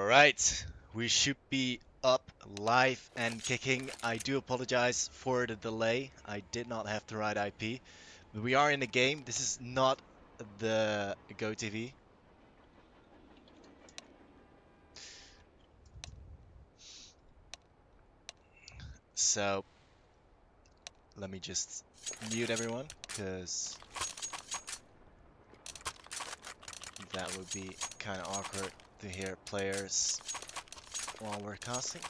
Alright, we should be up live and kicking. I do apologize for the delay. I did not have the right IP. But we are in the game. This is not the GoTV. So, let me just mute everyone, because that would be kind of awkward to hear players while we're casting.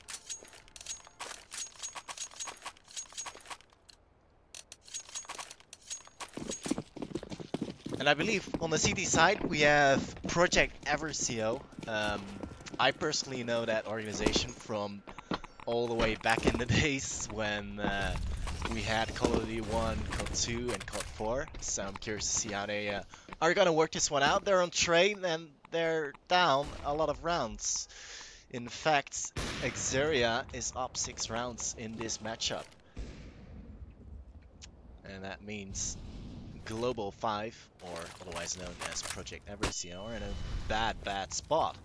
And I believe on the CD side we have Project Eversio. I personally know that organization from all the way back in the days when we had Call of Duty 1, COD 2, and COD 4. So I'm curious to see how they are gonna work this one out. They're on train and they're down a lot of rounds. In fact, Exera is up 6 rounds in this matchup. And that means Global 5, or otherwise known as Project Eversio, are in a bad spot.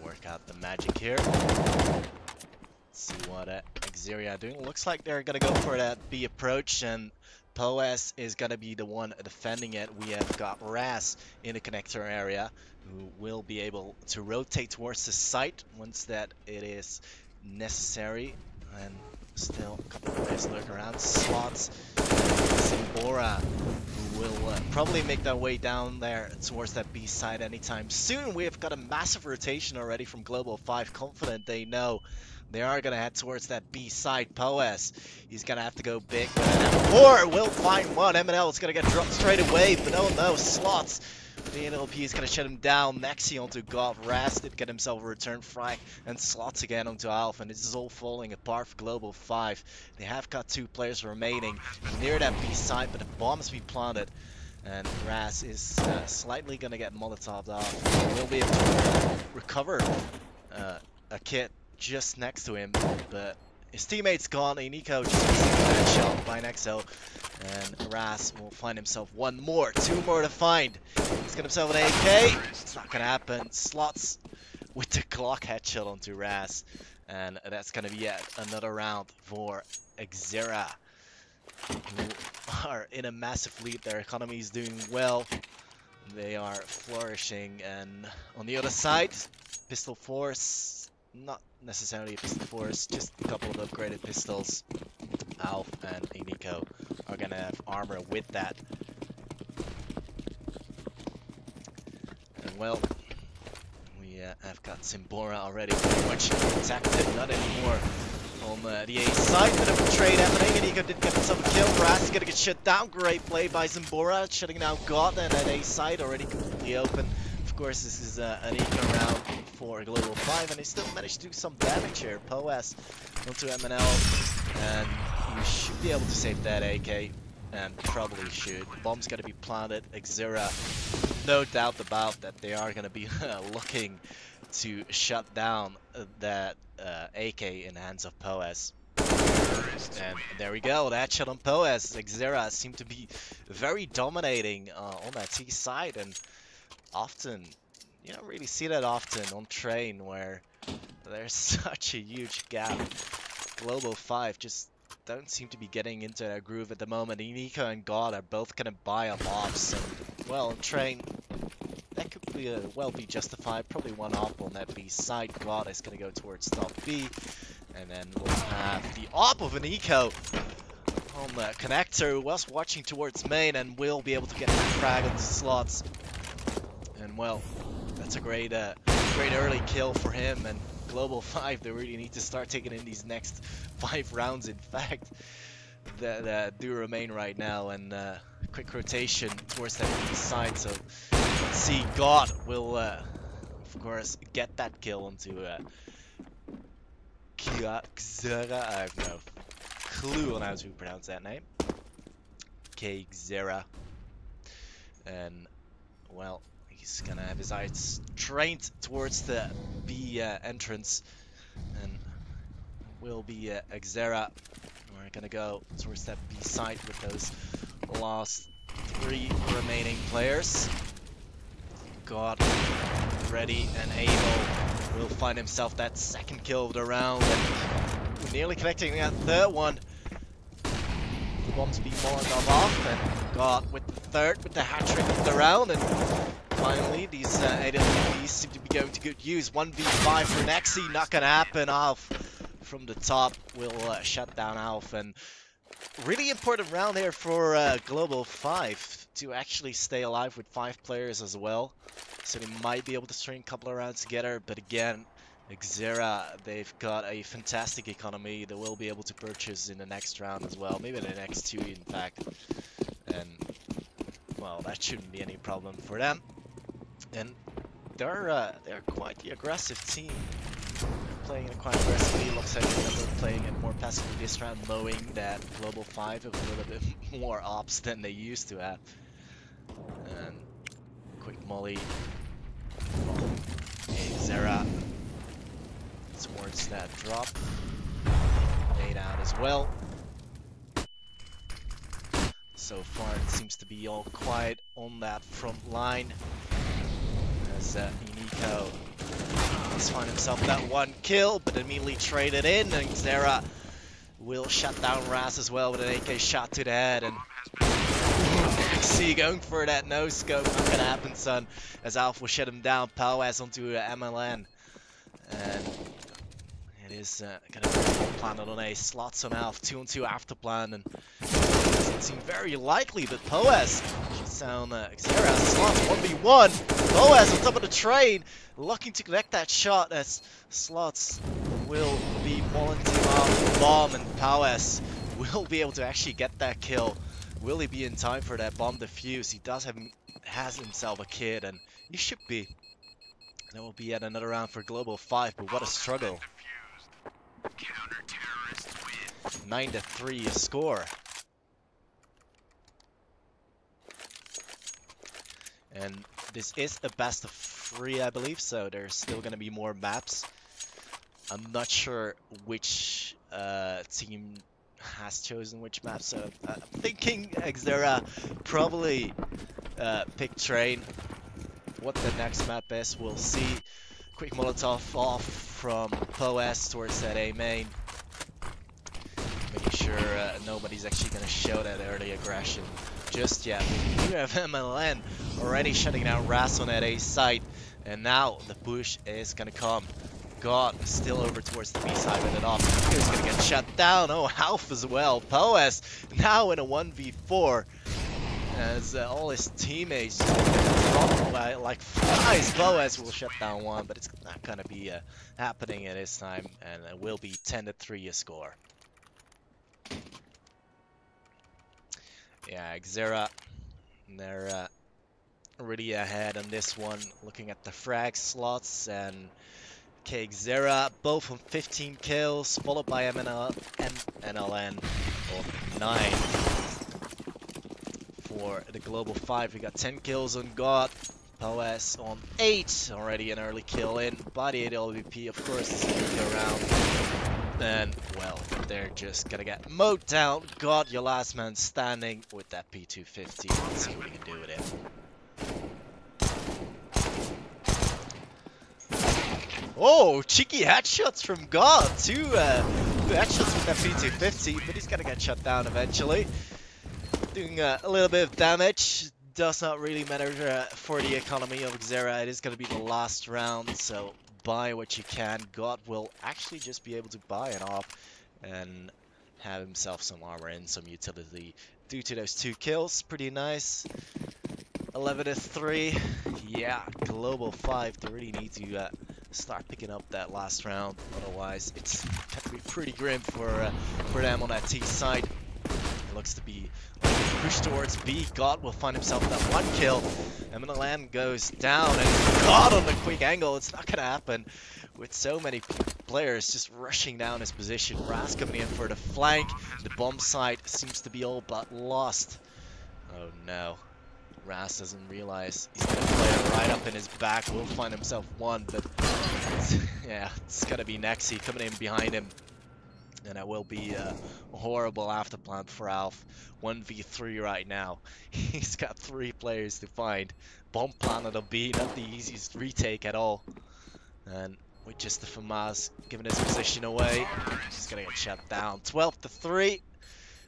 Work out the magic here. Let's see what Exera are doing. Looks like they're gonna go for that B approach, and Poes is gonna be the one defending it. We have got Raz in the connector area, who will be able to rotate towards the site once that it is necessary. And still a couple of players lurk around. Slots, Zimbora, who will probably make their way down there towards that B side anytime soon. We have got a massive rotation already from Global 5, confident they know they are going to head towards that B side. Poes, he's going to have to go big with an M4, will find one. M&L is going to get dropped straight away, but oh no, Slots. The NLP is going to shut him down. Maxi onto God. Raz did get himself a return frag, and Slots again onto Alpha, and this is all falling apart for Global 5. They have got 2 players remaining near that B side, but the bomb has been planted, and Raz is slightly going to get Molotov'd off. He'll be able to recover a kit just next to him, but his teammate's gone. Nico just missing that shot by Nexo, and Raz will find himself 1 more, 2 more to find. He's got himself an AK. It's not gonna happen. Slots with the Glock headshot onto Raz, and that's gonna be yet another round for Exera, who are in a massive lead. Their economy is doing well. They are flourishing, and on the other side, Pistol Force. Not necessarily a pistol force, just a couple of upgraded pistols. Alf and Nico are gonna have armor with that. And well, we have got Zimbora already pretty much protected, not anymore on the A side. Bit of a trade happening, and Nico did get himself a kill. Raz is gonna get shut down. Great play by Zimbora, shutting down God, and at A side already completely open. Of course, this is an eco round for Global 5, and they still managed to do some damage here. Poes onto M&L, and you should be able to save that AK, and probably should. Bomb's gonna be planted. Exera, no doubt about that they are gonna be looking to shut down that AK in the hands of Poes. And there we go, that shot on Poes. Exera seem to be very dominating on that T side, and often, you don't really see that often on train where there's such a huge gap. Global 5 just don't seem to be getting into their groove at the moment. Nico and God are both gonna buy up ops, and well, on train that could be well be justified. Probably 1 op on that B side. God is gonna go towards top B, and then we'll have the op of an Nico on the connector, who was watching towards main and will be able to get that frag on the Slots. And well, that's a great early kill for him, and Global 5, they really need to start taking in these next 5 rounds, in fact, that do remain right now, and quick rotation towards that side, so let's see, God will, of course, get that kill onto Exera. I have no clue on how to pronounce that name. Exera, and well, he's gonna have his eyes trained towards the B entrance, and will be Exera. We're gonna go towards that B side with those last 3 remaining players. God, ready and able, will find himself that second kill of the round, and we're nearly connecting that third one. The bombs be Molotov off, and God with the third, with the hat-trick of the round, and finally these AWPs seem to be going to good use. 1v5 for Nexi, not gonna happen. Alf from the top will shut down Alf, and really important round here for Global 5 to actually stay alive with 5 players as well. So they might be able to string a couple of rounds together, but again, Exera, they've got a fantastic economy. They will be able to purchase in the next round as well, maybe the next 2 in fact. And well, that shouldn't be any problem for them. And they're quite the aggressive team. Playing it quite aggressively. Looks like they're playing it more passively this round, knowing that Global 5 have a little bit more ops than they used to have. And quick molly from Exera towards that drop. Made out as well. So far it seems to be all quiet on that front line as Iniko has found himself that 1 kill, but immediately traded in, and Exera will shut down Ras as well with an AK shot to the head, and see going for that no scope, not gonna happen, son, as Alf will shut him down. Powaz onto MLN, and it is gonna be planted on a slots on Alf, 2-on-2 after plan, and doesn't seem very likely, but Poaz should sound Exera slots 1v1. Poaz on top of the train, looking to connect that shot as slots will be volunteering off the bomb, and Poaz will be able to actually get that kill. Will he be in time for that bomb defuse? He has himself a kid, and he should be. That will be yet another round for Global 5, but what a struggle. 9-3 score. And this is a best of 3, I believe, so there's still going to be more maps. I'm not sure which team has chosen which map, so I'm thinking Exera probably pick train. What the next map is, we'll see. Quick Molotov off from Poas towards that A main. Making sure nobody's actually going to show that early aggression just yet. We have MLN already shutting down Ras on that A site, and now the push is going to come. God, still over towards the B side with it off. He's going to get shut down. Oh, Half as well. Poas now in a 1v4 as all his teammates drop like flies. Poas will shut down one, but it's not going to be happening at this time, and it will be 10-3 a score. Yeah, Exera, they're really ahead on this one, looking at the frag slots, and Exera both on 15 kills, followed by MLN on 9. For the Global 5, we got 10 kills on God, Poas on 8, already an early kill in, body 8 LVP, of course, this is going to go around. And, well, they're just gonna get mowed down. God, your last man standing with that P250. Let's see what he can do with it. Oh, cheeky headshots from God. Two headshots with that P250, but he's gonna get shut down eventually. Doing a little bit of damage. Does not really matter for the economy of Exera. It is gonna be the last round, so buy what you can. God will actually just be able to buy it off and have himself some armor and some utility due to those 2 kills. Pretty nice. 11-3. Yeah, Global 5, they really need to start picking up that last round. Otherwise, it's gonna be pretty grim for them on that T side. It looks to be push towards B. God will find himself that 1 kill. MLN goes down, and God on the quick angle. It's not gonna happen with so many players just rushing down his position. Ras coming in for the flank. The bomb site seems to be all but lost. Oh no. Ras doesn't realize he's gonna play it right up in his back. Will find himself 1, but yeah, it's gonna be Nexi coming in behind him. And that will be a horrible afterplan for Alf. 1v3 right now. He's got 3 players to find. Bomb planet will be not the easiest retake at all. And with just the FAMAS giving his position away, he's gonna get shut down. 12-3.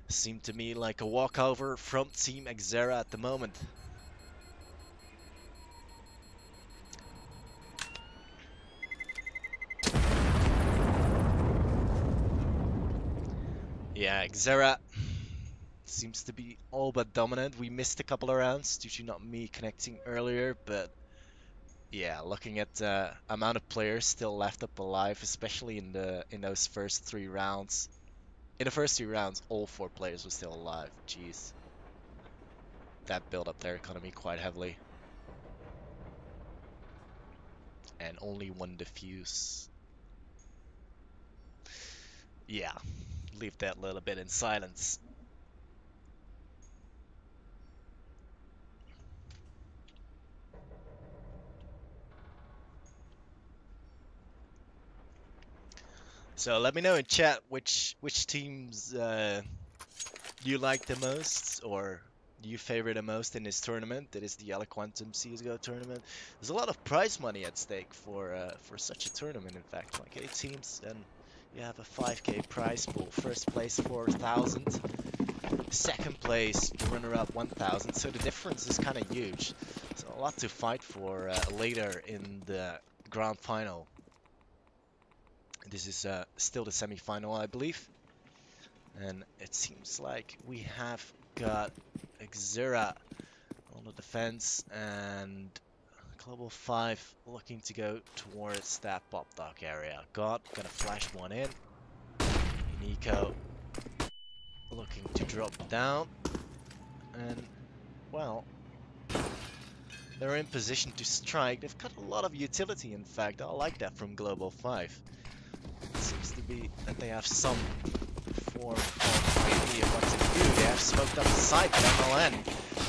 Seemed to me like a walkover from Team Exera at the moment. Yeah, Exera seems to be all but dominant. We missed a couple of rounds due to not me connecting earlier, but yeah, looking at the amount of players still left up alive, especially in those first 3 rounds. In the first 3 rounds, all 4 players were still alive. Jeez. That built up their economy quite heavily. And only 1 defuse. Yeah, leave that little bit in silence. So let me know in chat which teams you like the most, or you favor the most in this tournament. That is the Aliquantum CSGO tournament. There's a lot of prize money at stake for such a tournament. In fact, like 8 teams, and you have a 5k prize pool. First place 4,000, second place the runner-up 1,000. So the difference is kind of huge. So a lot to fight for later in the grand final. This is still the semi-final, I believe. And it seems like we have got Exera on the defense and Global 5 looking to go towards that pop dock area. God gonna flash one in. Nico looking to drop down. And, well, they're in position to strike. They've got a lot of utility, in fact. I like that from Global 5. It seems to be that they have some form of idea of what to do. They have smoked up the site, but MLN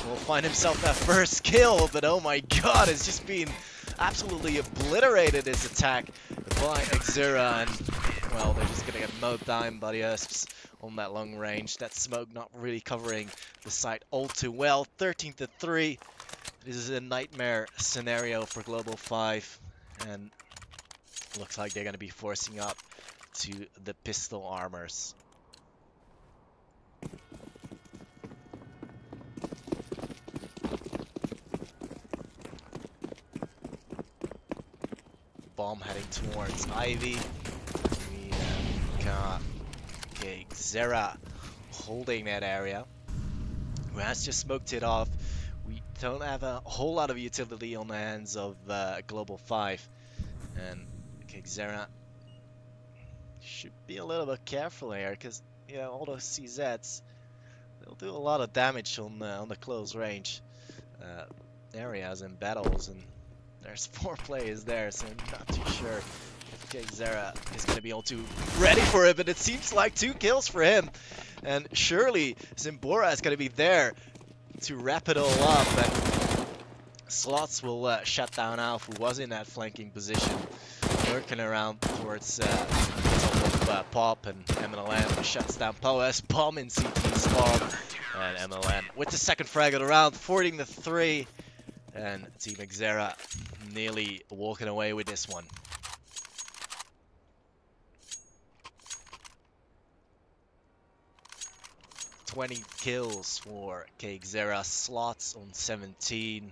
will find himself that first kill, but oh my god, it's just been absolutely obliterated, his attack by Exera, and well, they're just gonna get mowed down by the Usps on that long range. That smoke not really covering the site all too well. 13-3. This is a nightmare scenario for Global 5, and looks like they're gonna be forcing up to the pistol armors. Bomb heading towards Ivy. We got Exera holding that area, who has just smoked it off. We don't have a whole lot of utility on the hands of Global 5, and Exera should be a little bit careful here, because you know, all those CZs, they'll do a lot of damage on the close range areas and battles, and there's 4 players there, so I'm not too sure if Exera is going to be able to ready for it, but it seems like 2 kills for him, and surely Zimbora is going to be there to wrap it all up, and Slots will shut down Alf, who was in that flanking position, lurking around towards Pop, and MLN shuts down Poes. Bomb in CT spawn, and MLN with the second frag of the round, 14-3, and Team Exera nearly walking away with this one. $20 kills for Exera. Slots on 17,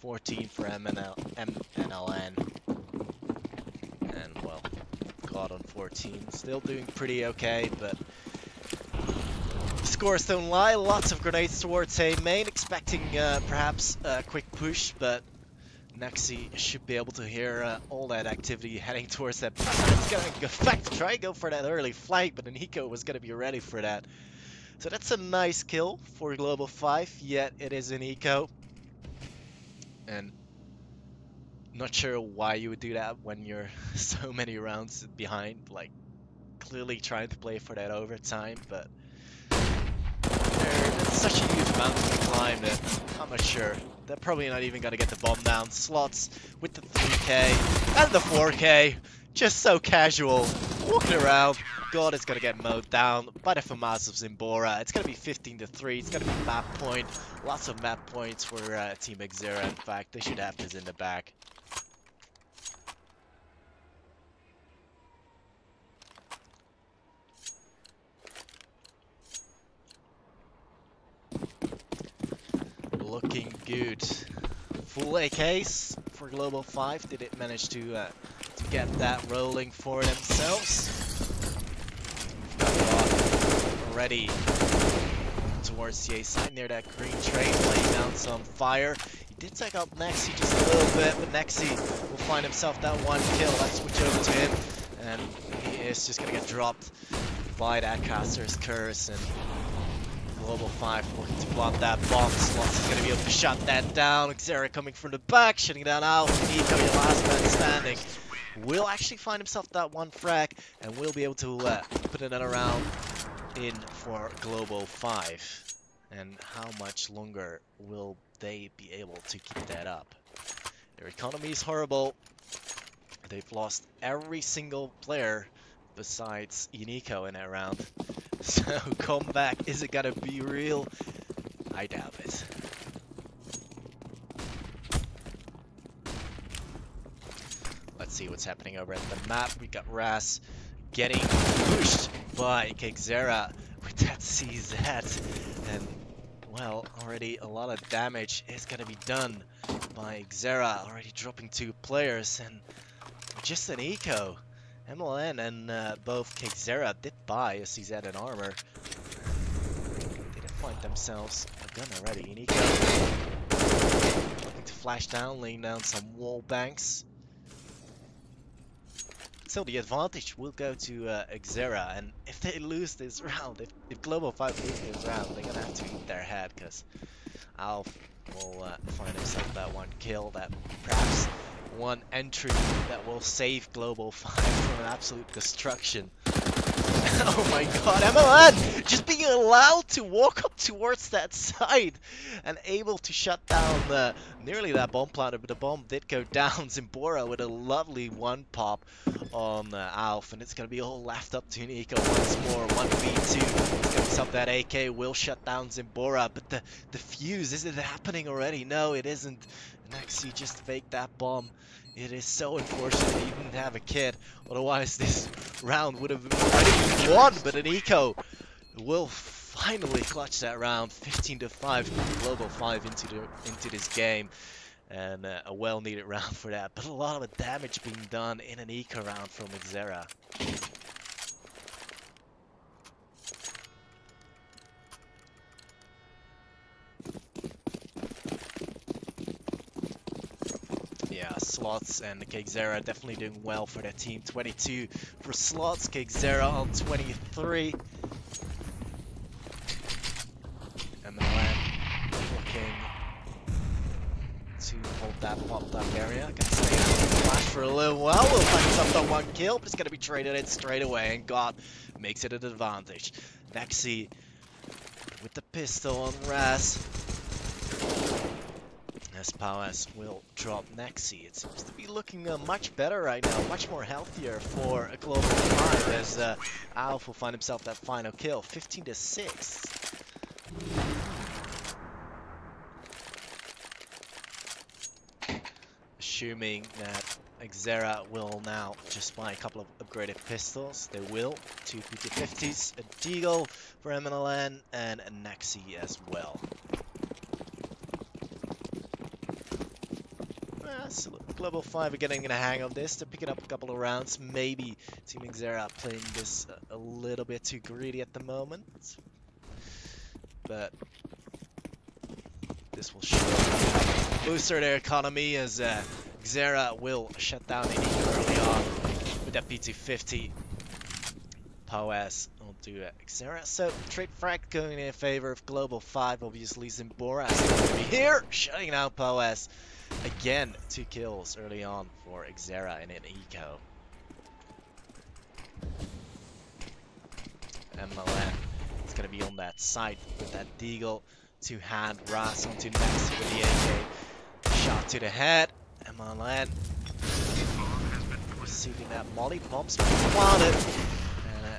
14 for MLN, and well, God on 14. Still doing pretty okay, but scores don't lie. Lots of grenades towards A main, expecting perhaps a quick push, but Nexi should be able to hear all that activity heading towards that. He's gonna in fact try and go for that early flank, but Nico was gonna be ready for that. So that's a nice kill for Global 5, yet it is an eco. And not sure why you would do that when you're so many rounds behind, like clearly trying to play for that overtime, but there's such a huge mountain to climb that I'm not sure. They're probably not even gonna get the bomb down. Slots with the 3k and the 4k, just so casual, walking around. God, it's gonna get mowed down by the FAMAS of Zimbora. It's gonna be 15-3. It's gonna be map point. Lots of map points for Team Exera. In fact, they should have this in the back. Looking good. Full AKs for Global 5. Did it manage to get that rolling for themselves? Already towards the A side near that green train, laying down some fire. He did take out Nexi just a little bit, but Nexi will find himself that one kill. Let's switch over to him, and he is just gonna get dropped by that caster's curse. And Global 5 looking to plant that bomb. Slots is going to be able to shut that down. Exera coming from the back, shutting down Alf. Nico, your last man standing, will actually find himself that one frag, and will be able to put another round in for Global 5. And how much longer will they be able to keep that up? Their economy is horrible. They've lost every single player besides Unico in that round. So comeback, is it gonna be real? I doubt it. Let's see what's happening over at the map. We got Ras getting pushed by Exera with that CZ. And, well, already a lot of damage is gonna be done by Exera. Already dropping 2 players and just an eco. MLN and both Exera did buy a CZ and armor. They did find themselves a gun already. Nico looking to flash down, laying down some wall banks. So the advantage will go to Exera, and if they lose this round, if Global 5 lose this round, they're gonna have to eat their head, because Alf will find himself that one kill, that perhaps one entry that will save Global 5 from an absolute destruction. Oh my god, MLN just being allowed to walk up towards that side and able to shut down nearly that bomb planter, but the bomb did go down. Zimbora with a lovely one pop on Alf, and it's going to be all left up to Nico once more. 1v2. He's going to up that AK, will shut down Zimbora, but the fuse, is it happening already? No, it isn't. Nexi just faked that bomb. It is so unfortunate he didn't have a kid, otherwise this round would have already won, but an eco will finally clutch that round. 15-5, Global 5 into this game, and a well-needed round for that, but a lot of damage being done in an eco round from Exera. Yeah, Slots and Exera definitely doing well for their team. 22 for Slots, Exera on 23. And MLN looking to hold that popped up area. Gonna stay out of the flash for a little while. We'll find himself on one kill, but it's gonna be traded in straight away, and God makes it an advantage. Nexi with the pistol on Raz. As Powers will drop Nexi. It seems to be looking much better right now, much more healthier for a Global 5, as Alf will find himself that final kill. 15-6. Assuming that Exera will now just buy a couple of upgraded pistols. They will. 2 PT-50s, a Deagle for MLN, and a Nexi as well. So Global 5 are getting a hang of this. They're picking up a couple of rounds. Maybe Team Exera playing this a little bit too greedy at the moment. But this will show booster their economy, as Exera will shut down Inigo early on with that PT-50. Powers will do Exera. So trade frag going in favor of Global 5. Obviously Zimbora is going to be here, shutting down Powers. Again, 2 kills early on for Exera in an eco. MLN is going to be on that side with that Deagle. 2-hand Ras onto Nexi with the AK. Shot to the head. MLN receiving that molly. Bombs planted.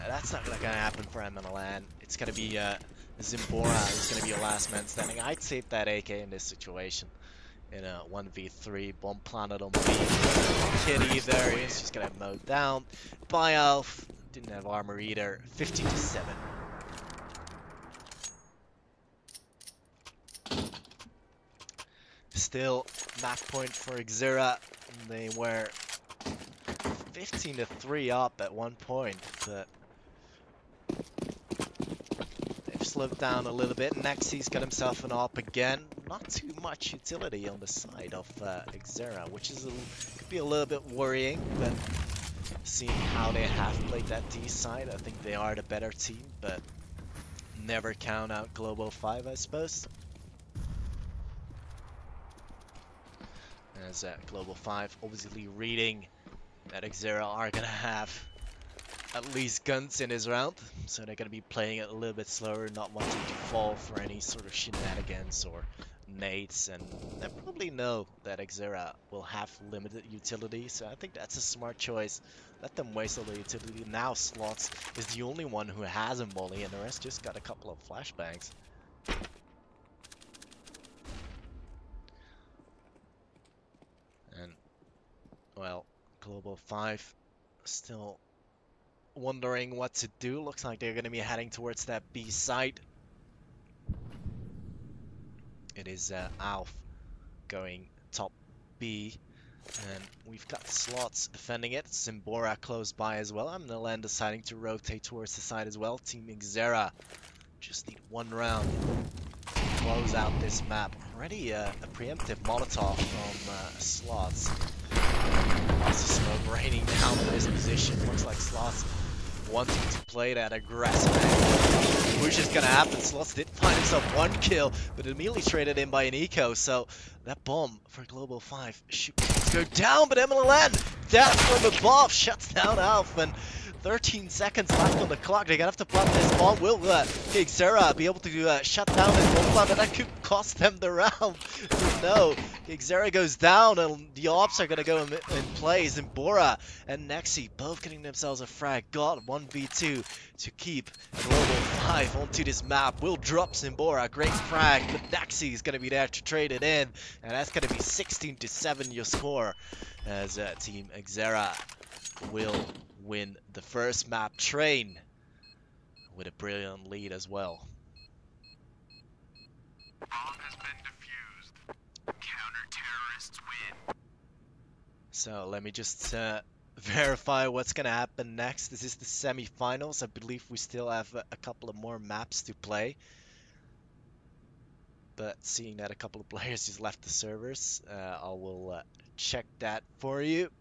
And That's not gonna happen for MNLN. It's gonna be Zimbora who's gonna be your last man standing. I'd save that AK in this situation. In a 1v3, bomb planted on B. Kitty there is. She's gonna mow down. By Alf. Didn't have armor either. 50-7. Still, match point for Exera. They were 15-3 up at one point, but they've slowed down a little bit. Nexi's got himself an AWP again. Not too much utility on the side of Exera, which is could be a little bit worrying, but seeing how they have played that D side, I think they are the better team, but never count out Global 5, I suppose. As Global 5 obviously reading that Exera are gonna have at least guns in his round, so they're gonna be playing it a little bit slower, not wanting to fall for any sort of shenanigans or nades, and they probably know that Exera will have limited utility, so I think that's a smart choice. Let them waste all the utility. Now Slots is the only one who has a molly, and the rest just got a couple of flashbangs. And, well, Global 5 still wondering what to do. Looks like they're going to be heading towards that B site. It is Alf going top B, and we've got Slots defending it. Zimbora close by as well. MNLN deciding to rotate towards the side as well. Team Exera just need one round to close out this map. Already a preemptive Molotov from Slots. Lots of smoke raining down in this position. Looks like Slots wanting to play that aggressive angle, which is gonna happen. Slots did find himself one kill, but immediately traded in by an eco, so that bomb for Global 5 should go down, but MLN, that from above, shuts down Alf, and 13 seconds left on the clock. They're gonna have to plant this bomb. Will Exera be able to shut down this bomb plant? And that could cost them the round. No, Exera goes down, and the ops are gonna go in play. Zimbora and Nexi both getting themselves a frag. Got 1v2 to keep Global 5 onto this map. Will drop Zimbora, great frag, but Nexi is gonna be there to trade it in, and that's gonna be 16-7 your score, as Team Exera will win the first map. Train with a brilliant lead as well. Bomb has been defused. Counter-terrorists win. So let me just verify what's gonna happen next. This is the semi-finals. I believe we still have a couple of more maps to play. But seeing that a couple of players just left the servers, I will check that for you.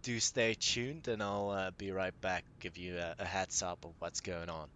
Do stay tuned, and I'll be right back, give you a heads up of what's going on.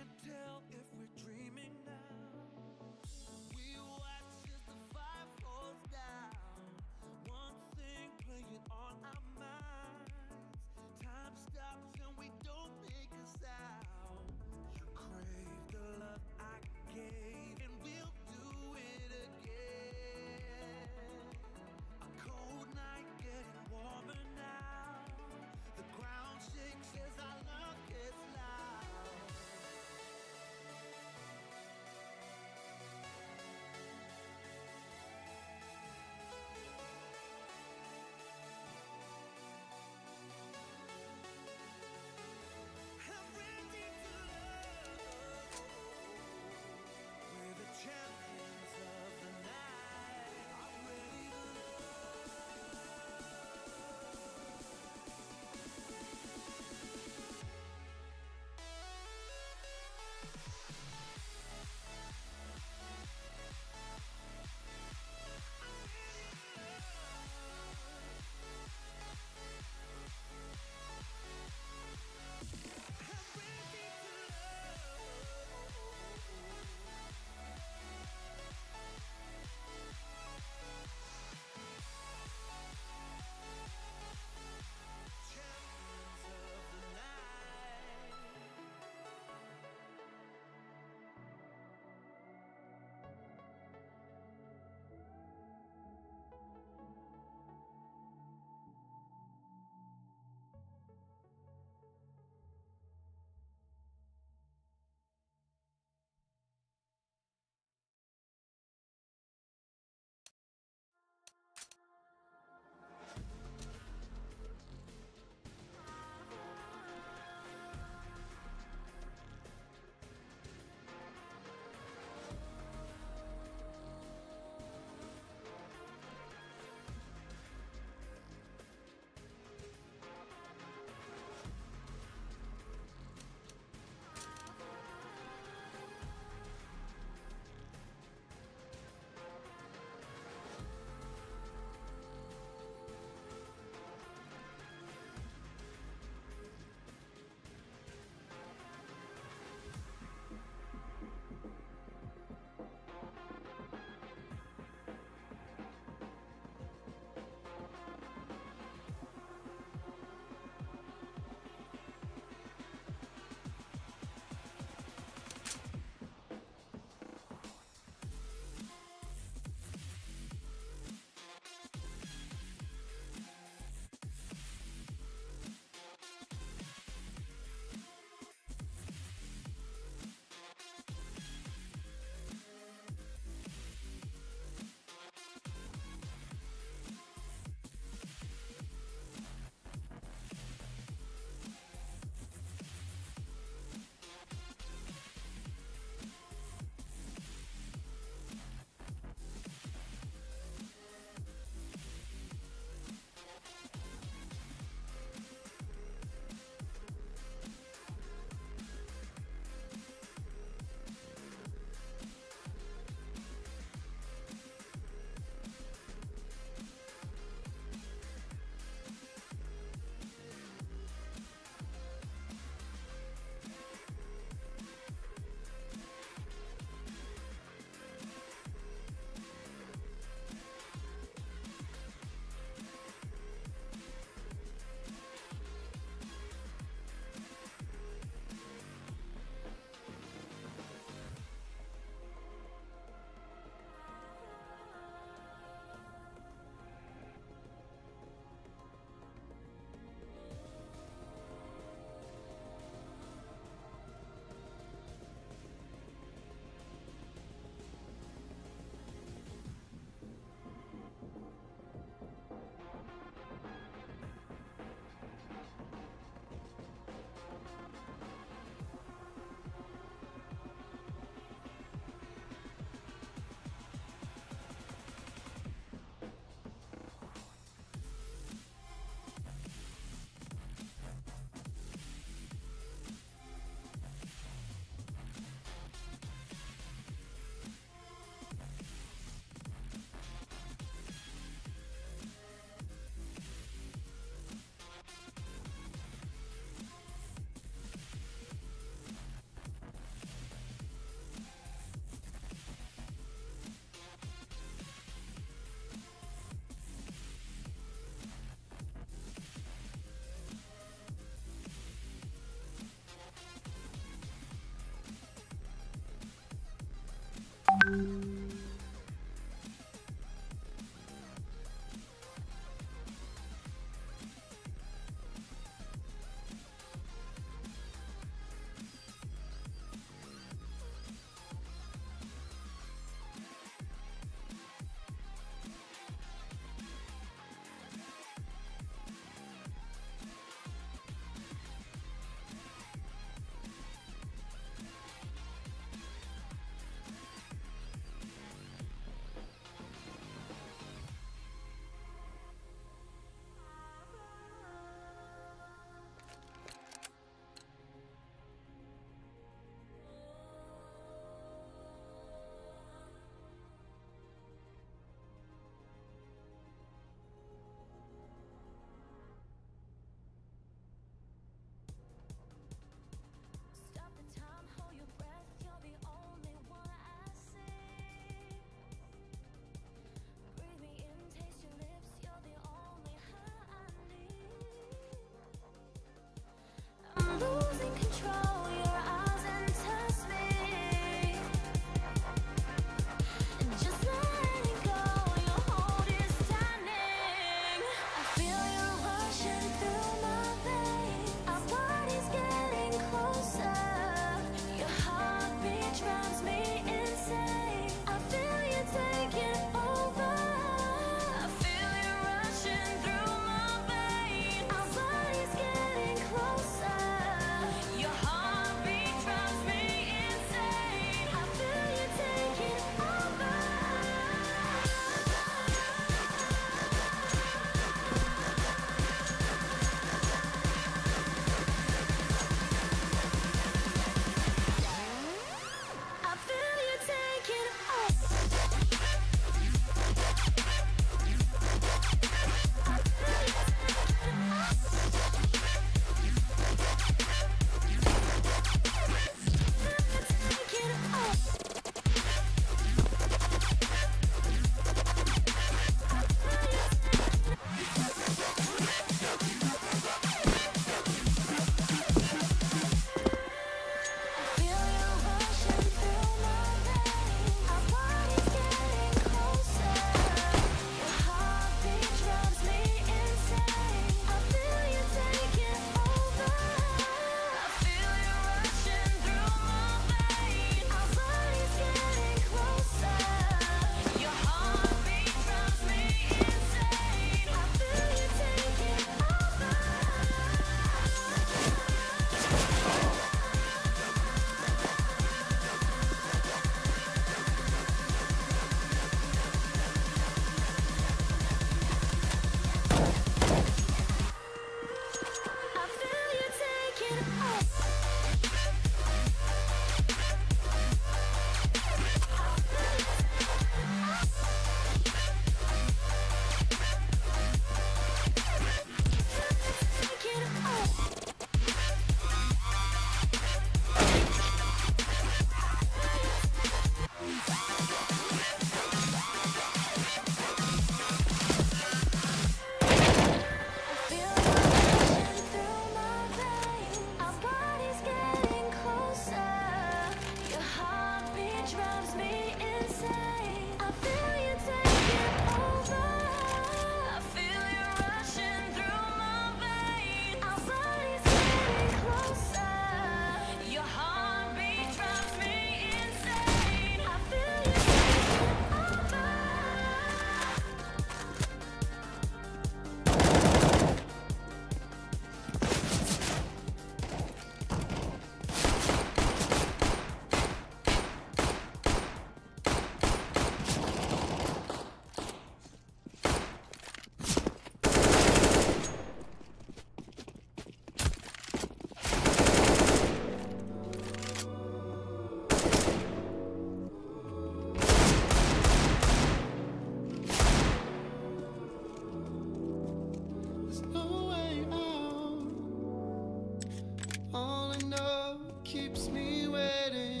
keeps me waiting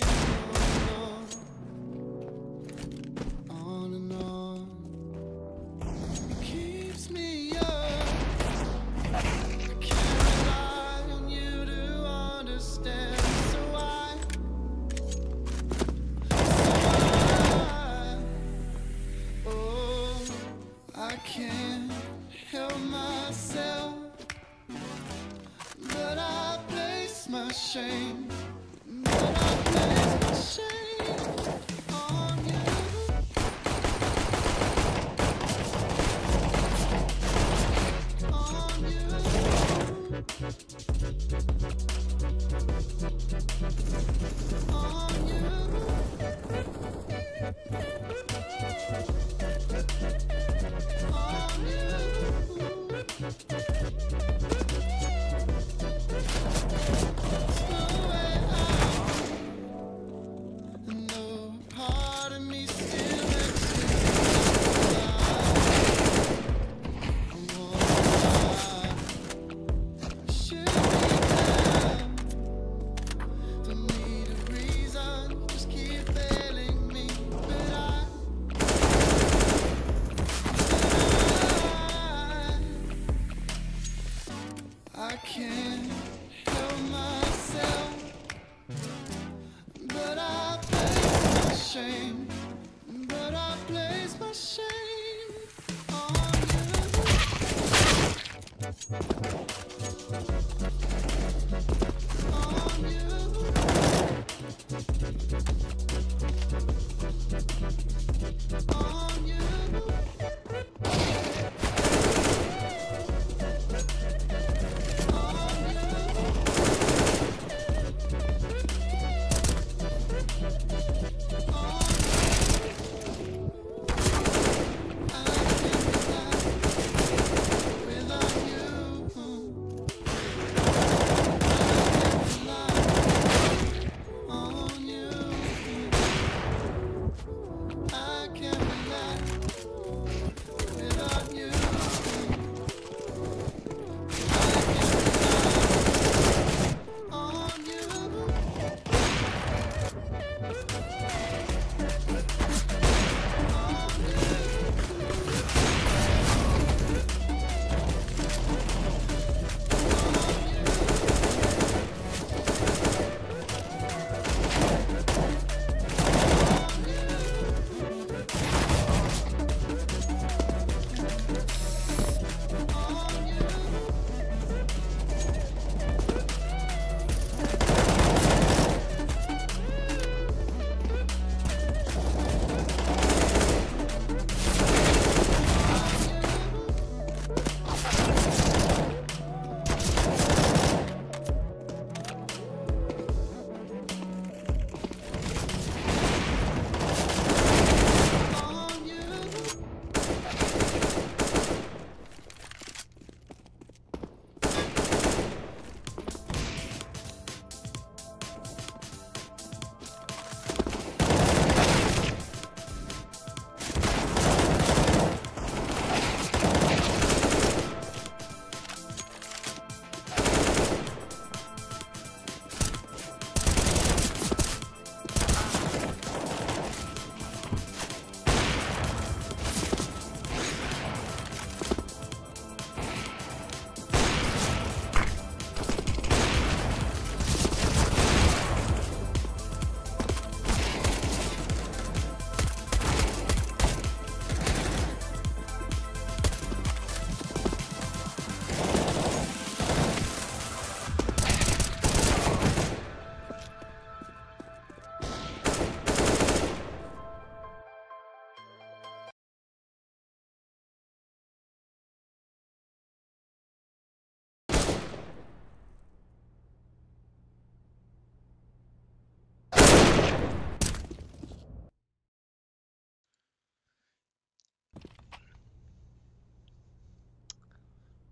on and on. It keeps me up. I can't rely on you to understand. So oh, I can't help myself, but I place my shame. But I place my shame on you. On you. On you. On you. It's the way out. And though part of me still makes me I should be down. Don't need a reason, just keep failing me. But I can't help myself, but I place my shame. But I place my shame on you. On you. On you.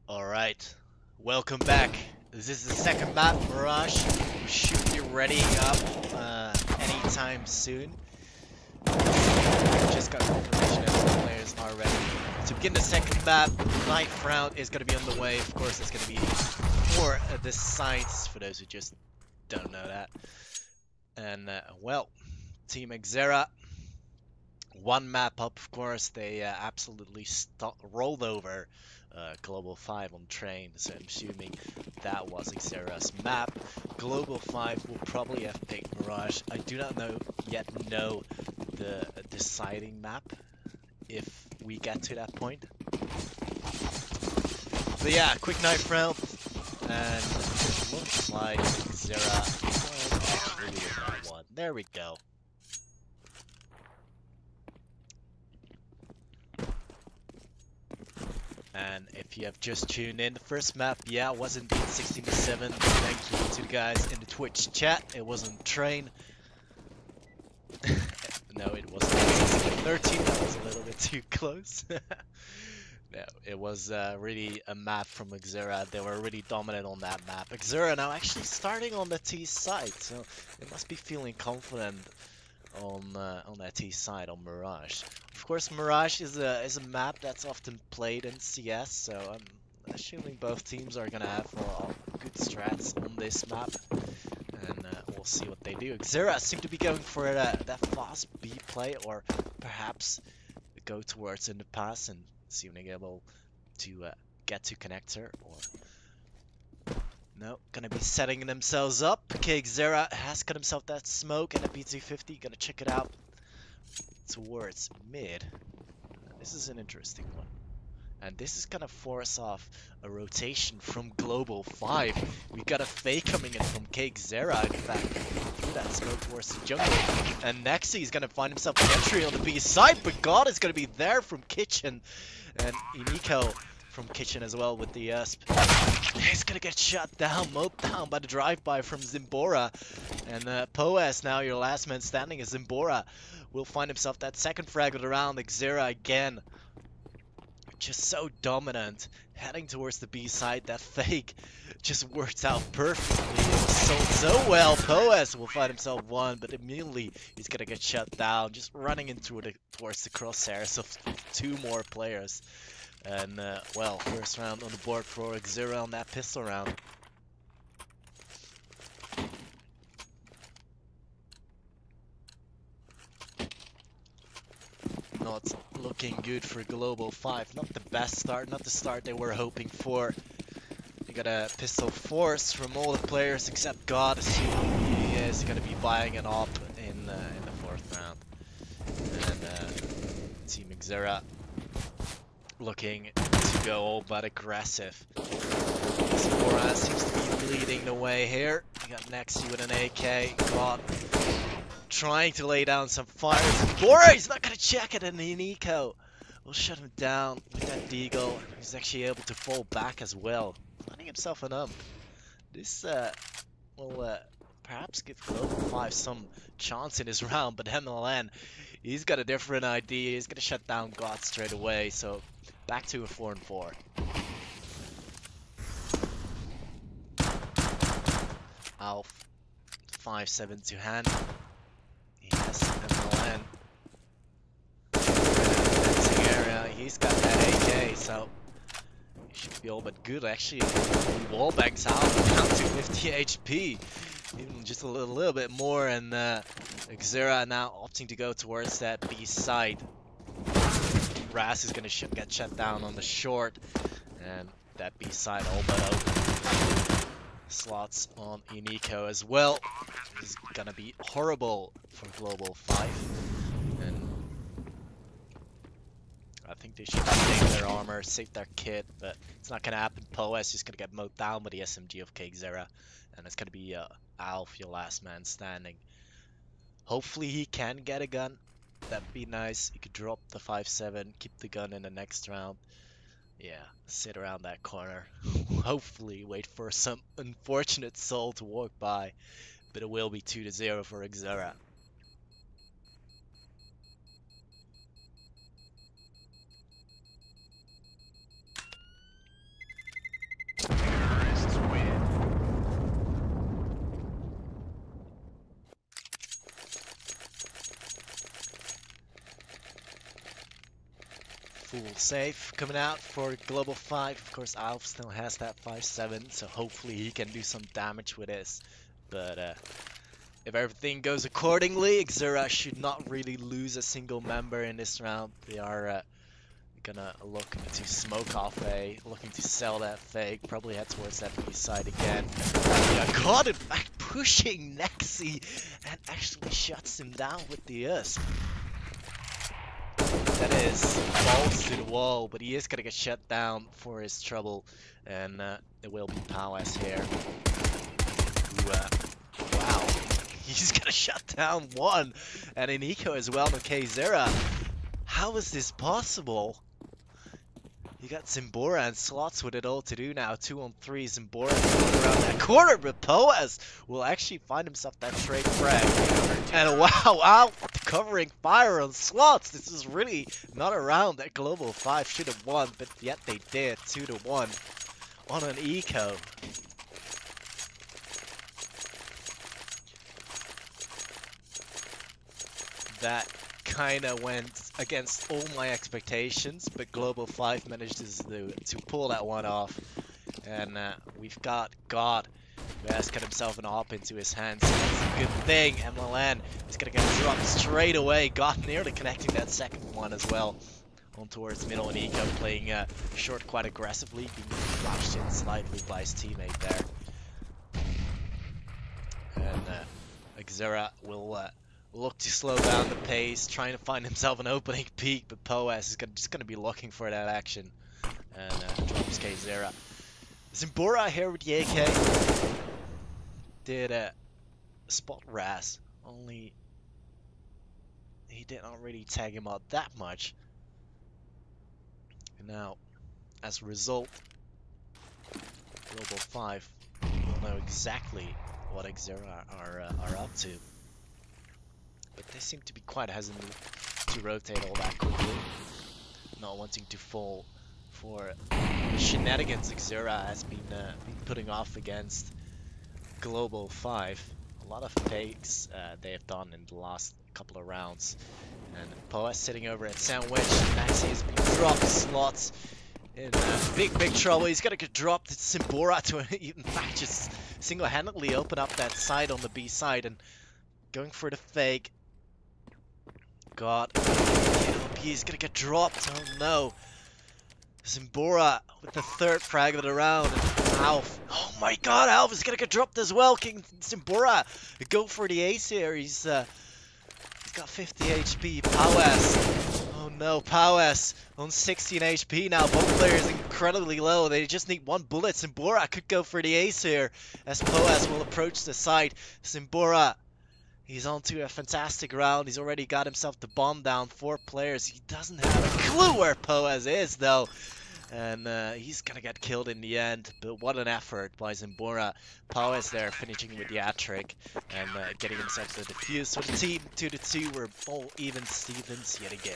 Alright, welcome back. This is the second map, Mirage. We should be ready up anytime soon. Just got confirmation that the players are ready. To begin the second map, ninth round is going to be on the way. Of course, it's going to be for the sites, for those who just don't know that. And well, Team Exera, one map up, of course. They absolutely rolled over Global 5 on train, so I'm assuming that was Exera's map. Global 5 will probably have picked Mirage. I do not yet know the deciding map if we get to that point. But yeah, quick knife round, and it looks like Exera might actually win that one. There we go. And if you have just tuned in, the first map, yeah, was indeed 16-7. Thank you to the guys in the Twitch chat. It wasn't train. No, it wasn't 16-13. That was a little bit too close. No, it was really a map from Exera. They were really dominant on that map. Exera now actually starting on the T side, so they must be feeling confident on that T side on Mirage. Of course, Mirage is a map that's often played in CS, so I'm assuming both teams are gonna have good strats on this map, and we'll see what they do. Exera seem to be going for that fast B play, or perhaps go towards in the pass and see if they're able to get to connector, or no, gonna be setting themselves up. Okay, Exera has got himself that smoke and a P250. Gonna check it out towards mid. This is an interesting one. And this is gonna force off a rotation from Global 5. We got a fake coming in from Exera, in fact, through that smoke towards the jungle. And Nexi is gonna find himself an entry on the B side, but God is gonna be there from Kitchen. And Iniko from Kitchen as well with the USP. He's gonna get shut down, mowed down by the drive-by from Zimbora. And Poes, now your last man standing, is Zimbora. Will find himself that second frag of the round. Exera again. Just so dominant. Heading towards the B side. That fake just worked out perfectly. It was sold so well. Poes will find himself one, but immediately he's gonna get shut down. Just running into towards the crosshairs of two more players. And well, first round on the board for Exera on that pistol round. Not looking good for Global 5. Not the best start, not the start they were hoping for. They got a pistol force from all the players except God. He is going to be buying an op in the fourth round. And Team Exera looking to go all but aggressive. Zimbora seems to be leading the way here. We got Nexi with an AK. God trying to lay down some fire. Zimbora, he's not going to check it, and Nico will shut him down with that deagle. He's actually able to fall back as well, finding himself an ump. This will perhaps give Global 5 some chance in his round, but MLN, he's got a different idea. He's going to shut down God straight away, so back to a 4-4. Alf, 5-7 to hand. He has MLN. Fencing area, he's got that AK, so he should be all but good. Actually, wallbangs out down to 50 HP. Even just a little bit more, and Exera now opting to go towards that B side. Ras is going to get shut down on the short, and that B side all but open. Slots on Iniko as well. This is going to be horrible for Global 5. And I think they should save their armor, save their kit, but it's not going to happen. Poes is going to get mowed down by the SMG of Exera, and it's going to be Alf, your last man standing. Hopefully he can get a gun. That'd be nice. He could drop the 5-7, keep the gun in the next round. Yeah, sit around that corner. Hopefully wait for some unfortunate soul to walk by. But it will be 2-0 for Exera. Terrorists win. Full safe coming out for Global 5. Of course, Alf still has that 5-7, so hopefully he can do some damage with his. But if everything goes accordingly, Exera should not really lose a single member in this round. They are gonna look to smoke off A, looking to sell that fake, probably head towards that B side again. Yeah, God, in fact, pushing Nexi and actually shuts him down with the USP. That is balls to the wall, but he is gonna get shut down for his trouble, and it will be Powers here. Who, wow, he's gonna shut down one, and in eco as well. Okay, Zera, how is this possible? You got Zimbora and Slots with it all to do now. 2-on-3, Zimbora around that corner, but Poas will actually find himself that straight frag. And wow, covering fire on Slots. This is really not a round that Global 5 should have won, but yet they did. 2-1 on an eco. That kinda went against all my expectations, but Global 5 managed to pull that one off. And we've got God, who has got himself an AWP into his hands. That's a good thing. MLN is gonna get dropped straight away. God nearly connecting that second one as well. On towards middle, and eco playing short quite aggressively, being flashed in slightly by his teammate there. And Exera will look to slow down the pace, trying to find himself an opening peak, but Poas is just going to be looking for that action. And drops Exera. Zimbora here with the AK. Did spot Raz, only he did not really tag him out that much. And now, as a result, Global 5 will know exactly what Exera are up to. But they seem to be quite hesitant to rotate all that quickly, not wanting to fall for the shenanigans Exera has been putting off against Global 5. A lot of fakes they have done in the last couple of rounds. And Poas sitting over at Sandwich. Maxi has been dropped. Slots in big trouble. He's gonna get dropped. It's Zimbora to in fact just single-handedly open up that side on the B side and going for the fake. God, he's gonna get dropped. Oh no. Zimbora with the third frag of the round. And Alf. Oh my God, Alf is gonna get dropped as well. King Zimbora go for the ace here. He's got 50 HP. Powers. Oh no, Powers on 16 HP now. Both players incredibly low. They just need one bullet. Zimbora could go for the ace here as Powers will approach the site. Zimbora. He's on to a fantastic round. He's already got himself the bomb down. 4 players. He doesn't have a clue where Poas is, though. And he's going to get killed in the end. But what an effort by Zimbora. Poas there finishing with the hat-trick. And getting himself the defuse. So the team 2-2. We're all even Stevens yet again.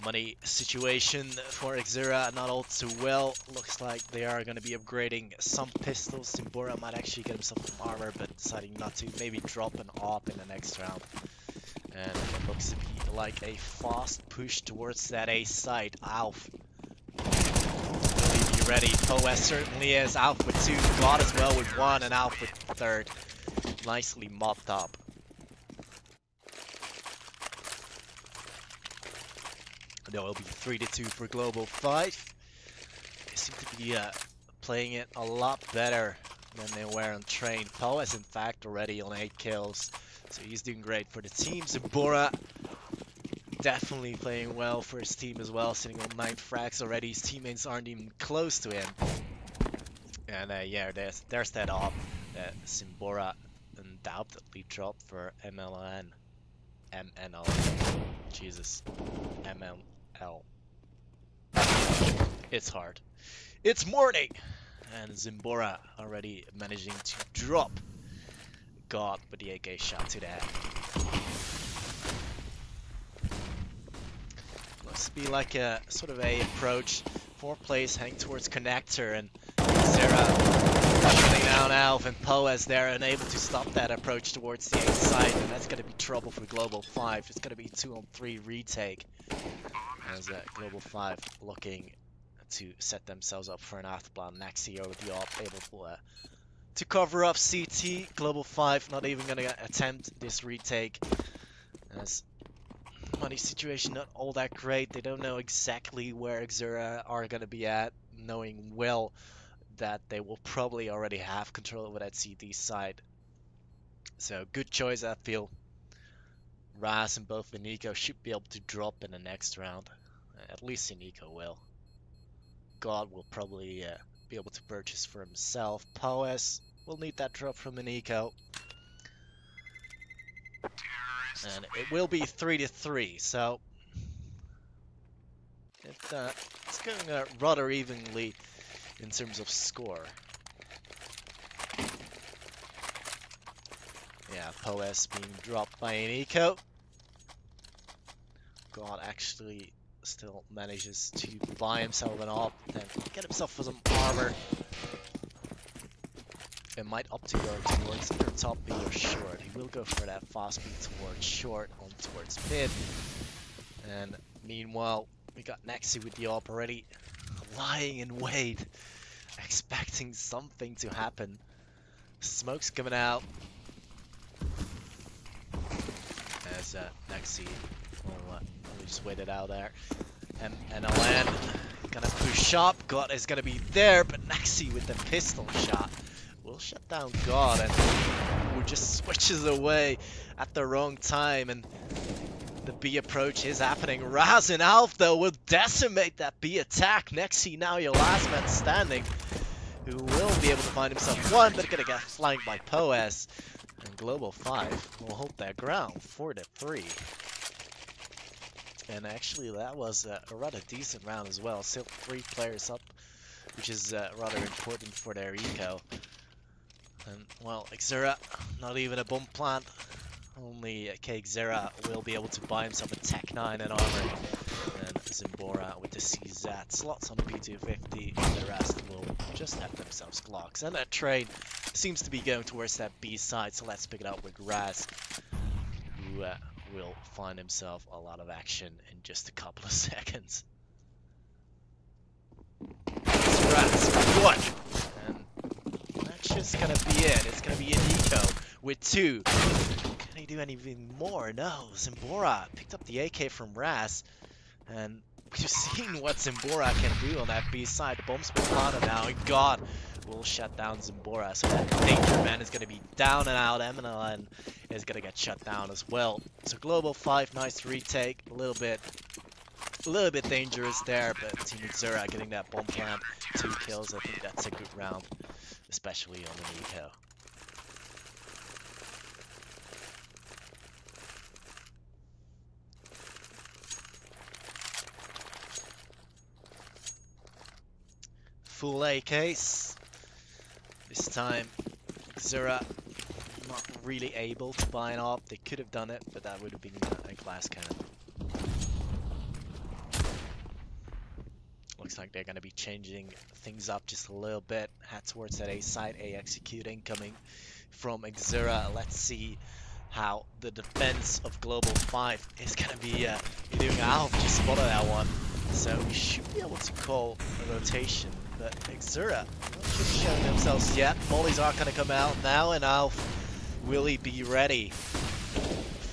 Money situation for Exera not all too well. Looks like they are going to be upgrading some pistols. Zimbora might actually get himself some armor, but deciding not to. Maybe drop an AWP in the next round. And it looks to be like a fast push towards that A site. Alf. Will he be ready? Poas certainly is. Alf with 2. God as well with 1. And Alf with 3rd. Nicely mopped up. There will be 3-2 for Global 5. They seem to be playing it a lot better than they were on train. Poas in fact already on 8 kills, so he's doing great for the team. Zimbora definitely playing well for his team as well, sitting on 9 frags already. His teammates aren't even close to him. And yeah, there's that AWP that Zimbora undoubtedly dropped for MLN. Jesus. MLL. It's hard. It's morning! And Zimbora already managing to drop God with the AK shot to the head. Looks to be like a sort of a approach. 4 plays hang towards connector, and Exera shutting down Alf, and Poas there unable to stop that approach towards the A side, and that's going to be trouble for Global 5. It's going to be 2-on-3 retake. As Global 5 looking to set themselves up for an afterplan. Nexi over the op, able to cover up CT. Global 5 not even going to attempt this retake, as money situation not all that great. They don't know exactly where Exera are going to be at, knowing well that they will probably already have control over that CT side. So good choice, I feel. Raz and both Nico should be able to drop in the next round. At least Nico will. God will probably be able to purchase for himself. Poes will need that drop from Nico. And it will be 3-3, so it's going rather evenly in terms of score. Yeah, Poes being dropped by Nico. God actually still manages to buy himself an op, then get himself for some armor. It might opt to go towards either top B or short. He will go for that fast speed towards short on towards mid. And meanwhile, we got Nexi with the op already lying in wait, expecting something to happen. Smoke's coming out. As Nexi will just wait it out there. And Alan gonna push up. God is gonna be there, but Nexi with the pistol shot will shut down God, and who just switches away at the wrong time, and the B approach is happening. Raz and Alf though will decimate that B attack. Nexi now your last man standing, who will be able to find himself one, but gonna get flanked by Poes. And Global 5 will hold their ground 4-3. And actually that was a rather decent round as well. Still 3 players up, which is rather important for their eco. And well, Exera, not even a bomb plant. Only Exera will be able to buy himself a Tech 9 and armor. And Zimbora with the CZ slots on the P250, and the rest will just have themselves Glocks. And that trade seems to be going towards that B side, so let's pick it up with Raz, who will find himself a lot of action in just a couple of seconds. It's Raz, what? And that's just gonna be it. It's gonna be an eco with 2. Can he do anything more? No, Zimbora picked up the AK from Raz, and we've seen what Zimbora can do on that B side. The bomb's been planted now, and God will shut down Zimbora. So that Danger Man is going to be down and out. MNLN is going to get shut down as well. So Global 5, nice retake. A little bit dangerous there, but Team Exera getting that bomb plant. 2 kills. I think that's a good round, especially on the Nico. Full AKs. This time, Exera not really able to buy an op. They could have done it, but that would have been a glass cannon. Looks like they're going to be changing things up just a little bit. Head towards that A side. A executing coming from Exera. Let's see how the defense of Global 5 is going to be doing. Alf just spotted that one, so we should be able to call a rotation. But Exera not just showing themselves yet. Mollies are going to come out now, and Alf, will he be ready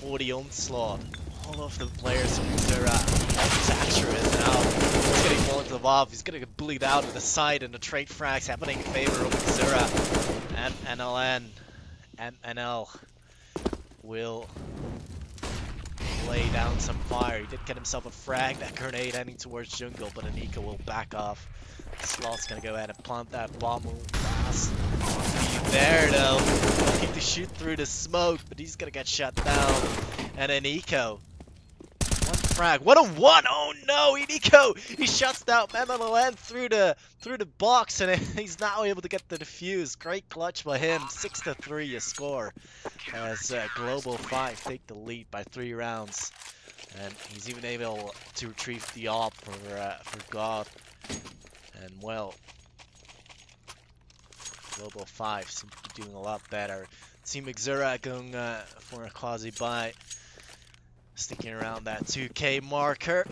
for the onslaught? All of the players from Exera, Thatcher is now. He's getting Molotov off. He's going to get bullied out to the side, and the trade frags happening in favor of Exera. And MNL will lay down some fire. He did get himself a frag. That grenade heading towards jungle, but Anika will back off. Slot's gonna go ahead and plant that bomb. Fast. Be there though. Looking to shoot through the smoke, but he's gonna get shut down. And an eco. 1 frag. What a 1! Oh no, Eco! He shuts down MMLN through the box, and he's now able to get the defuse. Great clutch by him. 6-3 a score. As Global 5 take the lead by 3 rounds. And he's even able to retrieve the op for God. And well, Global 5 seems to be doing a lot better. Team Exera going for a quasi buy, sticking around that 2k marker.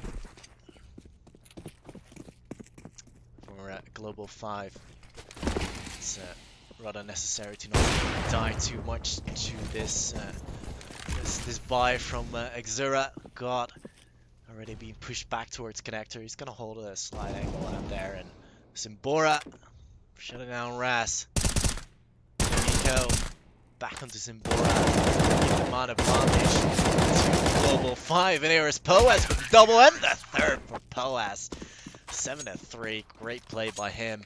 Global 5. It's rather necessary to not die too much to this this buy from Exera. God, already being pushed back towards connector. He's gonna hold a slide angle out there, and Zimbora shutting down Ras. Nico back onto Zimbora. Amount of advantage to Global 5, and here is Poas with the double and the third for Poas. 7-3, great play by him.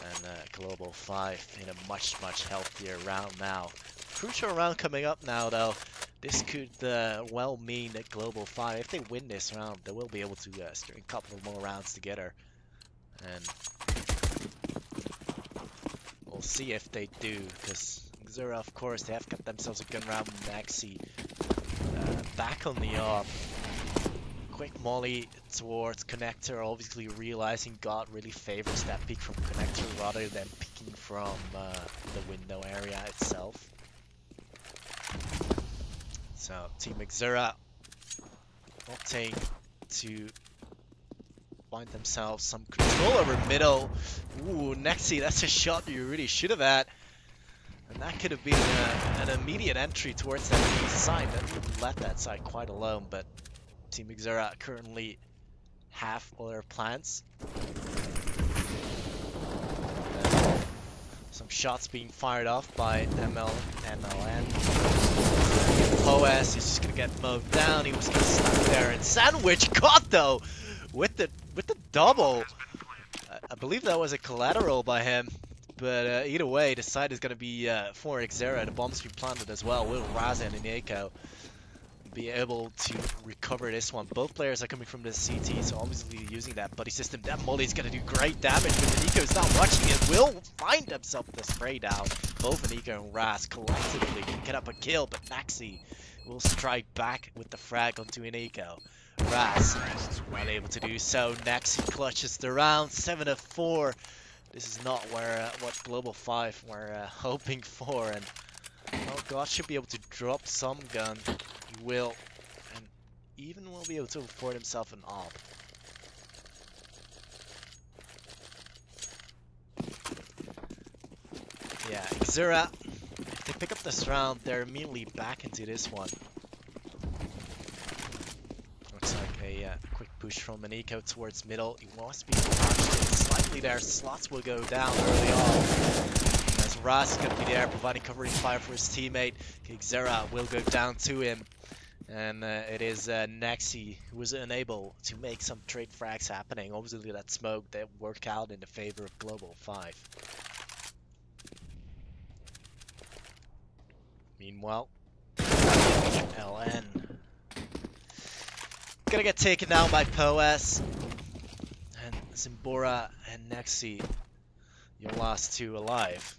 And Global 5 in a much healthier round now. Crucial round coming up now though. This could well mean that Global 5, if they win this round, they will be able to string a couple more rounds together. And we'll see if they do, because Exera, of course, they have got themselves a gun round. Maxi back on the up. Quick molly towards connector, obviously realizing God really favors that peek from connector rather than picking from the window area itself. So Team Exera opting to find themselves some control over middle. Ooh, Nexi, that's a shot you really should have had. And that could have been an immediate entry towards that side. That would have left that side quite alone, but Team Exera currently have all their plans. Some shots being fired off by MLN. Poas is just gonna get mowed down. He was gonna stuck there, and Sandwich caught though with the double. I believe that was a collateral by him. But either way, the side is gonna be for Exera. The bomb's been planted as well. Will Raza and Ineko be able to recover this one? Both players are coming from the CT, so obviously using that buddy system. That molly is going to do great damage, but Nico is not watching it. Will find himself the spray down. Both Nico and Ras collectively can get up a kill, but Naxi will strike back with the frag onto Nico. Ras not able to do so. Naxi clutches the round. 7-4. This is not where what Global 5 were hoping for, and oh God, should be able to drop some gun. He will, and even will be able to afford himself an AWP. Yeah, Exera, if they pick up this round, they're immediately back into this one. Looks like a quick push from Maniko towards middle. He wants to be slightly there. Slots will go down early on. As Ras is going to be there providing covering fire for his teammate. Exera will go down to him. And it is Naxi who was unable to make some trade frags happening. Obviously that smoke that worked out in the favor of Global 5. Meanwhile, LN gonna get taken down by Poas. And Zimbora and Naxi, your last two alive.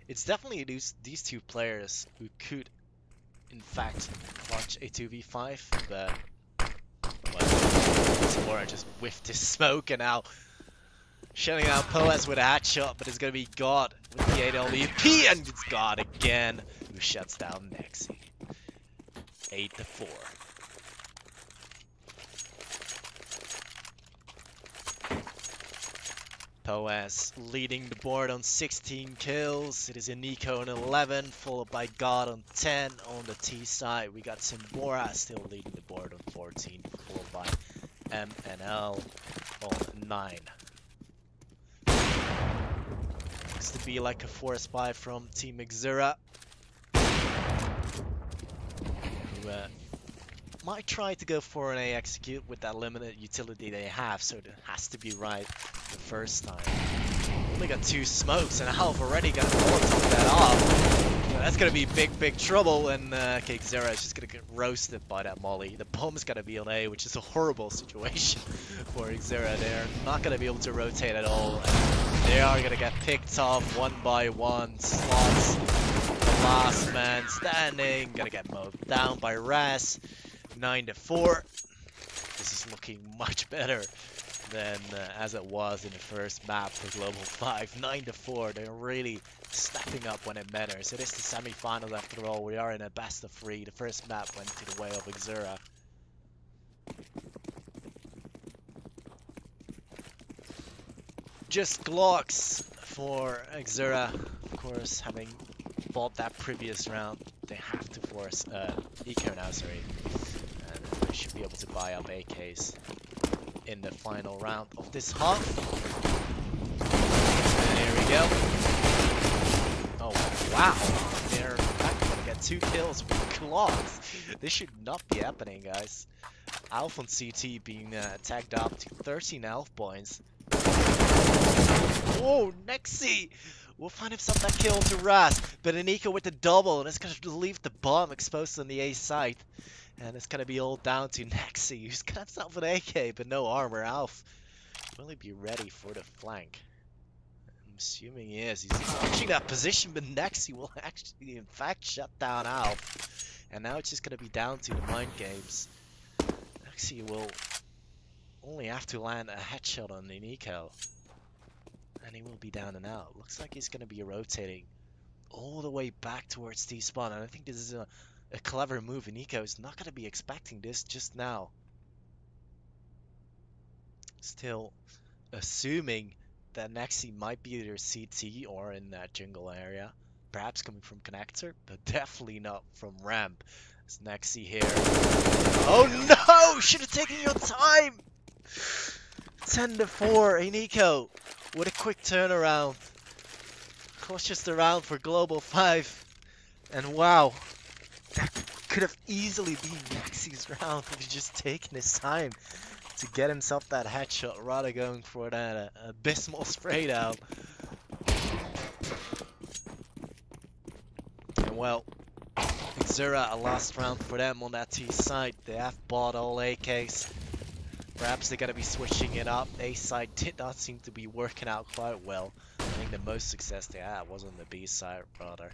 It's definitely these two players who could, in fact, clutch a 2v5, but well, Zimbora just whiffed his smoke and now shutting out Poas with a headshot, but it's gonna be God with the AWP, and it's God again who shuts down Nexi. 8-4. Poas leading the board on 16 kills. It is Iniko on 11, followed by God on 10. On the T side, we got Zimbora still leading the board on 14, followed by MNL on 9. Looks to be like a forest buy from Team Exera, who might try to go for an A execute with that limited utility they have, so it has to be right the first time. Only got 2 smokes, and Alf already got top that off. So that's gonna be big trouble, and Exera is just gonna get roasted by that molly. The bomb's gonna be on A, which is a horrible situation for Exera. They're not gonna be able to rotate at all. And they are gonna get picked off one by one. Slots, the last man standing, gonna get mowed down by Ras. 9-4. This is looking much better than as it was in the first map for Global 5. 9-4. They're really stepping up when it matters. It is the semi-final after all. We are in a best of 3. The first map went to the way of Exera. just Glocks for Exera. Of course, having bought that previous round, they have to force Eco now, sorry. And they should be able to buy up AKs in the final round of this half. And here we go. Oh, wow. They're not going to get 2 kills with Glocks. This should not be happening, guys. Alf on CT being tagged up to 13 Alf points. Whoa, Nexi will find himself that kill to Raz, but Anika with the double, and it's going to leave the bomb exposed on the A site. And it's going to be all down to Nexi, who's got himself an AK, but no armor. Alf, will he be ready for the flank? I'm assuming he is. He's watching that position, but Nexi will actually, in fact, shut down Alf. And now it's just going to be down to the mind games. Nexi will only have to land a headshot on Nico. And he will be down and out. Looks like he's going to be rotating all the way back towards T-spawn. And I think this is a clever move. And Nico is not going to be expecting this just now. Still assuming that Nexi might be either CT or in that jungle area. Perhaps coming from connector, but definitely not from ramp. It's Nexi here. Oh no! Should have taken your time! 10-4, Nico with a quick turnaround. Cautious around for Global 5. And wow, that could have easily been Nexi's round if he's just taken his time to get himself that headshot rather going for that abysmal spray down. And well, Exera, a last round for them on that T side. They have bought all AKs. Perhaps they're going to be switching it up. A side did not seem to be working out quite well. I think the most success they had was on the B side, rather.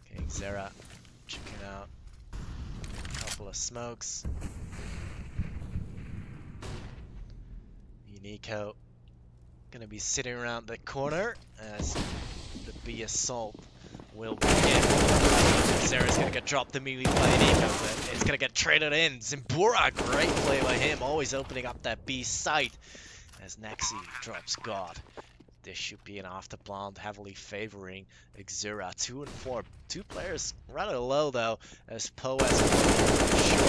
Okay, Exera checking out a couple of smokes. Nico going to be sitting around the corner as the B assault will begin. Exera's going to get dropped immediately by Nico, but it's going to get traded in. Zimbora, great play by him, always opening up that B site as Nexi drops God. This should be an afterplant heavily favoring Exera. 2 and 4. 2 players rather low though, as Poes sure.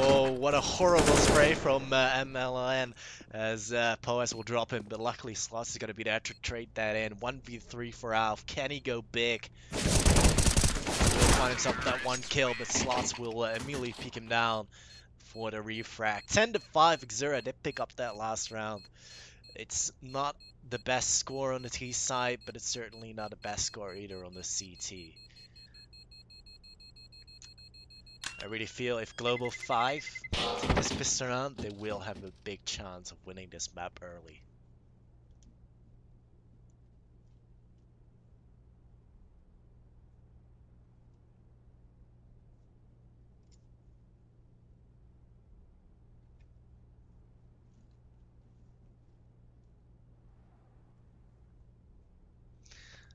Oh, what a horrible spray from MLN as Poes will drop him, but luckily Slots is going to be there to trade that in. 1v3 for Alf. Can he go big? He'll find himself that 1 kill, but Slots will immediately peek him down for the refract. 10-5, Exera did pick up that last round. It's not the best score on the T side, but it's certainly not the best score either on the CT. I really feel if Global 5 take this pistol round, they will have a big chance of winning this map early.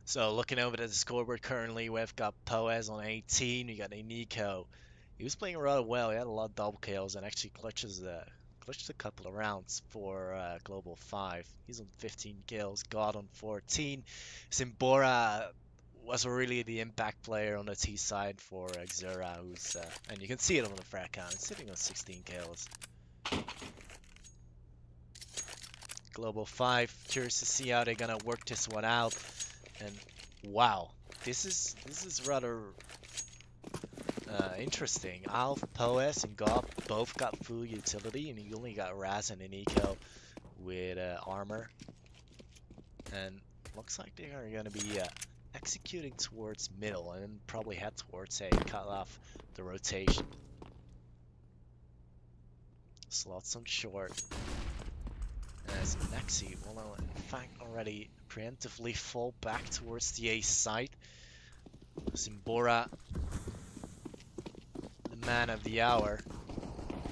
So looking over at the scoreboard currently, we've got Poes on 18, we got a Nico. He was playing rather well, he had a lot of double kills and actually clutched a couple of rounds for Global 5. He's on 15 kills, God on 14. Zimbora was really the impact player on the T side for Exera, who's, and you can see it on the frag count, he's sitting on 16 kills. Global 5, curious to see how they're gonna work this one out. And wow, this is rather interesting. Alf, Poes, and Gob both got full utility, and you only got Raz and Nico with armor. And looks like they are going to be executing towards middle, and probably head towards A, cut off the rotation. Slots on short. As Nexi will in fact already preemptively fall back towards the A site. Zimbora, the man of the hour.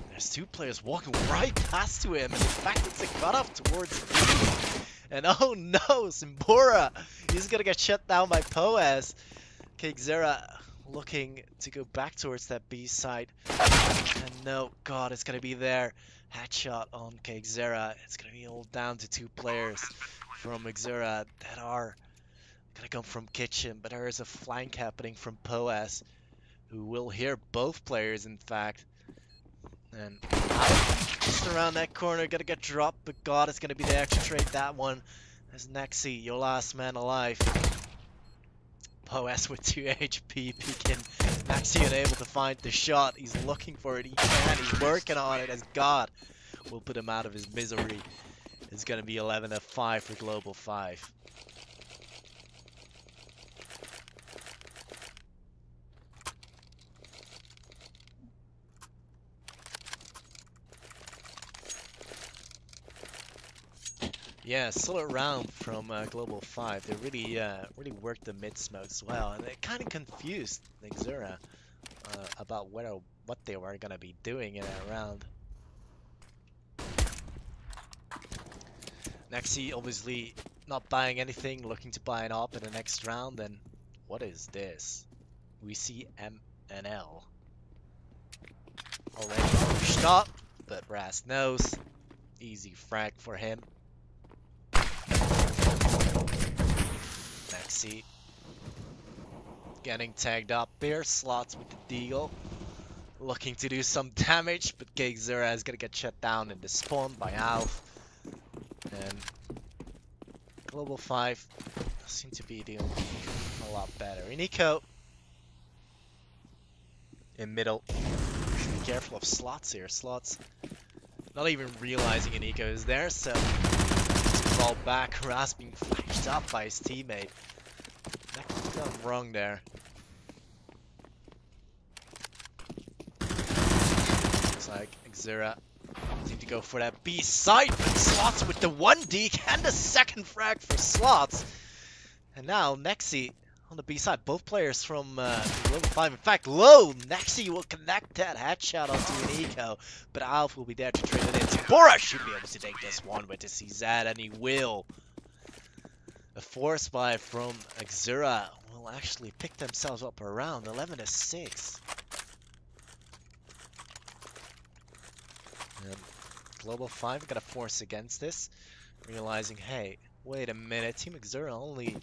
There's 2 players walking right past to him, and in fact it's a cutoff towards B. And oh no, Zimbora! He's gonna get shut down by Poes. Okay, Exera looking to go back towards that B side. And no, God, it's gonna be there. Headshot on Exera. It's gonna be all down to 2 players from Exera that are gonna come from kitchen, but there is a flank happening from Poas, who will hear both players, in fact. And out, just around that corner, gonna get dropped, but God is gonna be there to trade that one. As Nexi, your last man alive. Poas with 2 HP peeking. Nexi unable to find the shot. He's looking for it. He can. He's working on it as God will put him out of his misery. It's gonna be 11-5 for Global 5. Yeah, solid round from Global 5. They really worked the mid smokes well, and they kind of confused Exera about what they were gonna be doing in that round. Nexi obviously not buying anything, looking to buy an op in the next round. And what is this? We see M and L already pushed up, but Ras knows. Easy frag for him. Nexi getting tagged up here. Slots with the deagle, looking to do some damage, but Exera is gonna get shut down in the spawn by Alf. And Global 5 seem to be doing a lot better. Iniko in middle. Should be careful of Slots here. Slots not even realizing Iniko is there, so ball back. Ras being flashed up by his teammate. That got wrong there. Looks like Exera seem to go for that B side, but Slots with the 1 deke and the second frag for Slots. And now Nexi on the B side. Both players from Global 5. In fact, low. Nexi will connect that headshot onto Iniko, but Alf will be there to trade it in. Bora should be able to take this one with the CZ, and he will. A force buy from Exera will actually pick themselves up around 11-6. And Global 5 got a force against this, realizing, hey, wait a minute, Team Exera only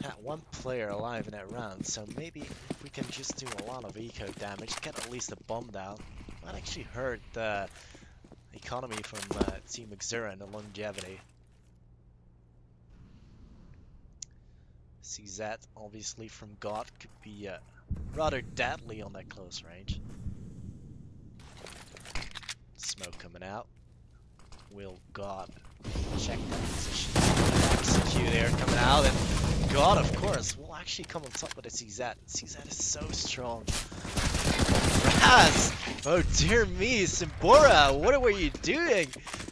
had 1 player alive in that round, so maybe if we can just do a lot of eco damage, get at least a bomb down, might actually hurt the economy from Team Exera and the longevity. CZ, obviously from God, could be rather deadly on that close range. Smoke coming out. Will God check that position? Execute there coming out, and God, of course, will actually come on top of the CZ. CZ is so strong. Ras! Oh dear me, Simbora, what were you doing?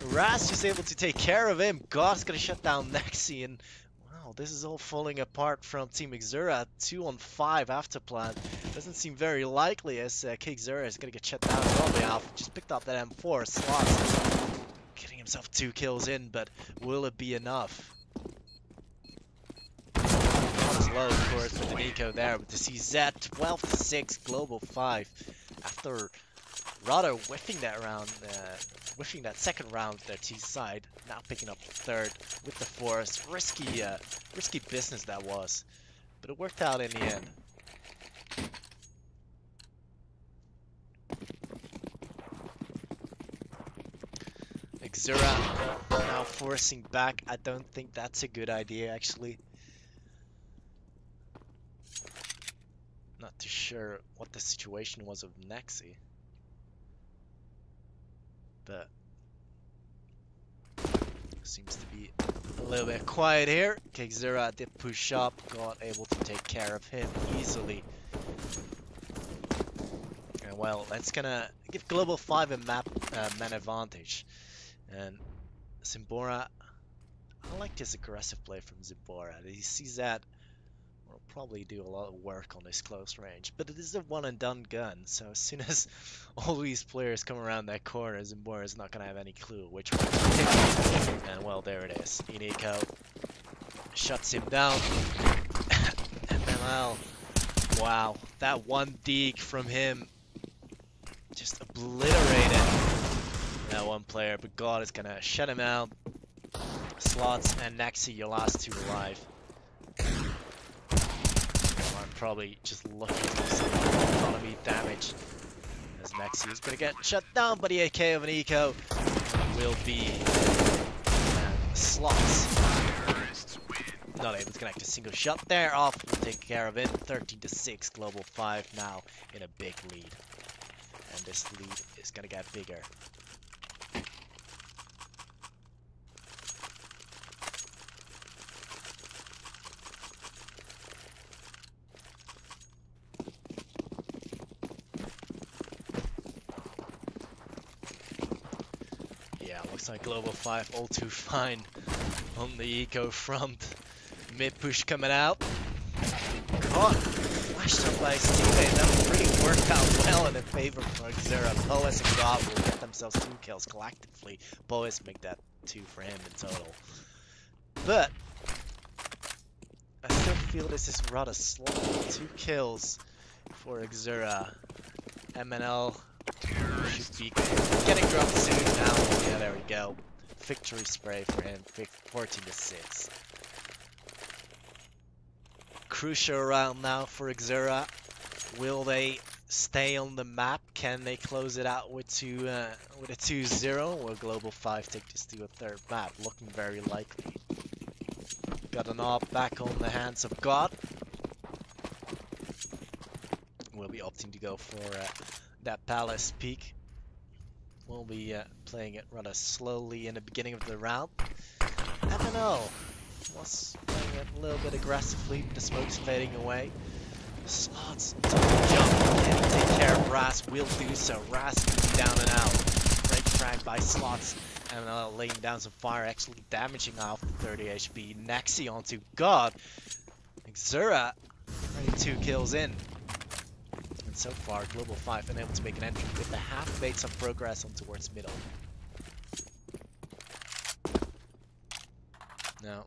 Ras just able to take care of him. God's gonna shut down Nexi, and wow, this is all falling apart from Team Exera. 2-on-5 after plan. Doesn't seem very likely, as Exera is gonna get shut down. Probably Alpha just picked up that M4. Slots getting himself 2 kills in, but will it be enough? Low, of course, with the Nico there, with the CZ. 12-6, Global 5. After rather whiffing that round, whiffing that second round to their T side, now picking up the third with the force. Risky business that was, but it worked out in the end. Exera now forcing back. I don't think that's a good idea, actually. Not too sure what the situation was of Nexi, but seems to be a little bit quiet here. Exera did push up, got able to take care of him easily. And well, that's gonna give Global 5 a man advantage. And Zimbora, I like this aggressive play from Zimbora. He sees that will probably do a lot of work on this close range, but it is a one and done gun, so as soon as all these players come around that corner, Zimbora is not gonna have any clue which one to pick. And well, there it is. Iniko shuts him down. MML Wow, that one deke from him just obliterated that one player, but God is gonna shut him out. Slots and Nexi, your last two alive. I'm probably just looking to do some economy damage, as Nexi is gonna get shut down by the AK of an eco. Will be Slots. Not able to connect a single shot there. Off will take care of it. 13-6. Global 5 now in a big lead. And this lead is gonna get bigger. Yeah, looks like Global 5 all too fine on the eco front. Mid push coming out. God, flashed up by his teammate. That would really work out well in favor for Exera. Boas and God will get themselves 2 kills collectively. Boas make that 2 for him in total. But I still feel this is rather slow. 2 kills for Exera. MNL should be getting dropped soon now. Yeah, there we go. Victory spray for him. 14-6. Crucial round now for Exera. Will they stay on the map? Can they close it out with a 2-0? Or Global 5 take this to a 3rd map? Looking very likely. Got an AWP back on the hands of God. We'll be opting to go for that Palace peak. We'll be playing it rather slowly in the beginning of the round. MNL was playing it a little bit aggressively, but the smoke's fading away. Slots double jump, can he take care of Ras? Will do so. Ras down and out. Break frag by Slots, and laying down some fire, actually damaging off the 30 HP. Nexi onto God. Exera already 2 kills in. And so far, Global 5 unable to make an entry, but they have made some progress on towards middle. Now,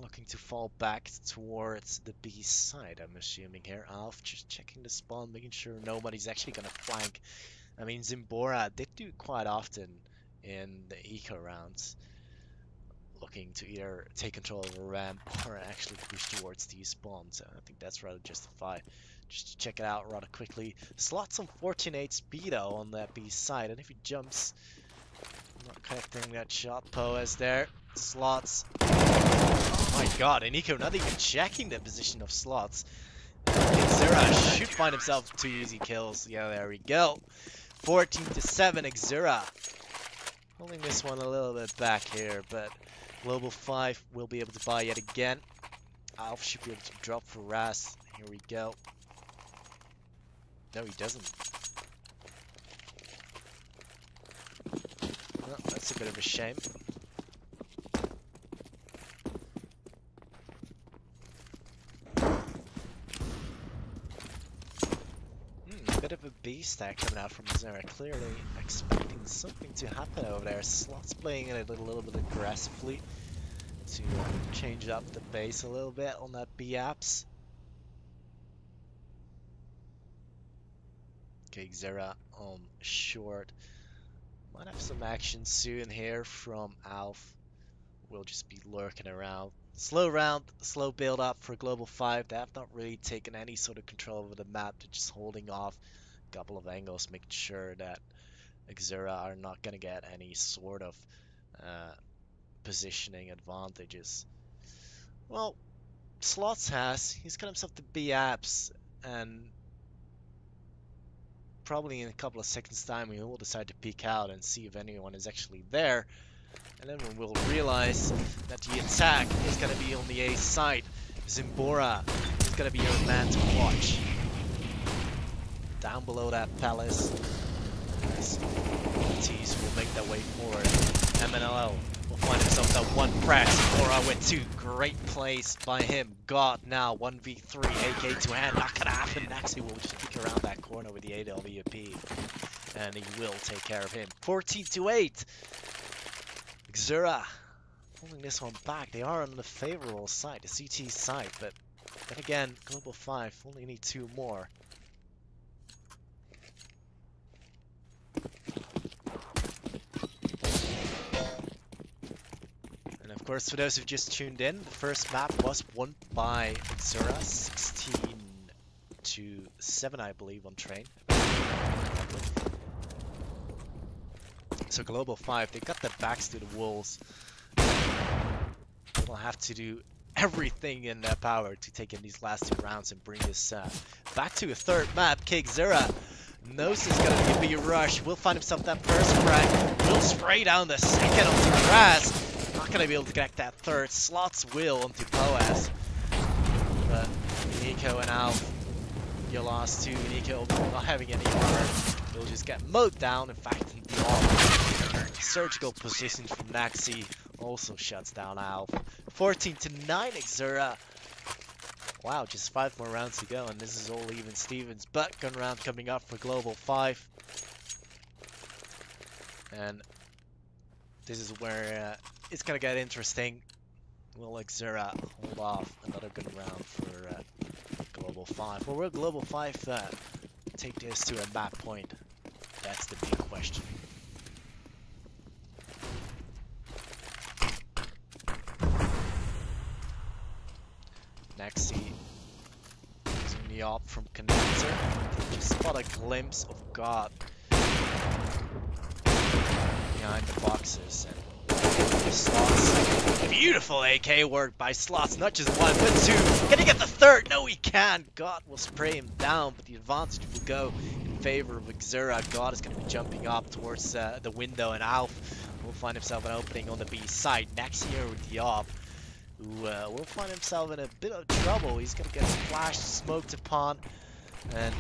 looking to fall back towards the B side, I'm assuming here. Alf just checking the spawn, making sure nobody's actually going to flank. I mean, Zimbora did do quite often in the eco rounds, looking to either take control of a ramp or actually push towards these spawns. So I think that's rather justified. Just to check it out rather quickly. Slots on 14-8 speed though on that B side, and if he jumps, not connecting that shot. Poes there. Slots. Oh my God, and Nico not even checking the position of Slots. Exera should find himself 2 easy kills. Yeah, there we go. 14-7, Exera. Holding this one a little bit back here, but Global 5 will be able to buy yet again. Alf should be able to drop for Ras. Here we go. No, he doesn't. Well, that's a bit of a shame. A bit of a B stack coming out from Exera. Clearly expecting something to happen over there. Slots playing it a little bit aggressively to change up the base a little bit on that B apps. Okay, Exera on short. Might have some action soon here from Alf. We'll just be lurking around. Slow round, slow build up for Global 5. They have not really taken any sort of control over the map. They're just holding off a couple of angles, making sure that Exera are not going to get any sort of positioning advantages. Well, Slots has. He's got himself the B apps, and probably in a couple of seconds time we will decide to peek out and see if anyone is actually there, and then we'll realize that the attack is going to be on the A side. Zimbora is going to be your man to watch. Down below that palace, T's will make their way forward. MNL will find himself that one frag. Zimbora with 2 great plays by him. God now 1v3, AK to hand, not gonna happen. Actually will just peek around that corner with the AWP, and he will take care of him. 14-8. Exera holding this one back. They are on the favorable side, the CT side, but Then again, Global 5 only need 2 more. And of course, for those who've just tuned in, the first map was won by Exera, 16-7, I believe, on train. So Global 5, they got their backs to the walls. They'll have to do everything in their power to take in these last 2 rounds and bring this back to a third map. Exera knows it's gonna be a rush. Will find himself that first frag. Will spray down the second onto Raz. Not gonna be able to connect that third. Slots will onto Poas. But Nico and Alf, your last 2. Nico not having any armor. He'll just get mowed down. In fact, the surgical positions from Naxi also shuts down Alf. 14-9 Exera. Wow, just 5 more rounds to go, and this is all even Stevens. But gun round coming up for Global 5. And this is where it's gonna get interesting. Will Exera hold off another gun round for Global 5? Or will Global 5 take this to a map point? That's the big question. Naxi using the op from Connector. Just spot a glimpse of God behind the boxes. And Slots. Beautiful AK work by Slots. Not just 1, but 2. Can he get the third? No, he can't. God will spray him down, but the advantage will go in favor of Exera. God is going to be jumping up towards the window, and Alf will find himself an opening on the B side. Next here with the op, who will find himself in a bit of trouble. He's going to get splashed, smoked upon, and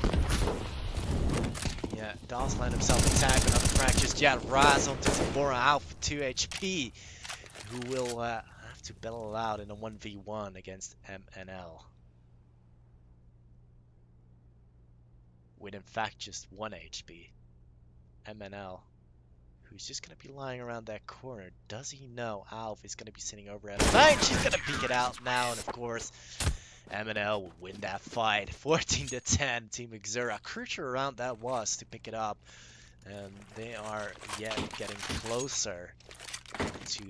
yeah, does land himself a tag. Another frag just yet. Raz onto Zambora. Alf 2 HP, who will have to battle out in a 1v1 against MNL. With in fact just 1 HP. MNL, who's just going to be lying around that corner. Does he know Alf is going to be sitting over at a bank? She's going to peek it out now, and of course, MNL will win that fight. 14-10, Team Exera. Crucial round that was to pick it up. And they are yet getting closer to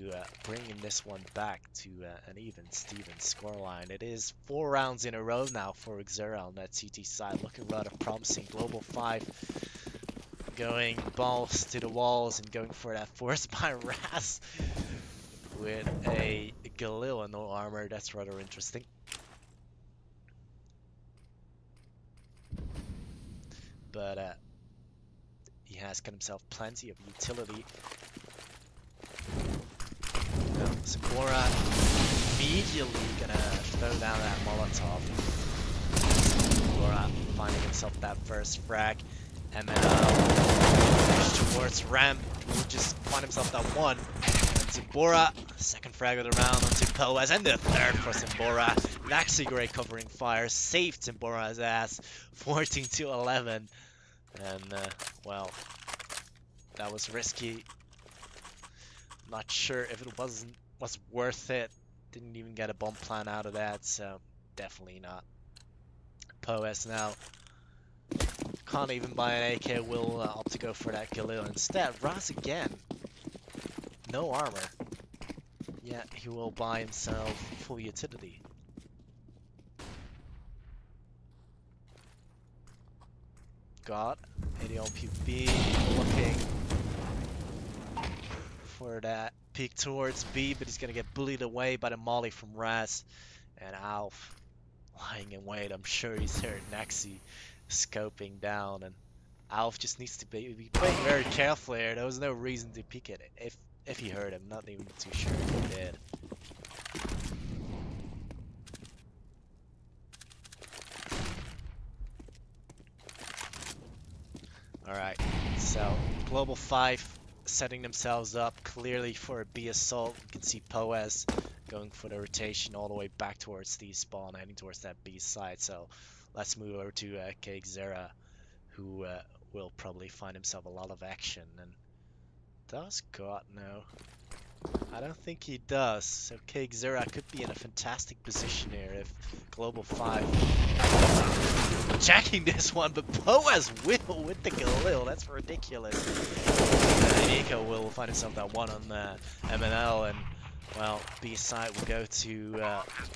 bringing this one back to an even Stevens scoreline. It is 4 rounds in a row now for Exera on that CT side. Looking rather promising. Global 5 going balls to the walls and going for that force by Raz with a Galil and no armor. That's rather interesting. But he has got himself plenty of utility. Zambora immediately gonna throw down that Molotov. Zambora finding himself that first frag. And then push towards ramp. Will just find himself that one. And Zambora, second frag of the round onto Poas, and the third for Zambora. Naxi great covering fire, saved Zambora's ass. 14-11. And well, that was risky. Not sure if it was worth it. Didn't even get a bomb plan out of that, so definitely not. Poas now can't even buy an AK. Will opt to go for that Galil instead. Raz again, no armor. Yeah, he will buy himself full utility. God, 80 on PB, looking for that peek towards B, but he's gonna get bullied away by the molly from Raz. And Alf lying in wait. I'm sure he's heard Naxi scoping down, and Alf just needs to be playing very carefully here. There was no reason to peek it if he heard him. Not even too sure if he did. Alright, so Global 5 setting themselves up clearly for a B assault. You can see Poas going for the rotation all the way back towards the spawn, heading towards that B side. So let's move over to Exera, who will probably find himself a lot of action. And does God know I don't think he does. So Exera could be in a fantastic position here if Global 5 jacking this one, but Boaz will with the Galil. That's ridiculous. Nico will find himself that one on MNL, and well, B side will go to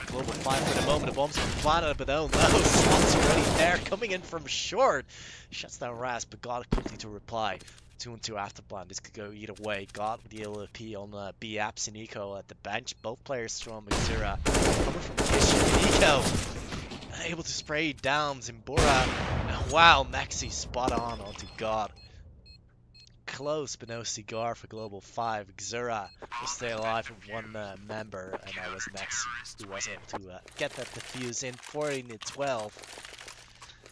Global 5 for the moment. The bomb's planted, but oh no, Slot's already there, coming in from short. Shuts down Raz, but God quickly to reply. 2-2 after plan. This could go either way. God with the LP on B apps and Eco at the bench. Both players from Exera coming from the kitchen. Eco able to spray down Zimbora. And wow, Maxi spot on onto God. Close, but no cigar for Global 5. Exera will stay alive with one member, and that was Maxi, who was able to get that defuse in 14-12.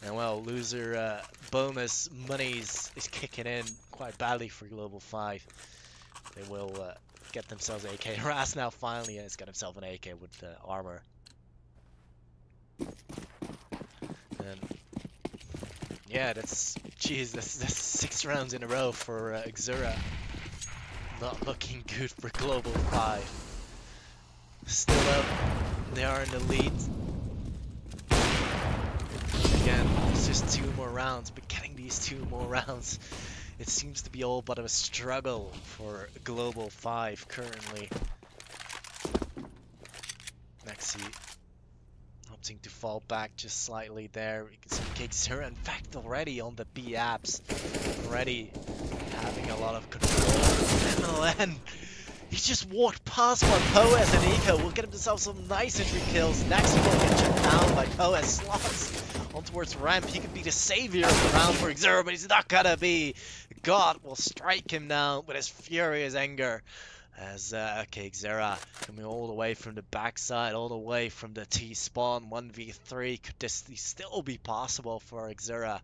And well, loser bonus monies is kicking in quite badly for Global 5. They will get themselves an AK. Ras now finally has got himself an AK with armor. And yeah, that's 6 rounds in a row for Exera. Not looking good for Global 5. Still up, they are in the lead. Again, it's just 2 more rounds, but getting these 2 more rounds, it seems to be all but a struggle for Global 5 currently. Maxi opting to fall back just slightly there. You can see Exera, in fact, already on the B apps, already having a lot of control. MLN, he just walked past one. Poes and Eco will get himself some nice entry kills. Next, he will get shut down by Poes. Slots on towards ramp. He could be the savior of the round for Exera, but he's not gonna be. God will strike him down with his furious anger. As Exera coming all the way from the backside, all the way from the T spawn, 1v3. Could this still be possible for Exera?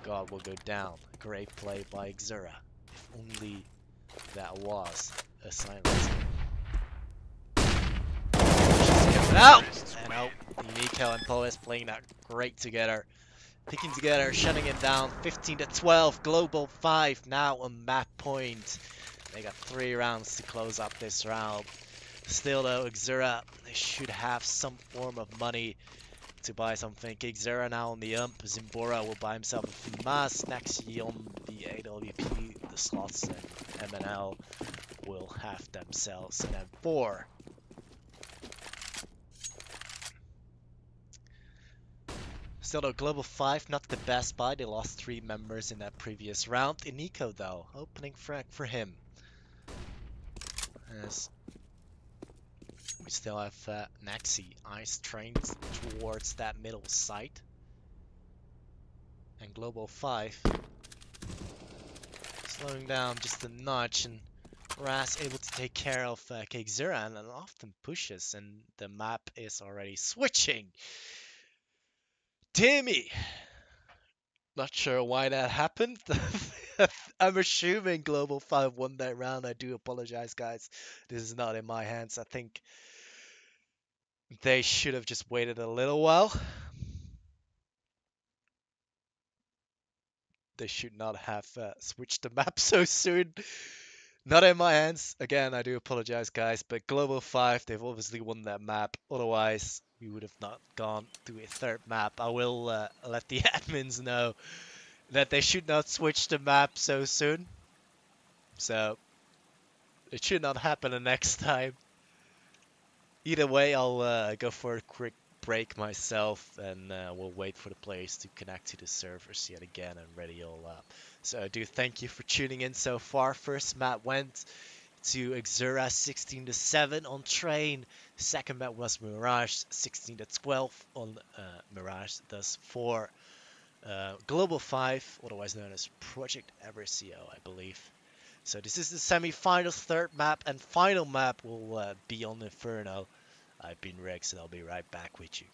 God will go down. Great play by Exera. If only that was a silence. She's coming out! And oh, Nico and Poes playing that great together. Picking together, shutting him down. 15-12. Global 5 now on map point. They got 3 rounds to close up this round. Still though, Exera, they should have some form of money to buy something. Exera now on the Zimbora will buy himself a FAMAS. Naxi on the AWP, the slots, and MNL will have themselves an M4. Still though, Global 5 not the best buy. They lost 3 members in that previous round. Iniko though, opening frag for him. As we still have Naxi eyes trained towards that middle site. And Global 5 slowing down just a notch, and Ras able to take care of Exera and often pushes, and the map is already switching. Timmy! Not sure why that happened. I'm assuming Global 5 won that round. I do apologize, guys. This is not in my hands. I think they should have just waited a little while. They should not have switched the map so soon. Not in my hands. Again, I do apologize, guys. But Global 5, they've obviously won that map. Otherwise, we would have not gone to a 3rd map. I will let the admins know that they should not switch the map so soon. So, it should not happen the next time. Either way, I'll go for a quick break myself, and we'll wait for the players to connect to the servers yet again and ready all up. So I do thank you for tuning in so far. First map went to Exera 16-7 on Train. Second map was Mirage 16-12 on Mirage. Thus for Global 5, otherwise known as Project Eversio, I believe. So this is the semi-final 3rd map, and final map will be on Inferno. I've been Rex, and I'll be right back with you.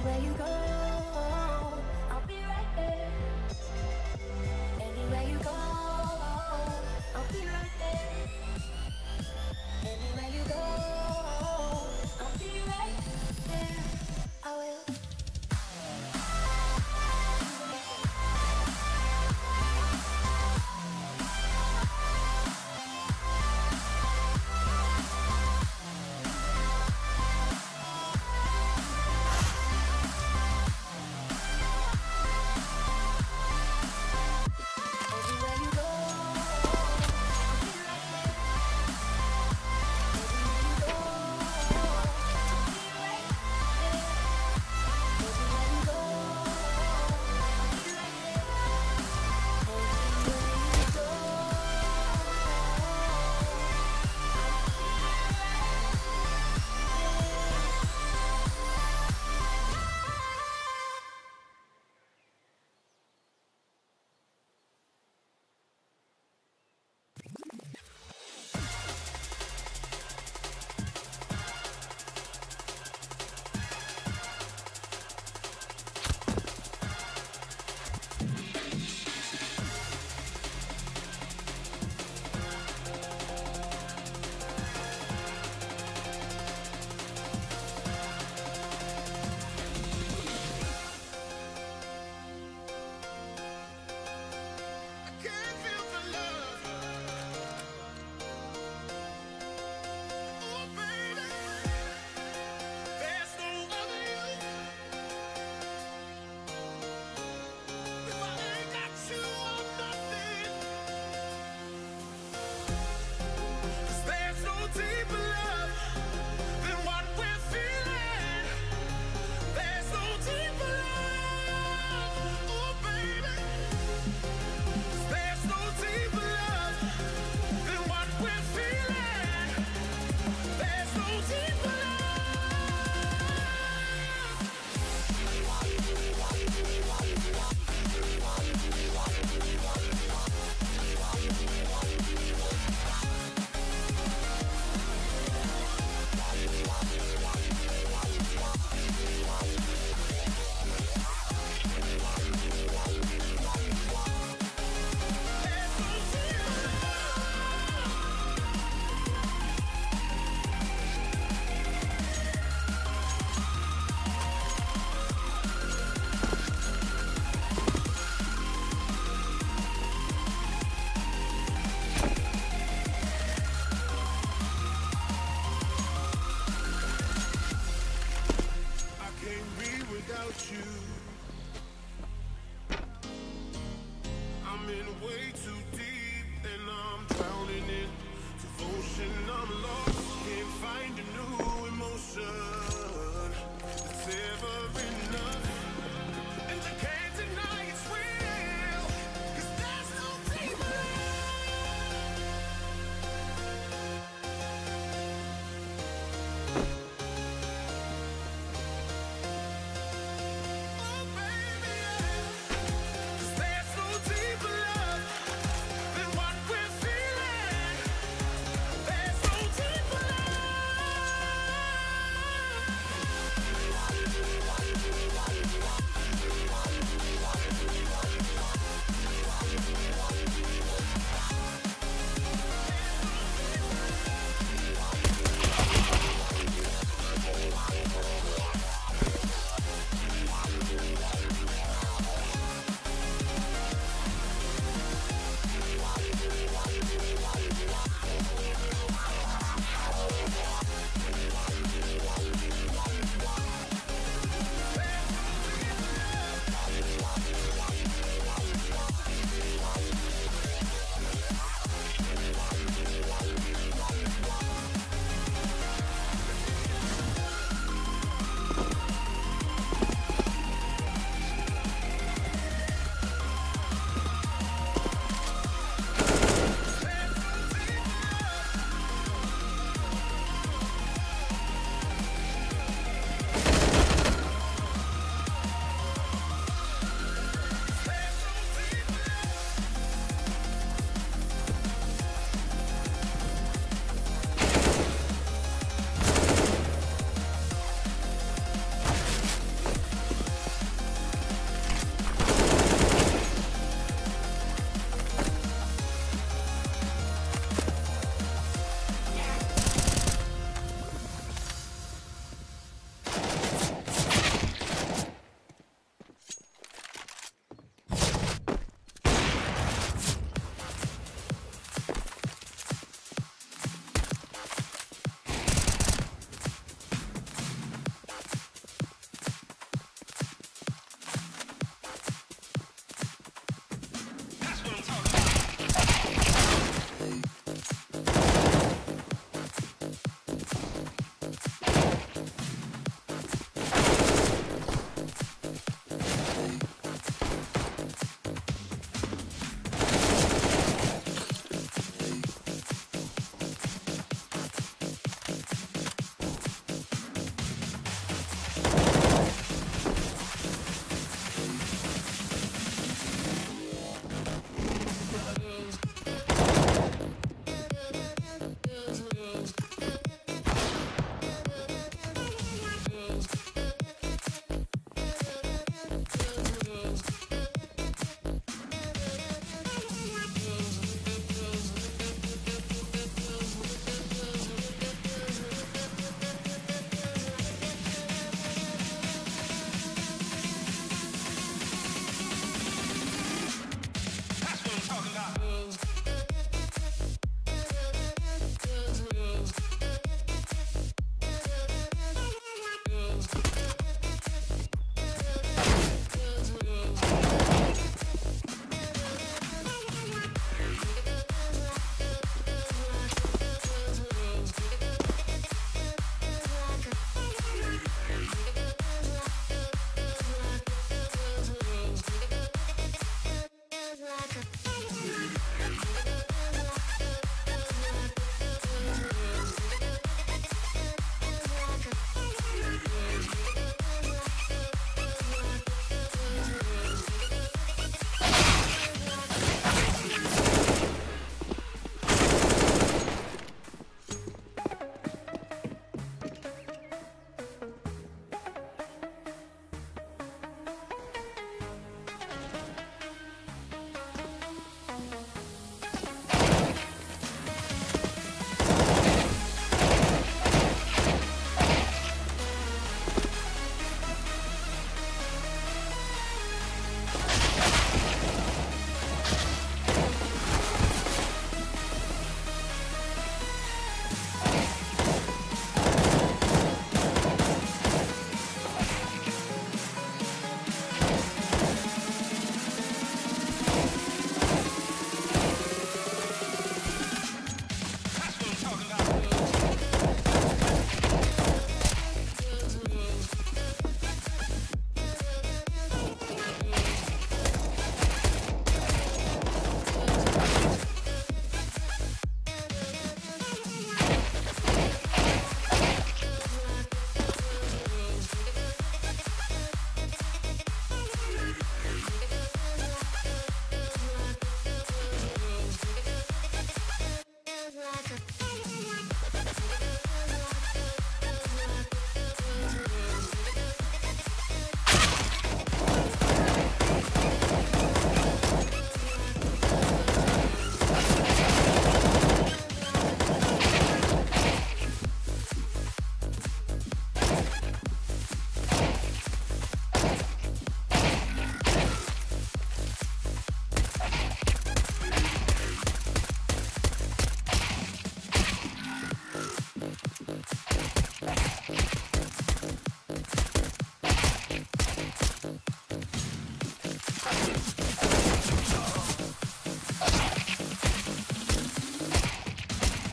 Anywhere you go, I'll be right there. Anywhere you go, I'll be right there. Anywhere you go, I'll be right there. I will. Everywhere you go, I'll be right there. Everywhere you go, I'll be right there. Everywhere you go, I'll be right there. Everywhere you go, can't feel the love. Oh, baby, there's no other you. If I ain't got you, I'm nothing. 'Cause there's no deeper love than what we're feeling. There's no deeper love. Oh, baby. There's no deeper love than what we're feeling. There's no deeper love. I can't be without you. I'm in way too deep and I'm drowning in devotion. I'm lost, can't find a new emotion that's ever enough. And I can't deny it's real, 'cause there's no deeper love, baby, yeah. 'Cause there's no deeper love than what we're feeling. There's no deeper love.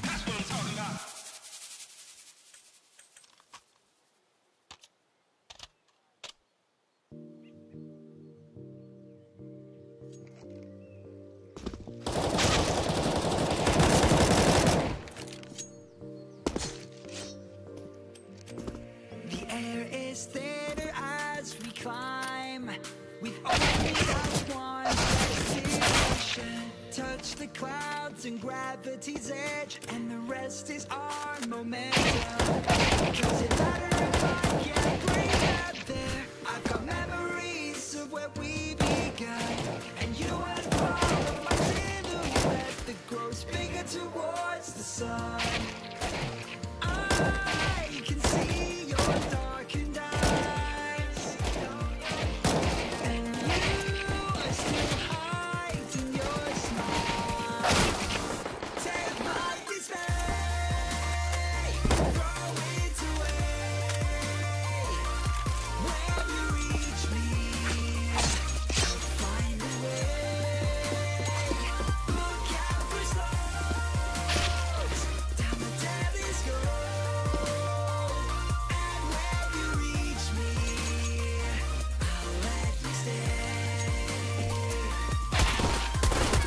That's what I'm talking about. The air is thinner as we climb. We've only got one destination. Touch the clouds and gravity's edge, and the rest is our momentum. Cause it matter if I can't breathe out there. I've got memories of where we began, and you and follow my silhouette that grows bigger towards the sun. I can see your darkened eyes, and you are still hiding your smile. Take my dismay, throw it away. When you reach me, find a way. Look out for slopes, down the telescope. And when you reach me, I'll let you stay.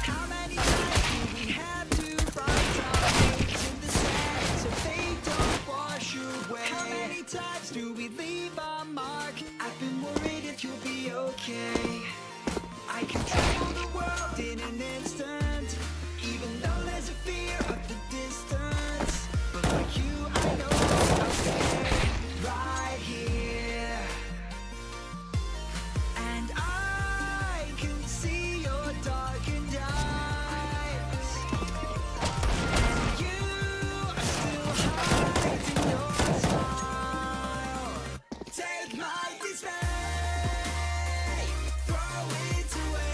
How many times do we have to write our names in the sand so they don't wash away? How many times do we leave our mark? I've been worried if you'll be okay. I can travel the world in an instant, even though there's a fear of the distance. But like you, I know I'll stay right here. And I can see your darkened eyes, and you are still hiding your smile. Take my dismay, throw it away.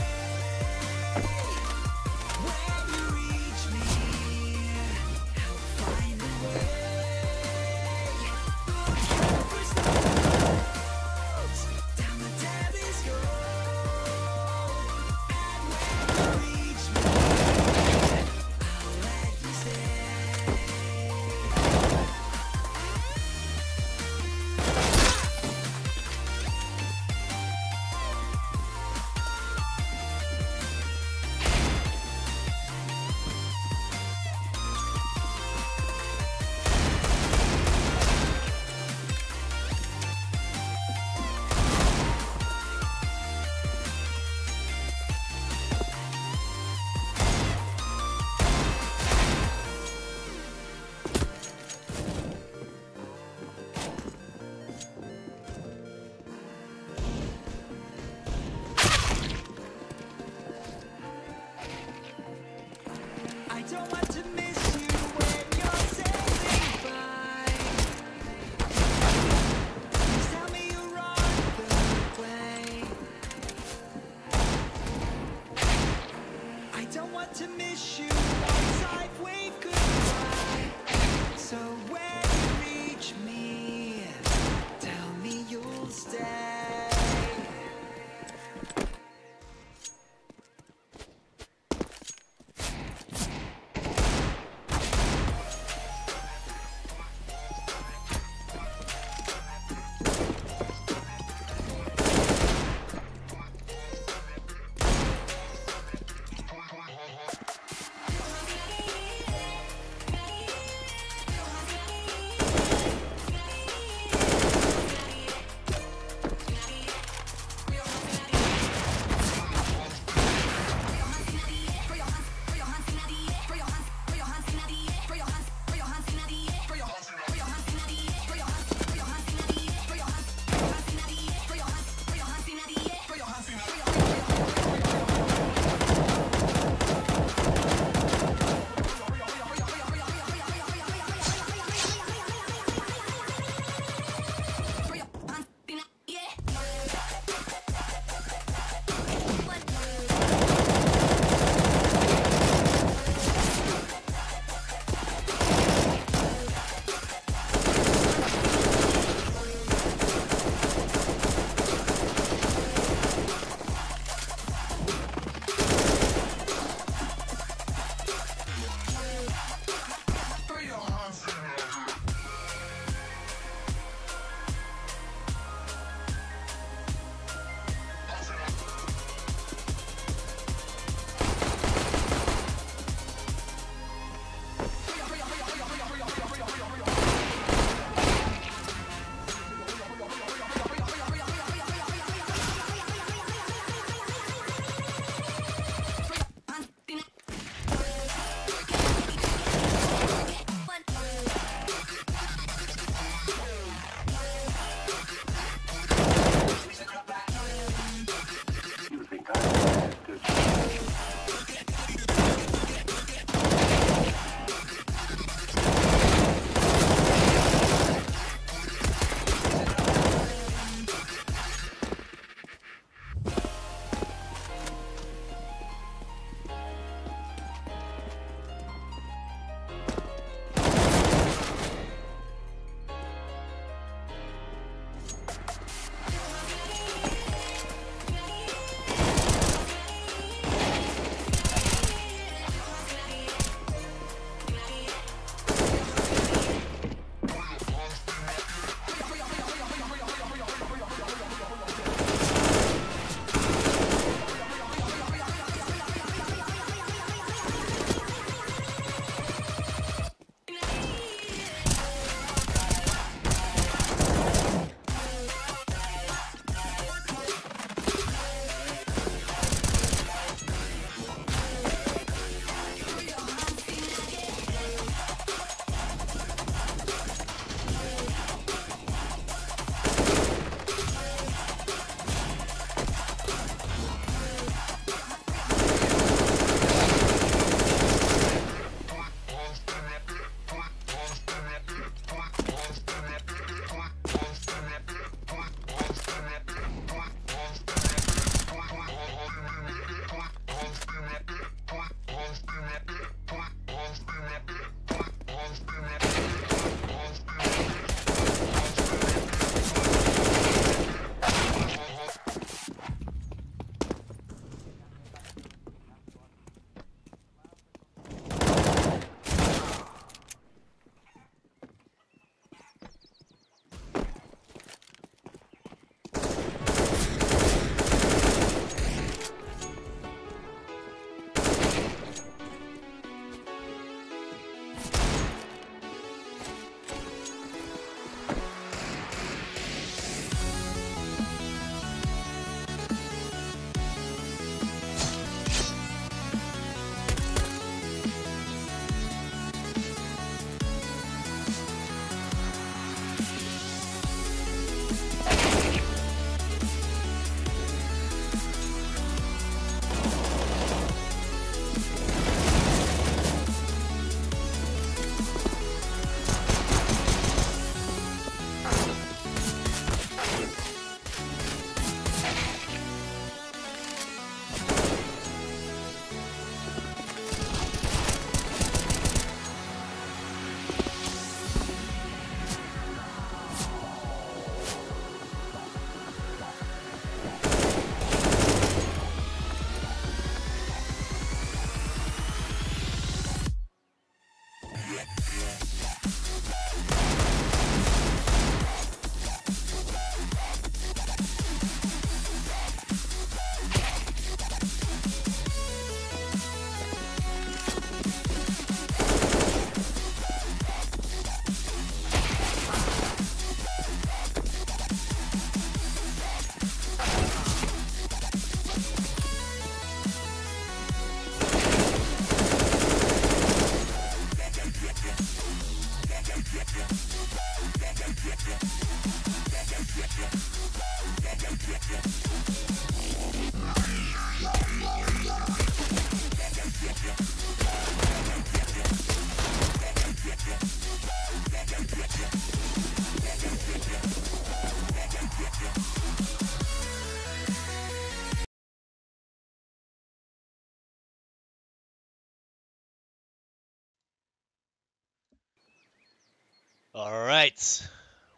Alright,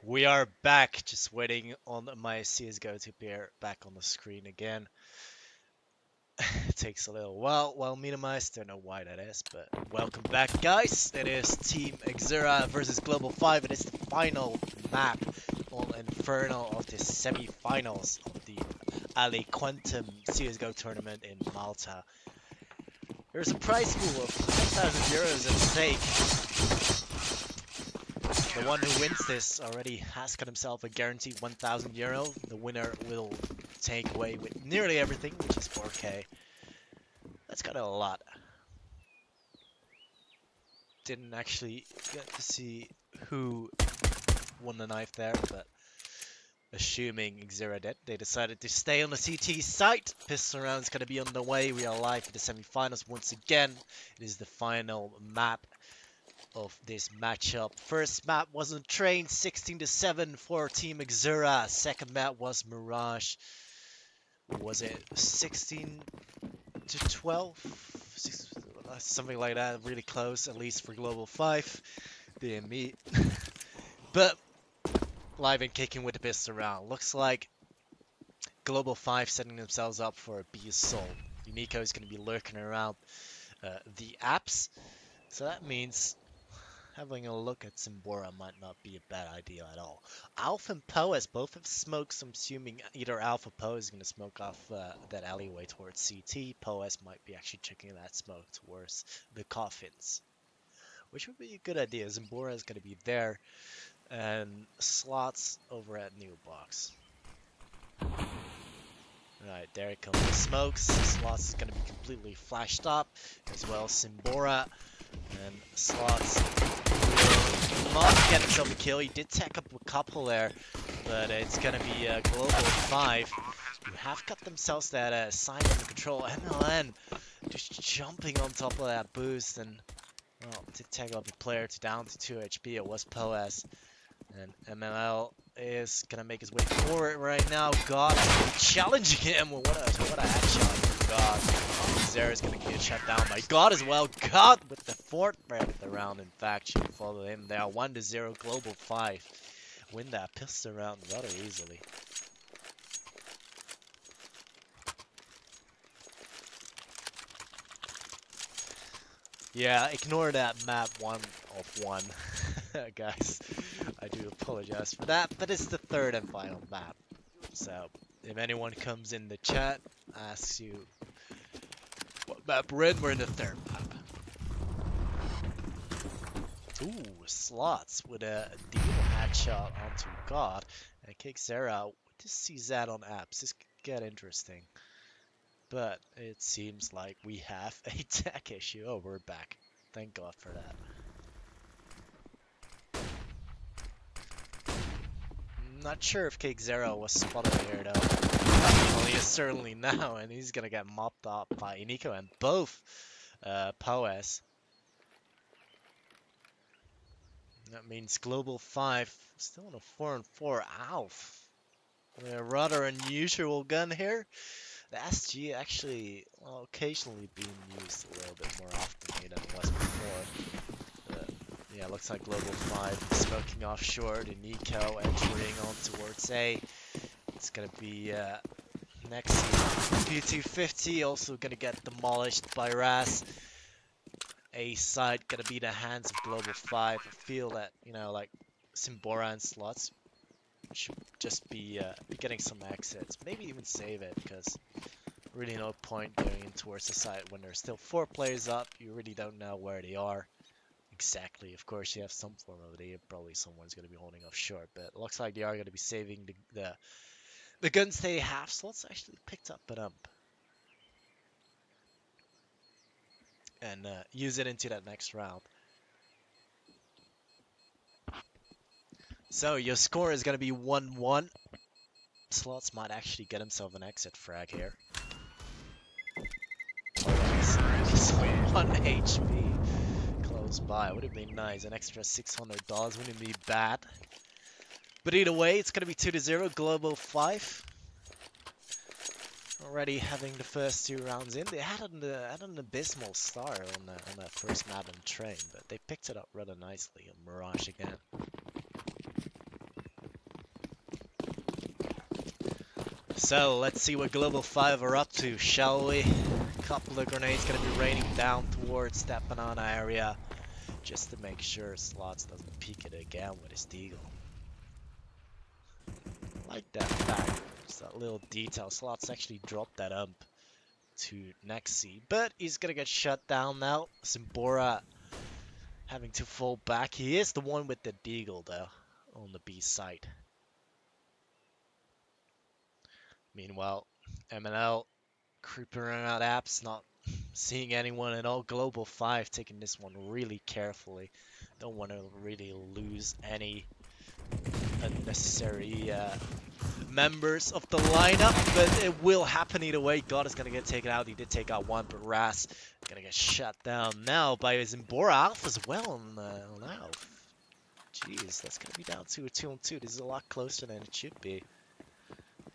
we are back. Just waiting on my CSGO to appear back on the screen again. It takes a little while. Well minimized, don't know why that is, but welcome back, guys. It is Team Exera versus Global 5. It is the final map on Inferno of the semi-finals of the Aliquantum CSGO tournament in Malta. There's a prize pool of 10,000 euros at stake. The one who wins this already has got himself a guaranteed 1,000 euro. The winner will take away with nearly everything, which is 4k. That's kind of a lot. Didn't actually get to see who won the knife there, but assuming Exera did, they decided to stay on the CT site. Pistol round's going to be on the way. We are live for the semi-finals once again. It is the final map of this matchup. First map was on train, 16-7 for Team Exera. Second map was Mirage. Was it 16-12? Something like that, really close, at least for Global 5. Didn't meet. But live and kicking with the pistol round. Looks like Global 5 setting themselves up for a B assault. Unico is going to be lurking around the apps. So that means having a look at Simbora might not be a bad idea at all. Alpha and Poes both have smokes. So I'm assuming either Alpha Poe is going to smoke off that alleyway towards CT. Poes might be actually checking that smoke towards the coffins, which would be a good idea. Simbora is going to be there, and Slots over at New Box. Alright, there it comes the smokes. Slots is going to be completely flashed up, as well as Simbora. And Slots will not get himself a kill. He did tech up a couple there, but it's going to be a Global 5 who have got themselves that side under control. MLN just jumping on top of that boost, and well, to tag up the player to down to 2 HP. It was Poes, and MLL is gonna make his way forward right now. God, challenging him. What a headshot! God, Exera is gonna get shut down by God as well. God with the fourth frag of the round. In fact, should follow him there. 1-0, Global 5 win that pistol round rather easily. Yeah, ignore that map 1 of 1, guys. I do apologize for that, but it's the third and final map. So, if anyone comes in the chat, asks you what map we're in the third map. Ooh, Slots with a deal headshot onto God, and kicks Exera. We just see that on apps. This could get interesting. But it seems like we have a tech issue. Oh, we're back. Thank God for that. Not sure if Exera was spotted here though. Well, he is certainly now, and he's gonna get mopped up by Iniko and both Poes. That means Global 5 still on a 4-4 Alf. A rather unusual gun here. The SG actually, well, occasionally being used a little bit more often than it was before. Yeah, looks like Global 5 smoking off short, and Nico entering on towards A. It's gonna be next P250, also gonna get demolished by Raz. A side gonna be the hands of Global 5. I feel that, you know, like Simbora and Slots should just be getting some exits. Maybe even save it, because really no point going in towards the side when there's still 4 players up. You really don't know where they are exactly. Of course, you have some form of idea. Probably someone's going to be holding off short, but it looks like they are going to be saving the guns they have. Slots actually picked up an ump and use it into that next round. So your score is going to be 1-1 Slots might actually get himself an exit frag here. Terrorists win. 1 HP close by. Would have been nice. An extra $600 wouldn't be bad. But either way, it's going to be 2-0. Global 5. Already having the first 2 rounds in. They had an abysmal start on that first map in Train, but they picked it up rather nicely on Mirage again. So let's see what Global 5 are up to, shall we? A couple of grenades gonna be raining down towards that banana area, just to make sure Slots doesn't peek it again with his deagle. Like that fact, just that little detail. Slots actually dropped that ump to Nexi, but he's gonna get shut down now. Zimbora having to fall back. He is the one with the deagle though, on the B side. Meanwhile, MNL creeping around apps, not seeing anyone at all. Global 5 taking this one really carefully. Don't want to really lose any unnecessary members of the lineup, but it will happen either way. God is going to get taken out. He did take out one, but Ras going to get shut down now by Zimbora Alpha as well on Alpha. Jeez, that's going to be down to a 2-on-2. This is a lot closer than it should be.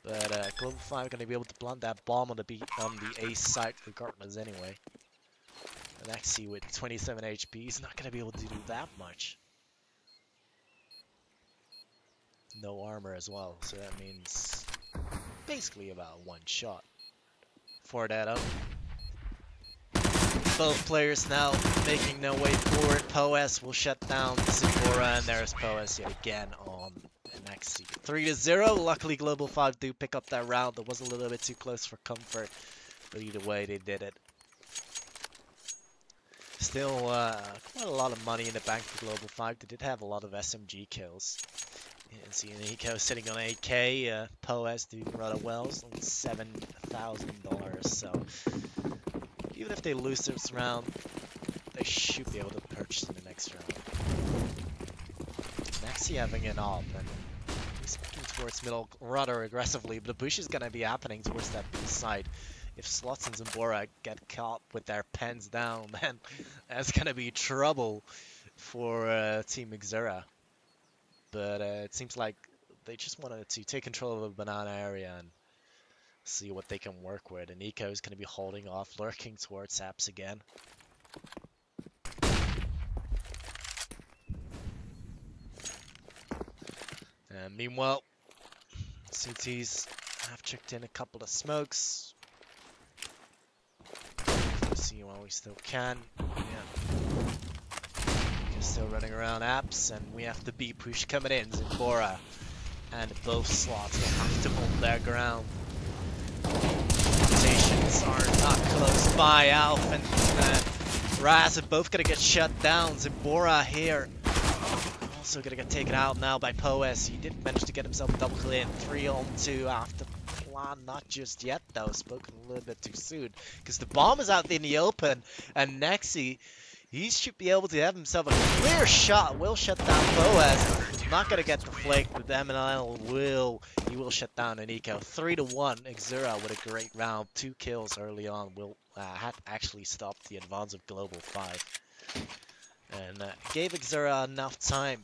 But Global 5 going to be able to plant that bomb on the A site regardless anyway. And Axie with 27 HP is not going to be able to do that much. No armor as well, so that means basically about one shot for that up. Both players now making their way forward. Poes will shut down Zimbora, and there's Poes yet again on Axie. 3-0. Luckily, Global 5 do pick up that round. That was a little bit too close for comfort, but either way, they did it. Still, quite a lot of money in the bank for Global 5. They did have a lot of SMG kills. You can see Nico sitting on AK. Poes doing rather well, on $7,000. So even if they lose this round, they should be able to purchase in the next round. Nexi having an op, and he's looking towards middle rather aggressively, but the push is going to be happening towards that B side. If Slots and Zimbora get caught with their pens down, then that's going to be trouble for Team Exera. But it seems like they just wanted to take control of the banana area and see what they can work with. And Nico is going to be holding off, lurking towards Apps again. And meanwhile, CTs have checked in a couple of smokes. See while we still can. Yeah. Still running around apps, and we have the B push coming in. Zimbora and both Slots will have to hold their ground. Rotations are not close by. Alf and Raz are both gonna get shut down. Zimbora here also gonna get taken out now by Poes. He did manage to get himself a double kill in. 3-on-2 after plan. Not just yet though. Spoken a little bit too soon because the bomb is out in the open, and Nexi, he should be able to have himself a clear shot. Will shut down Poes. Not gonna get the flank, but MNL will shut down Nico. 3-1. Exera with a great round. 2 kills early on will had actually stopped the advance of Global 5, and gave Exera enough time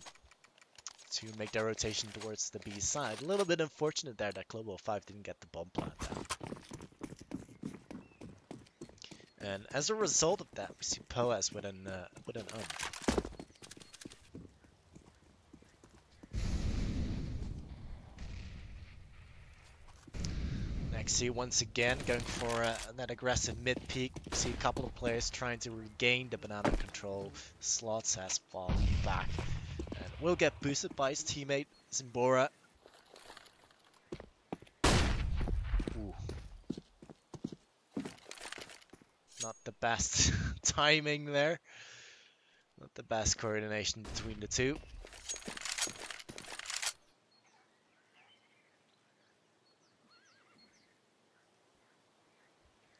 to make their rotation towards the B side. A little bit unfortunate there that Global 5 didn't get the bomb plant down. And as a result of that, we see Poes with an Nexi once again going for that aggressive mid-peak. We see a couple of players trying to regain the banana control. Slots has fallen back and will get boosted by his teammate Zimbora. Ooh. Not the best timing there. Not the best coordination between the two.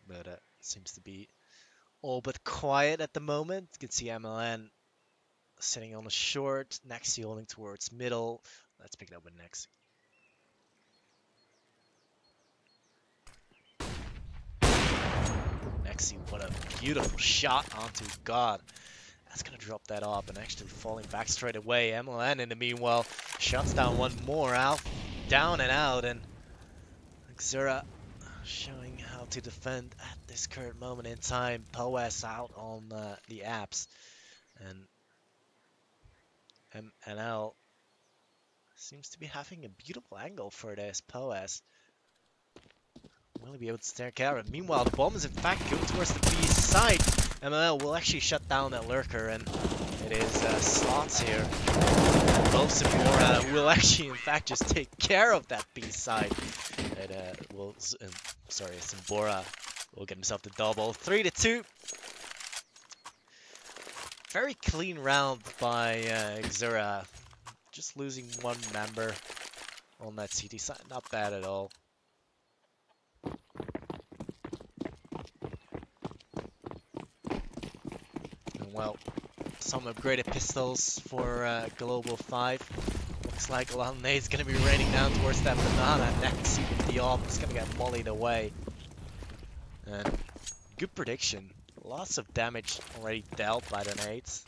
But seems to be all but quiet at the moment. You can see MLN sitting on the short, Nexi holding towards middle. Let's pick it up with Nexi. Nexi, what a beautiful shot onto God. That's gonna drop that up and actually falling back straight away. MLN in the meanwhile shuts down one more. Alf down and out, and Exera showing how to defend at this current moment in time. Poes out on the apps, and MNL seems to be having a beautiful angle for this. Poes will be able to stare carrot. Meanwhile, the bomb is in fact going towards the B side. MNL will actually shut down that lurker, and it is slots here. Both Simbora will actually in fact just take care of that B side. It will, sorry, Simbora will get himself the double. 3-2. Very clean round by Exera. Just losing one member on that CT side. Not bad at all. And well, some upgraded pistols for Global 5. Looks like a lot of nades going to be raining down towards that banana. Next, the AWP is going to get mollied away. And good prediction. Lots of damage already dealt by the nades.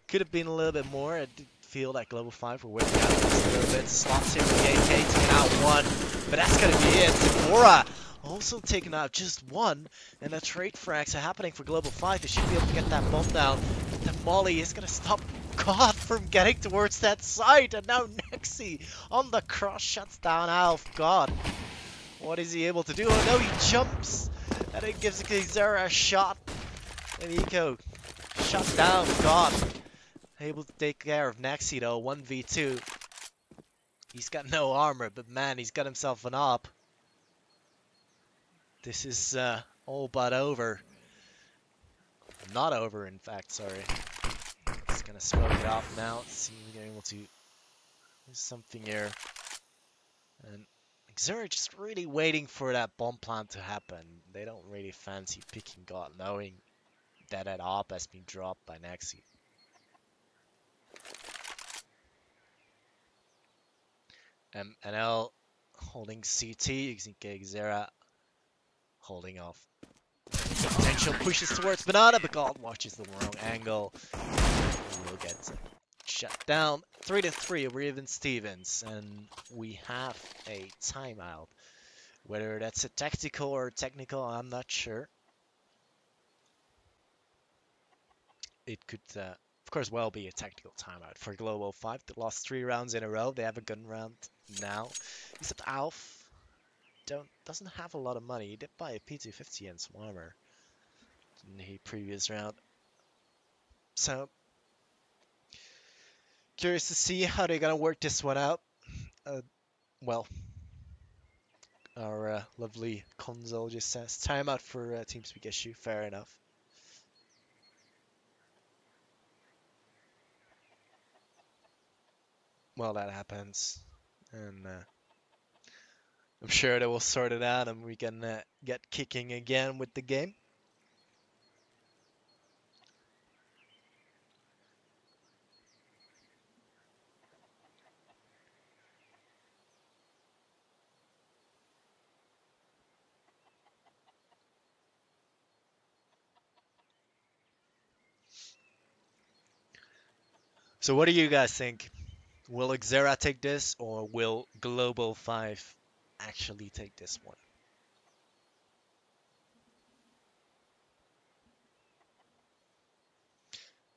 Could have been a little bit more. I did feel that Global 5 were whipping out just a little bit. Slots here with the AK, taking out one. But that's going to be it. Simbora also taking out just one. And the trade frags are happening for Global 5. They should be able to get that bomb down. But the molly is going to stop God from getting towards that side. And now Nexi on the cross shuts down Alf. God. What is he able to do? Oh no, he jumps. And it gives Exera a shot. And Eco shut down. God. Able to take care of Nexi though. 1v2. He's got no armor, but man, he's got himself an op. This is all but over. Not over, in fact, sorry. Just gonna smoke it off now. See if we're able to do something here. And Exera just really waiting for that bomb plant to happen. They don't really fancy picking God, knowing that that op has been dropped by Nexi. MNL holding CT, Exera holding off. Potential pushes towards Banana, but God watches the wrong angle. We'll get shut down. 3-3, we're even Stevens, and we have a timeout. Whether that's a tactical or technical, I'm not sure. It could, of course, well be a tactical timeout for Global 5. They lost 3 rounds in a row. They have a gun round now. Except Alf doesn't have a lot of money. He did buy a P250 and some armor in the previous round. So, curious to see how they're gonna work this one out. Well, our lovely console just says timeout for TeamSpeak issue. Fair enough. Well, that happens, and I'm sure they will sort it out, and we can get kicking again with the game. So what do you guys think? Will Exera take this, or will Global 5 actually take this one?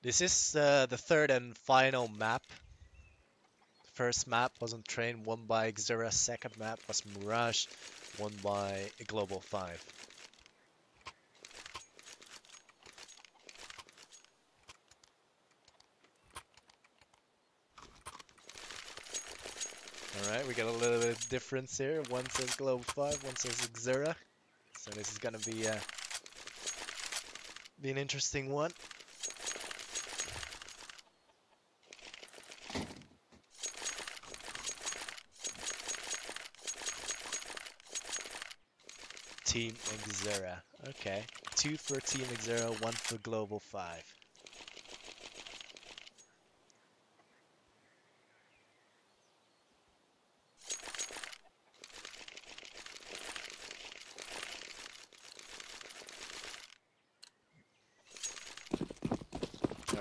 This is the third and final map. First map was on Train, won by Exera. Second map was Mirage, won by Global 5. Alright, we got a little bit of difference here. One says Global 5, one says Exera. So this is gonna be an interesting one. Team Exera. Okay. 2 for Team Exera, 1 for Global 5.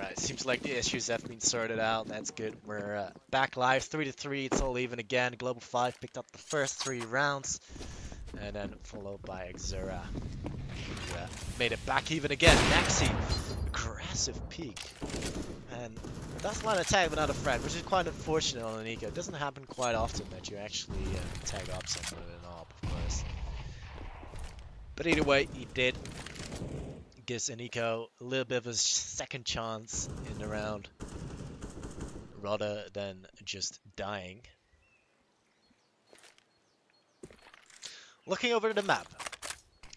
Alright, seems like the issues have been sorted out. That's good. We're back live, 3-3. It's all even again. Global 5 picked up the first 3 rounds, and then followed by Exera. Made it back even again. Maxi, aggressive peak, and that's not a tag but not a frag, which is quite unfortunate on an eco. It doesn't happen quite often that you actually tag up someone with an AWP, of course. But either way, he did. Gives Nico a little bit of a second chance in the round rather than just dying. Looking over the map,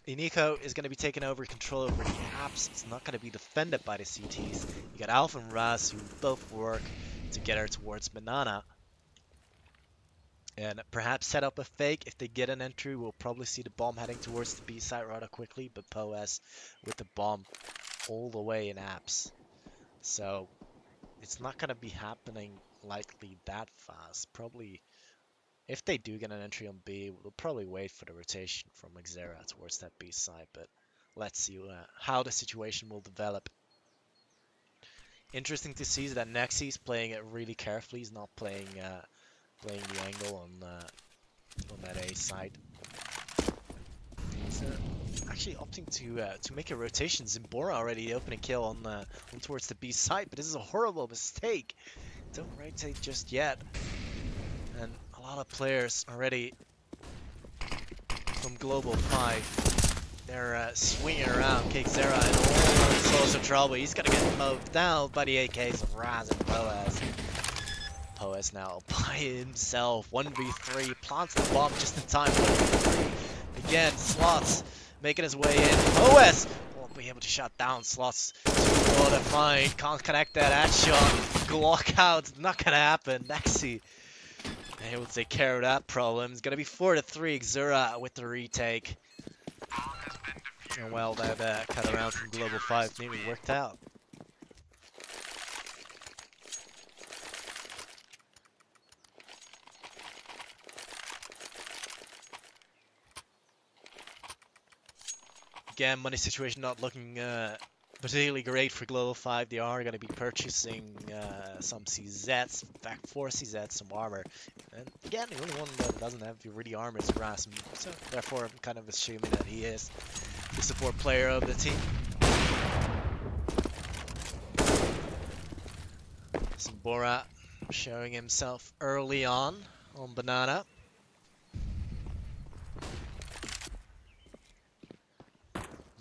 Nico is going to be taking over control over the apps. It's not going to be defended by the CTs. You got Alpha and Raz who both work together towards Banana. And perhaps set up a fake. If they get an entry, we'll probably see the bomb heading towards the B side rather quickly, but Poes with the bomb all the way in apps. So it's not going to be happening likely that fast. Probably, if they do get an entry on B, we'll probably wait for the rotation from Exera towards that B side, but let's see how the situation will develop. Interesting to see that Nexi's playing it really carefully. He's not playing the angle on that A side. He's actually opting to make a rotation. Zimbora already the opening kill on towards the B side, but this is a horrible mistake. Don't rotate just yet. And a lot of players already from Global 5, they're swinging around. Exera and all sorts of trouble. He's gonna get mowed down by the AKs of Raz and Poes. Poes now by himself, 1v3, plants the bomb just in time. 1v3. Again, Slots making his way in. Poes won't be able to shut down Slots. Oh, they're fine. Can't connect that headshot. Glock out. Not gonna happen. Nexi able to take care of that problem. It's gonna be 4-3. Exera with the retake. And well, that cut around from Global 5 nearly worked out. Again, money situation not looking particularly great for Global 5. They are going to be purchasing some CZs, in fact 4 CZs, some armor. And again, the only one that doesn't have really armor is Ras, so therefore I'm kind of assuming that he is the support player of the team. Zimbora showing himself early on Banana.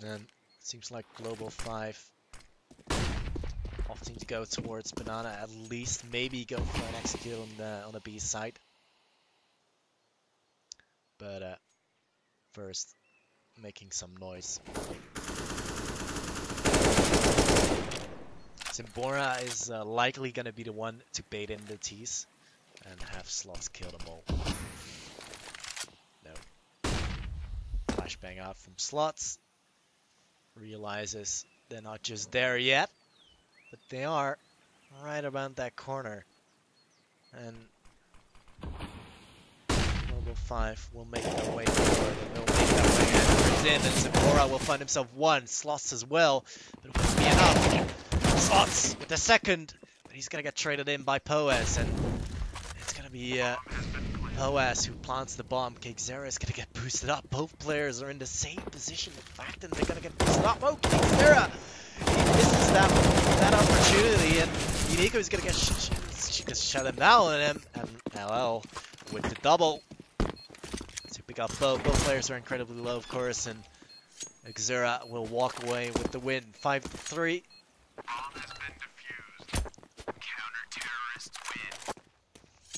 And seems like Global 5 opting to go towards Banana at least, maybe go for an execute on the B side. But first, making some noise. Zimbora is likely going to be the one to bait in the T's and have Slots kill them all. No. Flashbang out from Slots. Realizes they're not just there yet, but they are right around that corner. And Global 5 will make their way forward, and they'll make that way in, and Zimbora will find himself one, Slots as well, but it won't be enough. Slots with the second, but he's gonna get traded in by Poes, and it's gonna be Poes who plants the bomb. Exera is gonna get boosted up. Both players are in the same position, in fact, and they're gonna get boosted up. Oh, Exera! He misses that opportunity, and Nico is gonna get shut him down, and LL with the double to pick up both. Both players are incredibly low, of course, and Exera will walk away with the win, 5-3.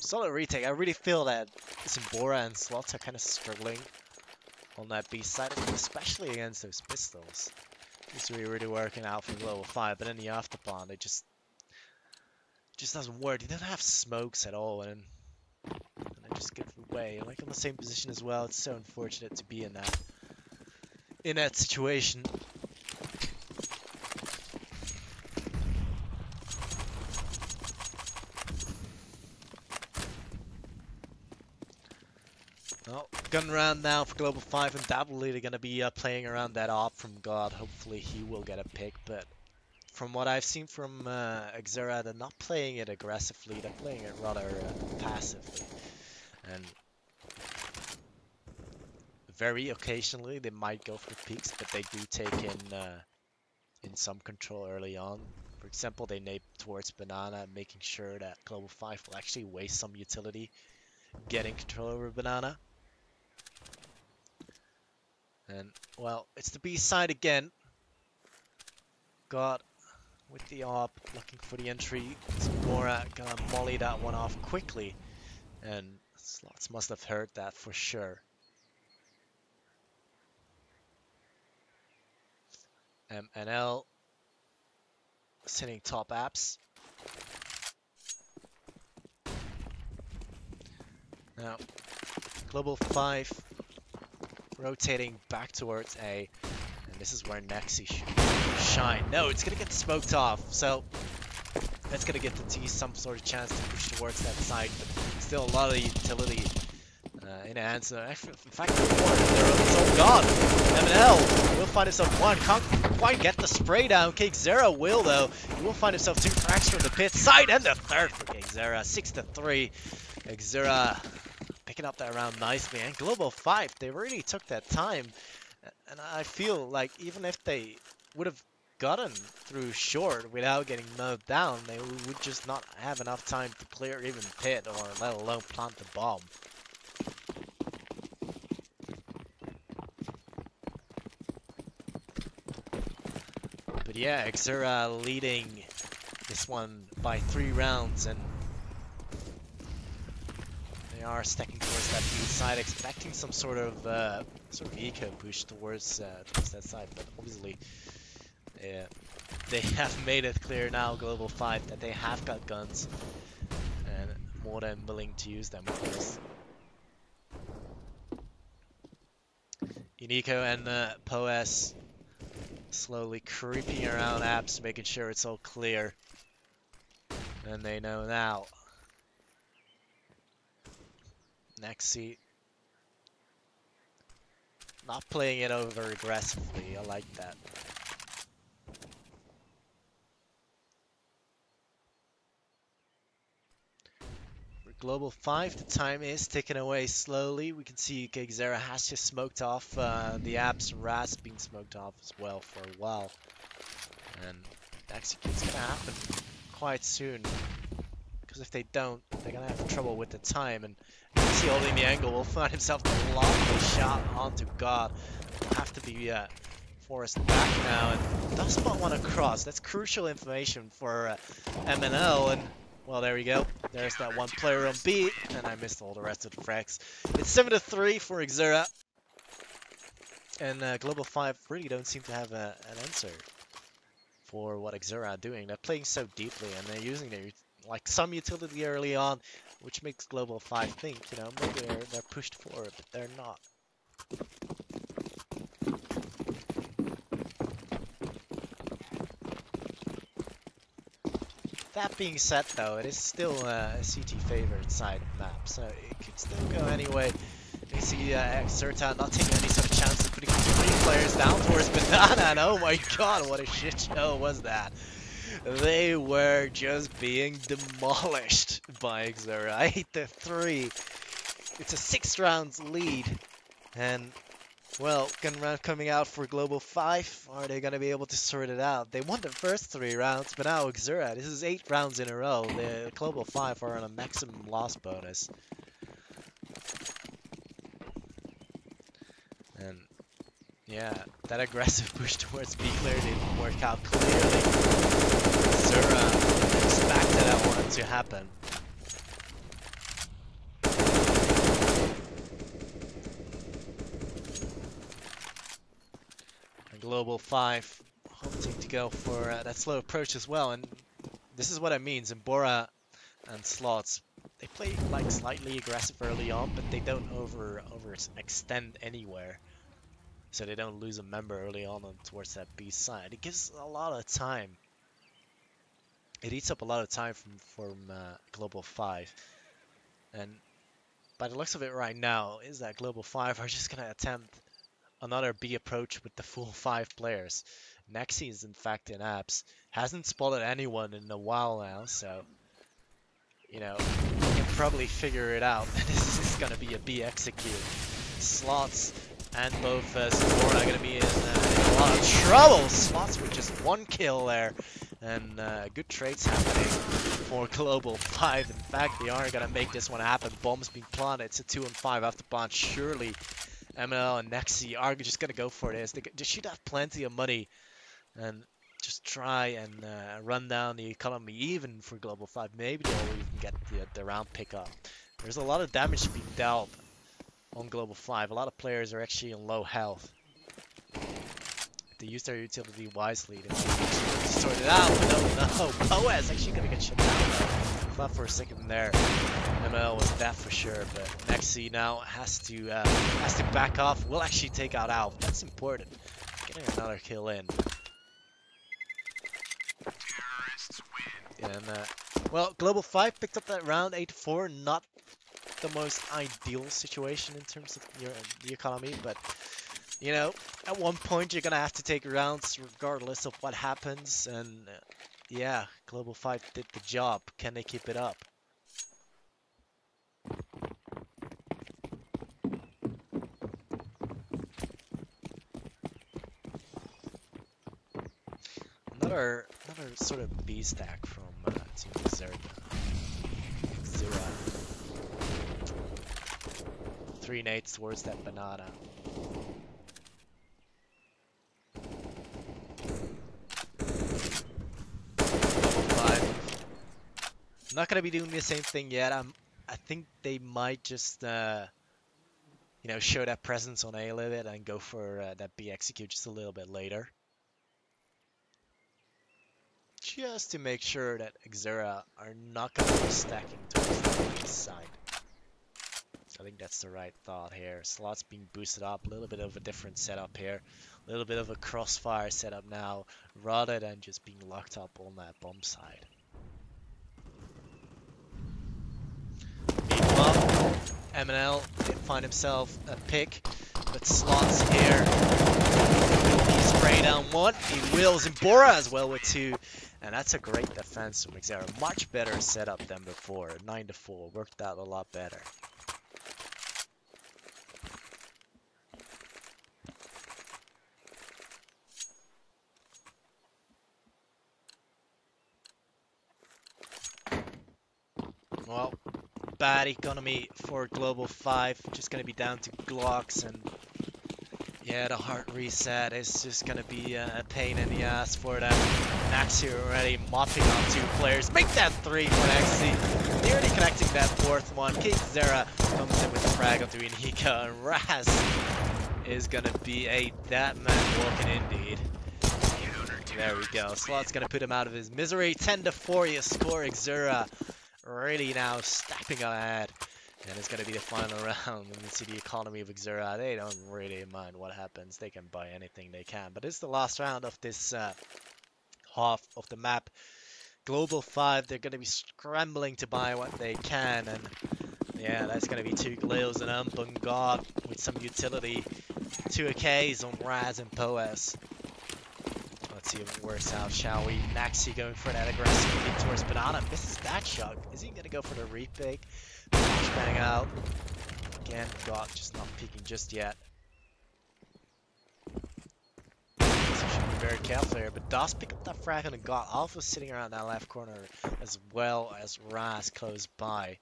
Solid retake. I really feel that Zimbora and Slots are kind of struggling on that B side, especially against those pistols. It's really working out for Global 5, but in the afterplan, it just doesn't work. They don't have smokes at all, and they just give away. Like on the same position as well. It's so unfortunate to be in that situation. Well, gun round now for Global 5, undoubtedly they're going to be playing around that op from God. Hopefully he will get a pick, but from what I've seen from Exera, they're not playing it aggressively, they're playing it rather passively. And very occasionally they might go for peaks, but they do take in some control early on. For example, they nape towards Banana, making sure that Global 5 will actually waste some utility getting control over Banana. And, well, it's the B side again. Got with the AWP, looking for the entry. Zbora gonna molly that one off quickly. And Slots must have heard that for sure. MNL sitting top apps. Now, Global 5 rotating back towards A. And this is where Nexi should shine. No, it's going to get smoked off. So that's going to get the T some sort of chance to push towards that side. But still a lot of utility in answer. In fact, they're all gone. MNL will find himself one. Can't quite get the spray down. Exera will, though. He will find himself two cracks from the pit side. And the third for Exera. 6-3. Exera picking up that round nicely. And Global 5, they really took that time. And I feel like even if they would have gotten through short without getting mowed down, they would just not have enough time to clear even pit or let alone plant the bomb. But yeah, Exera leading this one by 3 rounds, and they are stacking towards that B side, expecting some sort of eco push towards that side. But obviously, they have made it clear now, Global 5, that they have got guns and more than willing to use them, of course. Unico and Poes slowly creeping around apps, making sure it's all clear. And they know now. Nexi not playing it over aggressively. I like that. For Global 5, the time is ticking away slowly. We can see Exera has just smoked off the apps. Raz being smoked off as well for a while. And execute's gonna happen quite soon. Because if they don't, they're gonna have trouble with the time. And you can see holding the angle will find himself a lovely shot onto God. Will have to be forced back now, and does spot one across. That's crucial information for MNL. And well, there we go. There's that one player on B, and I missed all the rest of the frags. It's 7-3 for Exera, and Global 5 really don't seem to have an answer for what Exera are doing. They're playing so deeply, and they're using their some utility early on, which makes Global 5 think, you know, maybe they're pushed forward, but they're not. That being said, though, it is still a CT favored side of the map, so it could still go anyway. You see Exerta not taking any sort of chances, putting 3 players down towards Banana, and oh my god, what a shit show was that. They were just being demolished by Exera. 8-3. It's a 6 rounds lead, and well, gun round coming out for Global 5. Are they going to be able to sort it out? They won the first 3 rounds, but now Exera, this is 8 rounds in a row. The Global 5 are on a maximum loss bonus. And yeah, that aggressive push towards B clear didn't work out clearly. Exera expected that one to happen. Global 5 hoping to go for that slow approach as well, and this is what I mean. Zbora and Slots, they play like slightly aggressive early on, but they don't overextend anywhere, so they don't lose a member early on towards that B side. It gives a lot of time. It eats up a lot of time from Global 5, and by the looks of it right now, is that Global 5 are just gonna attempt another B approach with the full 5 players. Nexi is in fact in apps. Hasn't spotted anyone in a while now, so you know, you can probably figure it out. This is gonna be a B execute. Slots and both Support are gonna be in a lot of trouble. Slots with just 1 kill there, and good trades happening for Global 5. In fact, they are gonna make this one happen. Bombs being planted. It's a 2-on-5 after plant. Surely ML and Nexi are just gonna go for this. They should have plenty of money and just try and run down the economy even for Global 5. Maybe they'll even get the round pickup. There's a lot of damage being dealt on Global 5. A lot of players are actually in low health. If they use their utility wisely, they might actually sort it out. But no, Poes actually gonna get shut down. Thought for a second there, ML was dead for sure, but Nexi now has to back off. Will actually take out Alf. That's important. Getting another kill in. And well, Global 5 picked up that round 8-4. Not the most ideal situation in terms of the economy, but you know, at one point you're gonna have to take rounds regardless of what happens, and yeah, Global 5 did the job. Can they keep it up? Another sort of B stack from Team Exera. 3 nades towards that banana. I'm not gonna be doing the same thing yet. I think they might just you know, show that presence on A a little bit and go for that B execute just a little bit later. Just to make sure that Exera are not going to be stacking towards the east side. So I think that's the right thought here. Slots being boosted up, a little bit of a different setup here. A little bit of a crossfire setup now, rather than just being locked up on that bomb side. Meanwhile, MNL did find himself a pick, but Slots here. He spray down 1, he wills Zimbora as well with 2. And that's a great defense from Exera. Much better setup than before. 9-4 worked out a lot better. Well, bad economy for Global 5. Just going to be down to Glocks, and yeah, the hard reset is just going to be a pain in the ass for them. Naxi already mopping up 2 players. Make that 3 for Naxi. Nearly connecting that 4th one. Exera comes in with the frag onto Inika, and Raz is going to be a dead man walking indeed. There we go. Slot's going to put him out of his misery. 10-4, you score. Exera really now stepping ahead. And it's going to be the final round. And you see the economy of Exera. They don't really mind what happens. They can buy anything they can. But it's the last round of this half of the map. Global 5, they're going to be scrambling to buy what they can. And yeah, that's going to be 2 Gleos and Ump on God with some utility. 2 AKs on Raz and Poes. Let's see if it works out, shall we? Naxi going for that aggressive kick towards Banana. Misses that shot. Is he going to go for the repick? Flashbang out. Again, God just not peeking just yet. So should be very careful here, but does pick up that frag on the God. Alpha sitting around that left corner as well as Raz close by.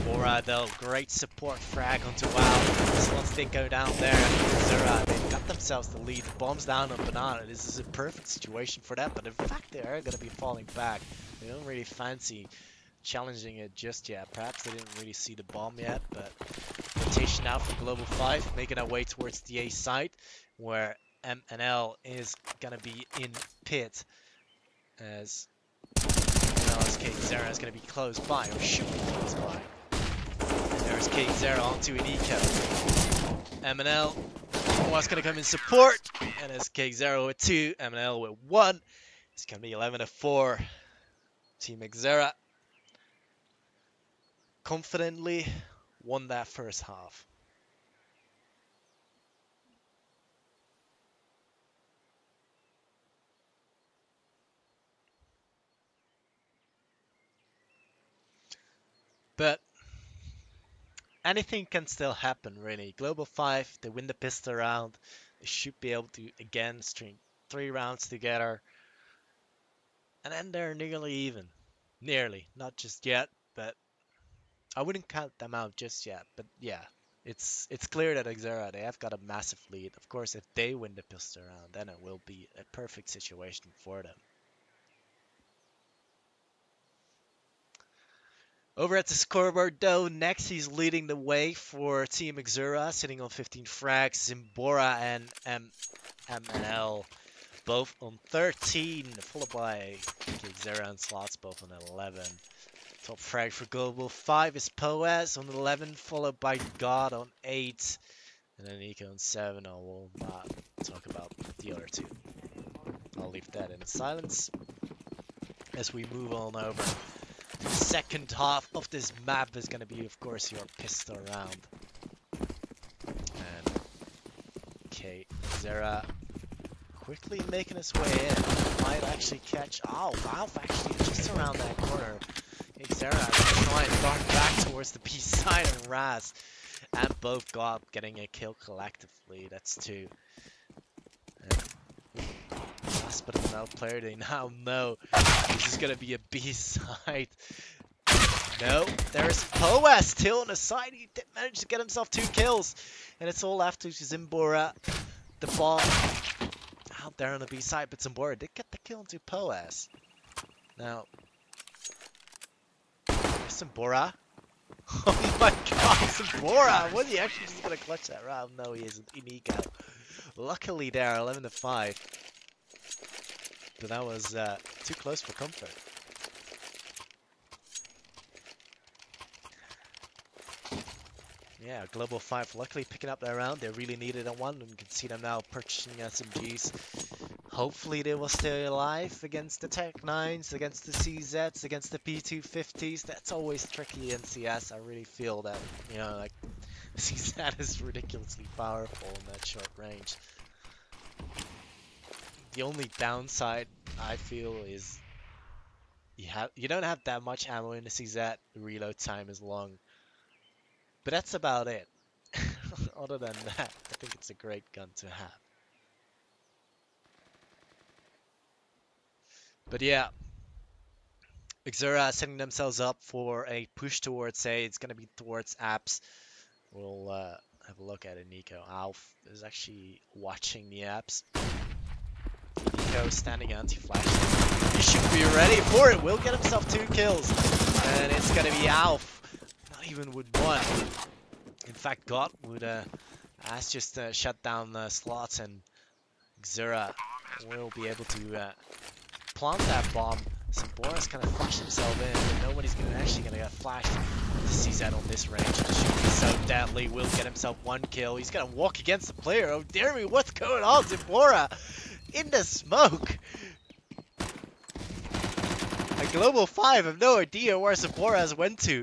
Bora though, great support frag onto WoW. Slots did go down there. Exera, they got themselves the lead. The bombs down on Banana. This is a perfect situation for them, but in fact they are going to be falling back. They don't really fancy challenging it just yet. Perhaps they didn't really see the bomb yet, but rotation out for Global 5, making our way towards the A site, where MNL is going to be in pit as Exera is going to be close by, or should be close by. There's Exera onto an eco. MNL was going to come in support, and it's Exera with 2, MNL with 1. It's going to be 11-4. Team Exera. confidently won that first half. But anything can still happen, really. Global 5, they win the pistol round. They should be able to, again, string 3 rounds together. And then they're nearly even. Nearly. Not just yet, but I wouldn't count them out just yet. But yeah, it's clear that Exera, they have got a massive lead. Of course, if they win the pistol round, then it will be a perfect situation for them. Over at the scoreboard though, Nexi's leading the way for Team Exera, sitting on 15 frags. Zimbora and MNL both on 13, followed by Exera and Slots both on 11. Top frag for Global 5 is Poes on 11, followed by God on 8. And then Nico on 7. I will not talk about the other two. I'll leave that in silence as we move on over. The second half of this map is going to be, of course, your pistol round. And okay, Exera quickly making his way in. Might actually catch. Oh, Valve actually just around that corner. Exera trying to dart back towards the B side of Raz. And both got getting a kill collectively. That's 2. And last but no player, they now know this is gonna be a B side. No, there's Poes still on the side. He did manage to get himself 2 kills. And it's all after Zimbora. The bomb out there on the B side, but Zimbora did get the kill into Poes. Now, Zimbora. Oh my god, Zimbora! Was he actually just gonna clutch that round? No, he isn't. In eco. Luckily there, 11-5. But that was too close for comfort. Yeah, Global 5 luckily picking up that round. They really needed a one, and you can see them now purchasing SMGs. Hopefully they will stay alive against the Tech 9s, against the CZs, against the P250s. That's always tricky in CS. I really feel that, you know, like, CZ is ridiculously powerful in that short range. The only downside, I feel, is you don't have that much ammo in the CZ. The reload time is long. But that's about it. Other than that, I think it's a great gun to have. But yeah, Exera setting themselves up for a push towards A. It's going to be towards apps. We'll have a look at it. Nico Alf is actually watching the apps. Nico standing anti-flash. He should be ready for it. Will get himself 2 kills. And it's going to be Alf. Not even with 1. In fact, God would just shut down the slots, and Exera will be able to plant that bomb. Sambora's kind of flashed himself in, but nobody's actually going to get flashed to CZ on this range. It should be so deadly. Will get himself 1 kill. He's going to walk against the player. Oh dear me, what's going on? Zambora in the smoke. A Global 5 have no idea where Zambora has went to.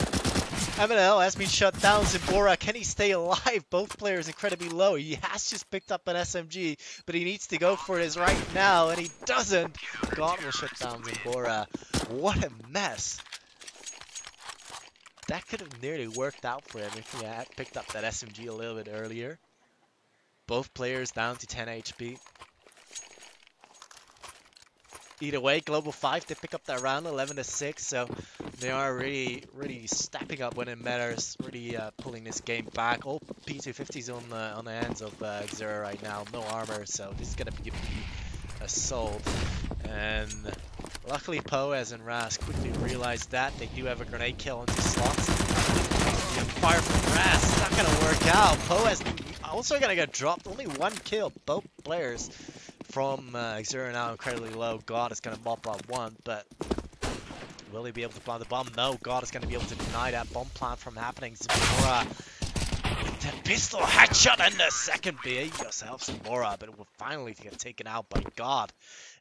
MNL has been shut down. Zimbora, can he stay alive? Both players incredibly low. He has just picked up an SMG, but he needs to go for this right now, and he doesn't. God will shut down Zimbora. What a mess. That could have nearly worked out for him if he had picked up that SMG a little bit earlier. Both players down to 10 HP. Either way, Global 5, they pick up that round 11-6, so they are really stepping up when it matters, really pulling this game back. All P250s on the hands of Exera right now, no armor, so this is going to be a assault. And luckily Poes and Raz quickly realized that. They do have a grenade kill into slots. Fire from Raz, it's not going to work out. Poes also going to get dropped, only 1 kill, both players. From Exera now incredibly low. God is going to mop up 1, but will he be able to plant the bomb? No, God is going to be able to deny that bomb plant from happening. Zimbora with the pistol headshot in the second. Behave yourself, Zimbora, but it will finally get taken out by God.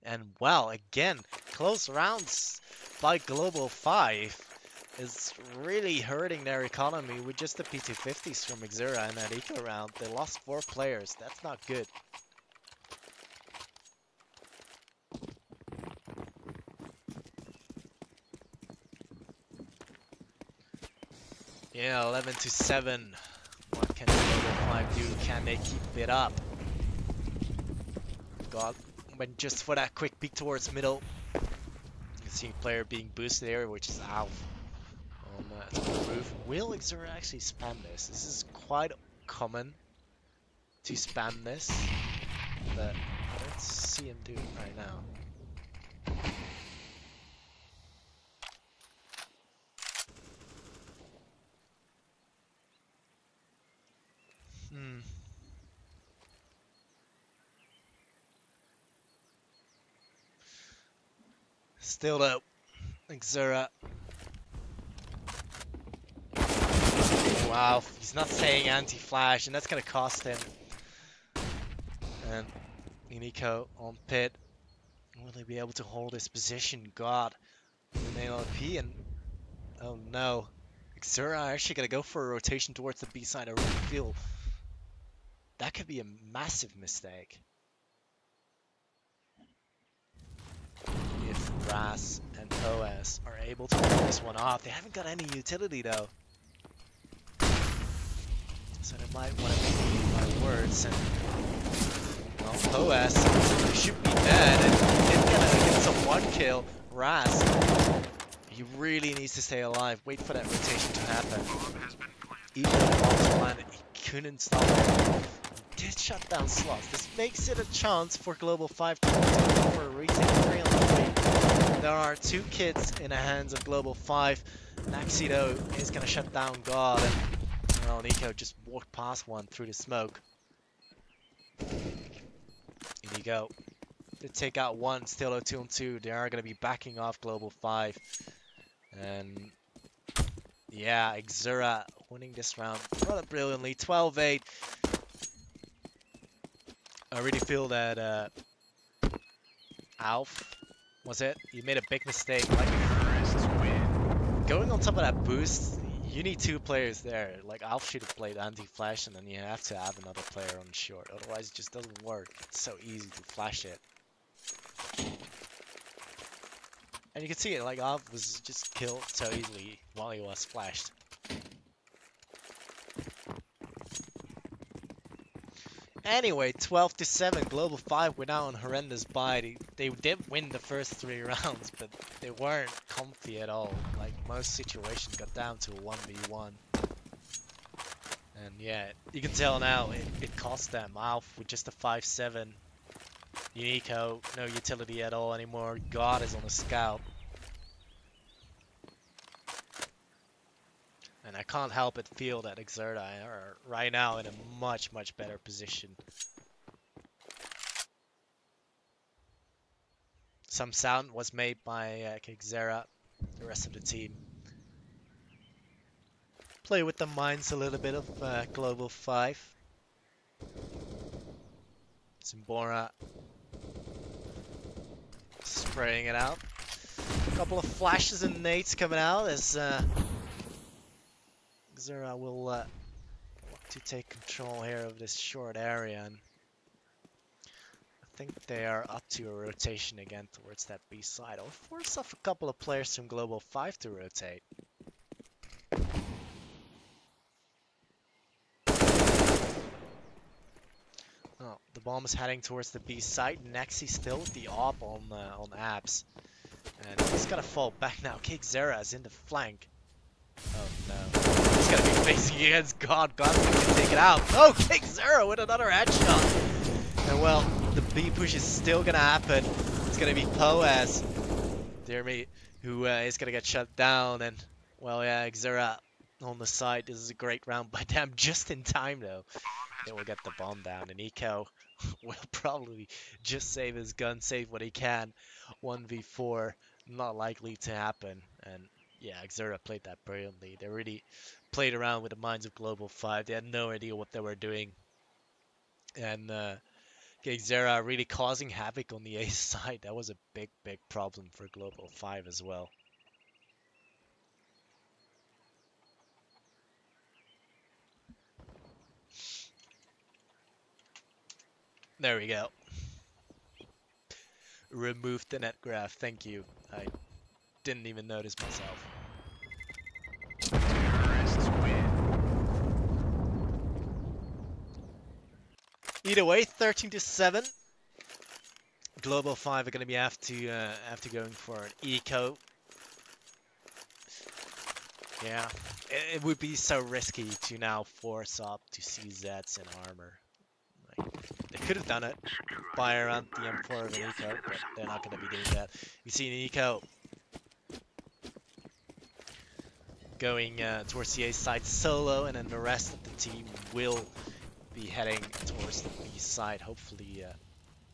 And well, again, close rounds by Global 5. is really hurting their economy with just the P250s from Exera in that eco round. They lost 4 players. That's not good. Yeah, 11-7. What can Global 5 do? Can they keep it up? God, went just for that quick peek towards middle. You can see player being boosted there, which is Alf on the roof. Will Exera actually spam this? This is quite common to spam this, but I don't see him do it right now. Still though, Exera. Wow, he's not saying anti-flash, and that's gonna cost him. And Nico on pit. Will they be able to hold his position? God, an ALP, and oh no, Exera actually gonna go for a rotation towards the B side. I really feel that could be a massive mistake. If Ras and OS are able to pull this one off, they haven't got any utility though. So they might want to believe my words, and well, OS should be dead, and he did get some 1 kill. Ras, he really needs to stay alive. Wait for that rotation to happen. Even on the planet, he couldn't stop it. He did shut down slots. This makes it a chance for Global 5 to go for a retake 3 on the 3. There are 2 kids in the hands of Global 5. Naxido is going to shut down God, and well, Nico just walked past one through the smoke. In you go. They take out one, still a 2-on-2. They are going to be backing off Global 5. And yeah, Exera winning this round rather brilliantly. 12-8. I really feel that Alf, was it? You made a big mistake. Like, going on top of that boost, you need 2 players there. Like, Alf should have played anti-flash, and then you have to have another player on short. Otherwise, it just doesn't work. It's so easy to flash it. And you can see it, like, Alf was just killed so easily while he was flashed. Anyway, 12-7, Global 5 were now on horrendous bye. They did win the first 3 rounds, but they weren't comfy at all. Like, most situations got down to a 1v1. And yeah, you can tell now it cost them. Alf with just a 5-7. Unico, no utility at all anymore. God is on a scout. And I can't help but feel that Exera are right now in a much, much better position. Some sound was made by Exera, the rest of the team. Play with the minds a little bit of Global 5. Zimbora spraying it out. A couple of flashes and nades coming out as Exera will look to take control here of this short area, and I think they are up to a rotation again towards that B side. I'll force off a couple of players from Global 5 to rotate. Oh, the bomb is heading towards the B side. Nexi still with the op on abs, and he's gonna fall back now. Exera is in the flank. Oh no. He's gonna be facing against God. God's gonna take it out. Oh, Exera with another headshot. And well, the B push is still gonna happen. It's gonna be Poaz, dear me, who is gonna get shut down. And well, yeah, Exera on the side. This is a great round by them, just in time though. They will get the bomb down, and Eco will probably just save his gun, save what he can. 1v4, not likely to happen. And yeah, Exera played that brilliantly. They really played around with the minds of Global 5. They had no idea what they were doing. And Exera really causing havoc on the A side. That was a big, big problem for Global 5 as well. There we go. Remove the net graph. Thank you. I didn't even notice myself. Terrorists win. Either way, 13-7. Global 5 are going to be after going for an eco. Yeah, it would be so risky to now force up to CZs in armor. Like, they could have done it, buy around the M4 of an eco, but they're not going to be doing that. You see an eco going towards the A side solo, and then the rest of the team will be heading towards the B side. Hopefully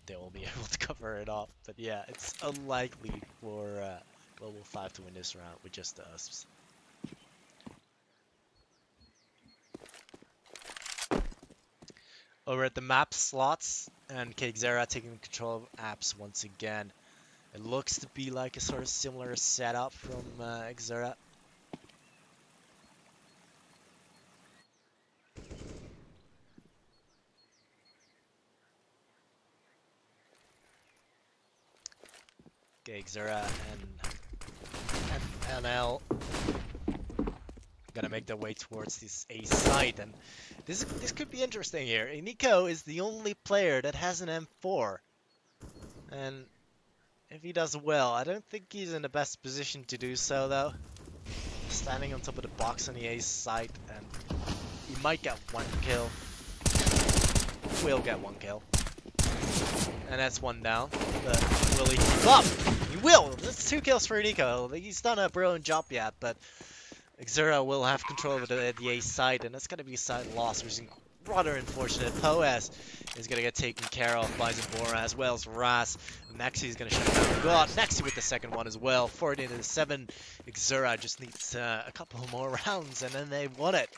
they will be able to cover it up. But yeah, it's unlikely for Global 5 to win this round with just the USPs. Over at the map slots, and Exera taking control of apps once again. It looks to be like a sort of similar setup from Exera. Exera and NL gonna make their way towards this A site, and this could be interesting here. Nico is the only player that has an M4, and if he does well, I don't think he's in the best position to do so though. Standing on top of the box on the A site, and he might get one kill. Will get one kill. And that's one down. But will he keep up? He will! That's 2 kills for Nico. He's done a brilliant job yet, but Exera will have control of the A side, and that's going to be a side loss, which is rather unfortunate. Poes is going to get taken care of by Zambora as well as Ras. Nexi is going to shut down God. Nexi with the second one as well. 14-7. Exera just needs a couple more rounds, and then they've won it.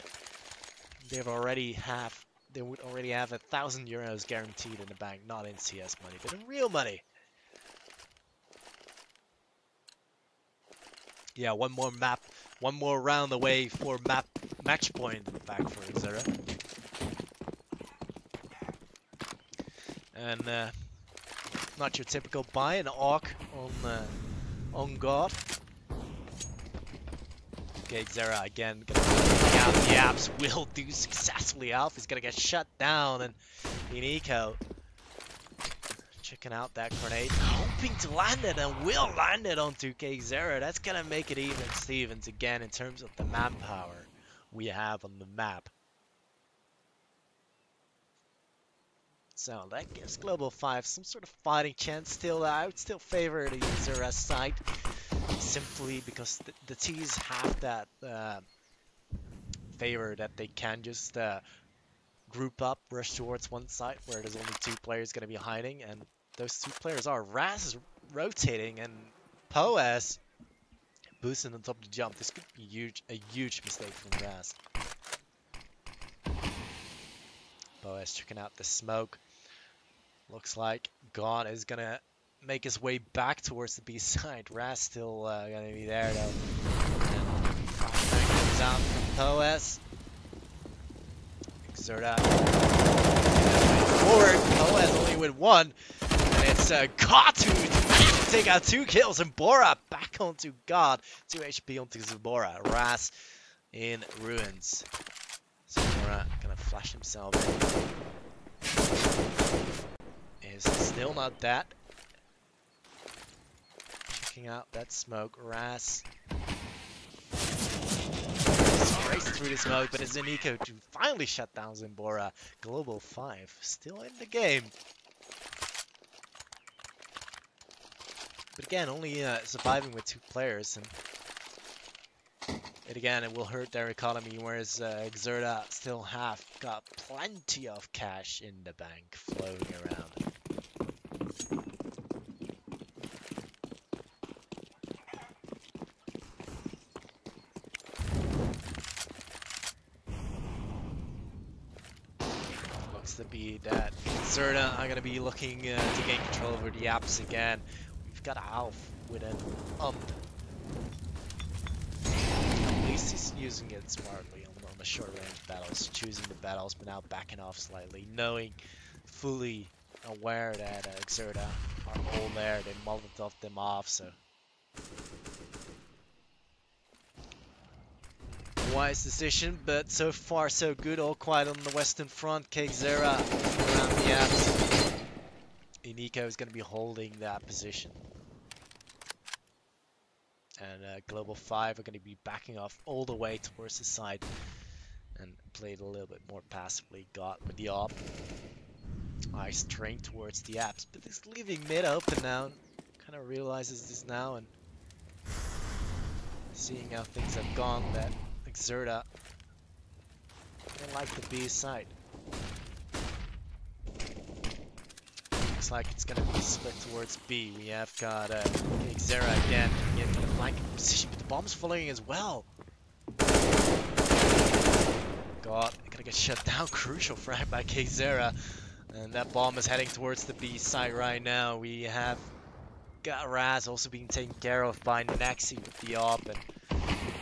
They would already have €1,000 guaranteed in the bank, not in CS money, but in real money. Yeah, one more round away for match point in the back for Exera. And not your typical buy, an AUK on God. Okay, Exera again gonna out the apps, will do successfully. Alf is gonna get shut down, and Nico checking out that grenade, hoping to land it, and will land it onto Exera. That's gonna make it even Stevens again in terms of the manpower we have on the map. So that gives Global 5 some sort of fighting chance still. I would still favor the Exera side, simply because the T's have that favor that they can just group up, rush towards one side where there's only 2 players going to be hiding, and those 2 players are Raz is rotating and Poes boosting on top of the jump. This could be a huge mistake from Raz. Poes checking out the smoke. Looks like God is going to make his way back towards the B side. Raz still going to be there though. And comes out from Poes. Exera forward. Poes only with 1. And it's God who managed to take out 2 kills. And Bora back onto God. 2 HP onto Zambora. Raz in ruins. Zambora gonna flash himself in. Is still not dead. Checking out that smoke. Raz raced through the smoke, but it's Nico to finally shut down Zambora. Global 5 still in the game. But again, only surviving with 2 players, and it will hurt their economy, whereas Exera still have got plenty of cash in the bank floating around. To be that Exera are going to be looking to gain control over the apps again. We've got Alf with an At least he's using it smartly on the short range battles, choosing the battles, but now backing off slightly, knowing fully aware that Exera are all there. They molotov them off, so wise decision, but so far so good. All quiet on the western front. Exera around the apps. Iniko is going to be holding that position. And Global 5 are going to be backing off all the way towards the side and played a little bit more passively. Got with the op. Nice train towards the apps, but it's leaving mid open now. Kind of realizes this now and seeing how things have gone that Exerta don't like the B side. Looks like it's gonna be split towards B. We have got Exera again in the flanking position, but the bomb's following as well. God, gonna get shut down. Crucial frag by Exera. And that bomb is heading towards the B side right now. We have got Raz also being taken care of by Nexi with the op, and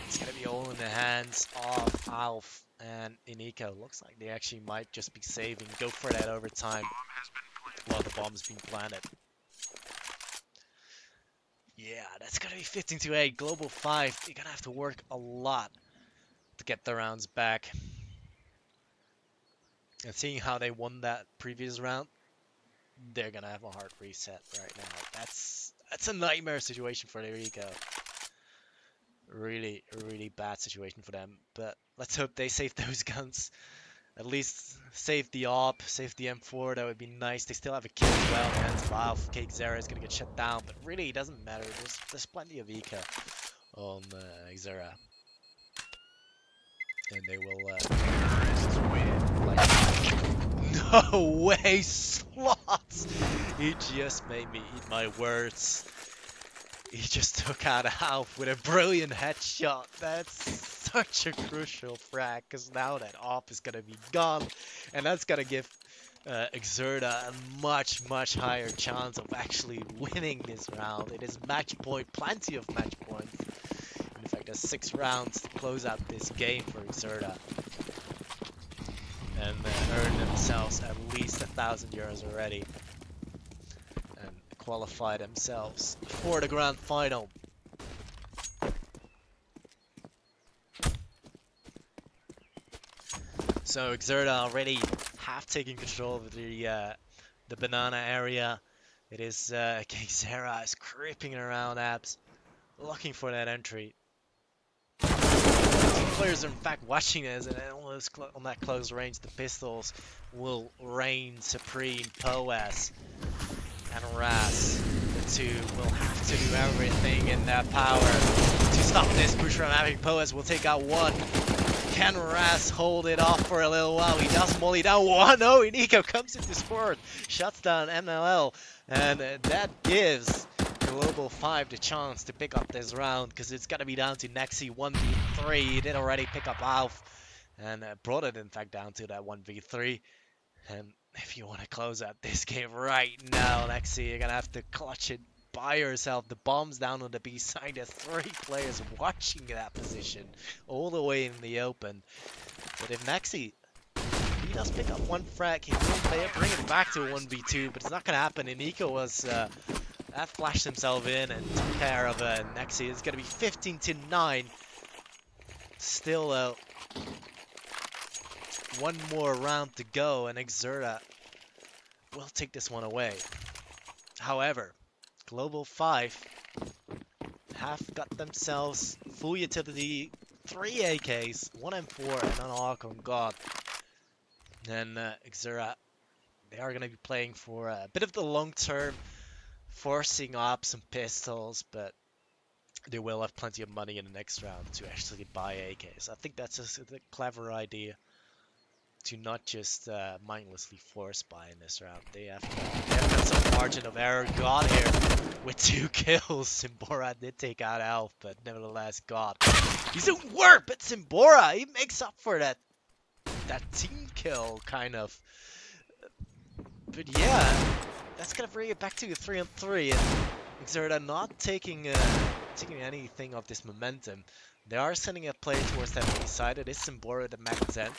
it's gonna be all in the hands of Alf and Iniko. Looks like they actually might just be saving. Go for that overtime while the bomb's being planted. Yeah, that's gonna be 15-8. Global 5, they're gonna have to work a lot to get the rounds back. And seeing how they won that previous round, they're gonna have a hard reset right now. That's a nightmare situation for Rico. Really, really bad situation for them. But let's hope they save those guns. At least save the op, save the M4. That would be nice. They still have a kill as well. And Valve, Exera is gonna get shut down. But really, it doesn't matter. There's plenty of eco on Exera. And they will no way, Slots! He just made me eat my words. He just took out Alf with a brilliant headshot. That's such a crucial frag, because now that op is gonna be gone, and that's gonna give Exerta a much, much higher chance of actually winning this round. It is match point, plenty of match points. In fact, there's 6 rounds to close out this game for Exerta. And earn themselves at least 1,000 euros already. And qualify themselves for the grand final. So Exerta already have taken control of the banana area. It is Exera is creeping around apps, looking for that entry. Players are in fact watching this, and almost on that close range, the pistols will reign supreme. Poes and Raz, the two will have to do everything in their power to stop this push from having. Poes will take out one. Can Raz hold it off for a little while? He does molly down one. Oh, Iniko comes into sport, shuts down MLL, and that gives Global 5 the chance to pick up this round, because it's gonna be down to Nexi 1v3. He did already pick up Alf and brought it in fact down to that 1v3. And if you want to close out this game right now, Nexi, you're gonna have to clutch it by yourself. The bomb's down on the B side. There's 3 players watching that position all the way in the open. But if Nexi, he does pick up 1 frag, he will bring it back to a 1v2, but it's not gonna happen. And Nico was that flashed himself in and took care of Nexi. It's going to be 15-9. Still, though, 1 more round to go, and Exerta will take this one away. However, Global 5 have got themselves full utility, 3 AKs, 1 M4, and an AUG on God. And Exerta, they are going to be playing for a bit of the long term, forcing up some pistols, but they will have plenty of money in the next round to actually buy AKs. I think that's a clever idea to not just mindlessly force buy in this round. They have got some margin of error. God here with 2 kills. Simbora did take out Alf, but nevertheless, God, he's a warp. But Simbora, he makes up for that team kill kind of. But yeah, that's gonna bring it back to a 3-on-3, and Exerta not taking anything of this momentum. They are sending a player towards that B side. It is Simbora, the Mac 10.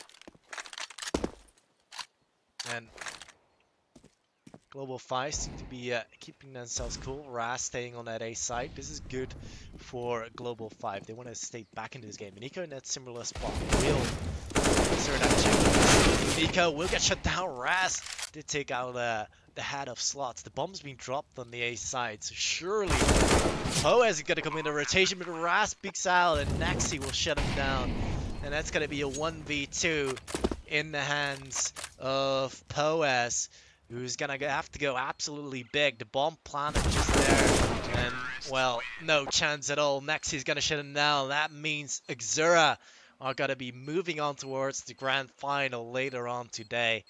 And Global 5 seem to be keeping themselves cool. Raz staying on that A side. This is good for Global 5. They want to stay back into this game. Nico in that similar spot. Will insert that check. Nico will get shut down. Raz did take out the head of slots. The bomb's been dropped on the A side, so surely Poes is going to come into rotation, but Raz peeks out and Naxi will shut him down. And that's going to be a 1v2 in the hands of Poes, who's going to have to go absolutely big. The bomb planted just there, and, well, no chance at all. Naxi's going to shut him down. That means Exera are going to be moving on towards the grand final later on today.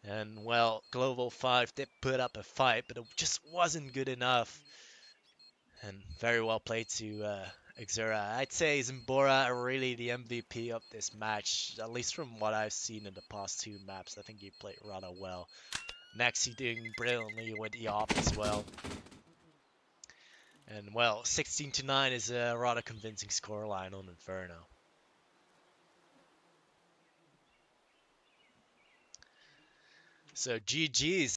And, well, Global 5 did put up a fight, but it just wasn't good enough. And very well played to Exera. I'd say Zimbora are really the MVP of this match, at least from what I've seen in the past 2 maps. I think he played rather well. Naxi doing brilliantly with the op as well. And, well, 16-9 is a rather convincing scoreline on Inferno. So GG's.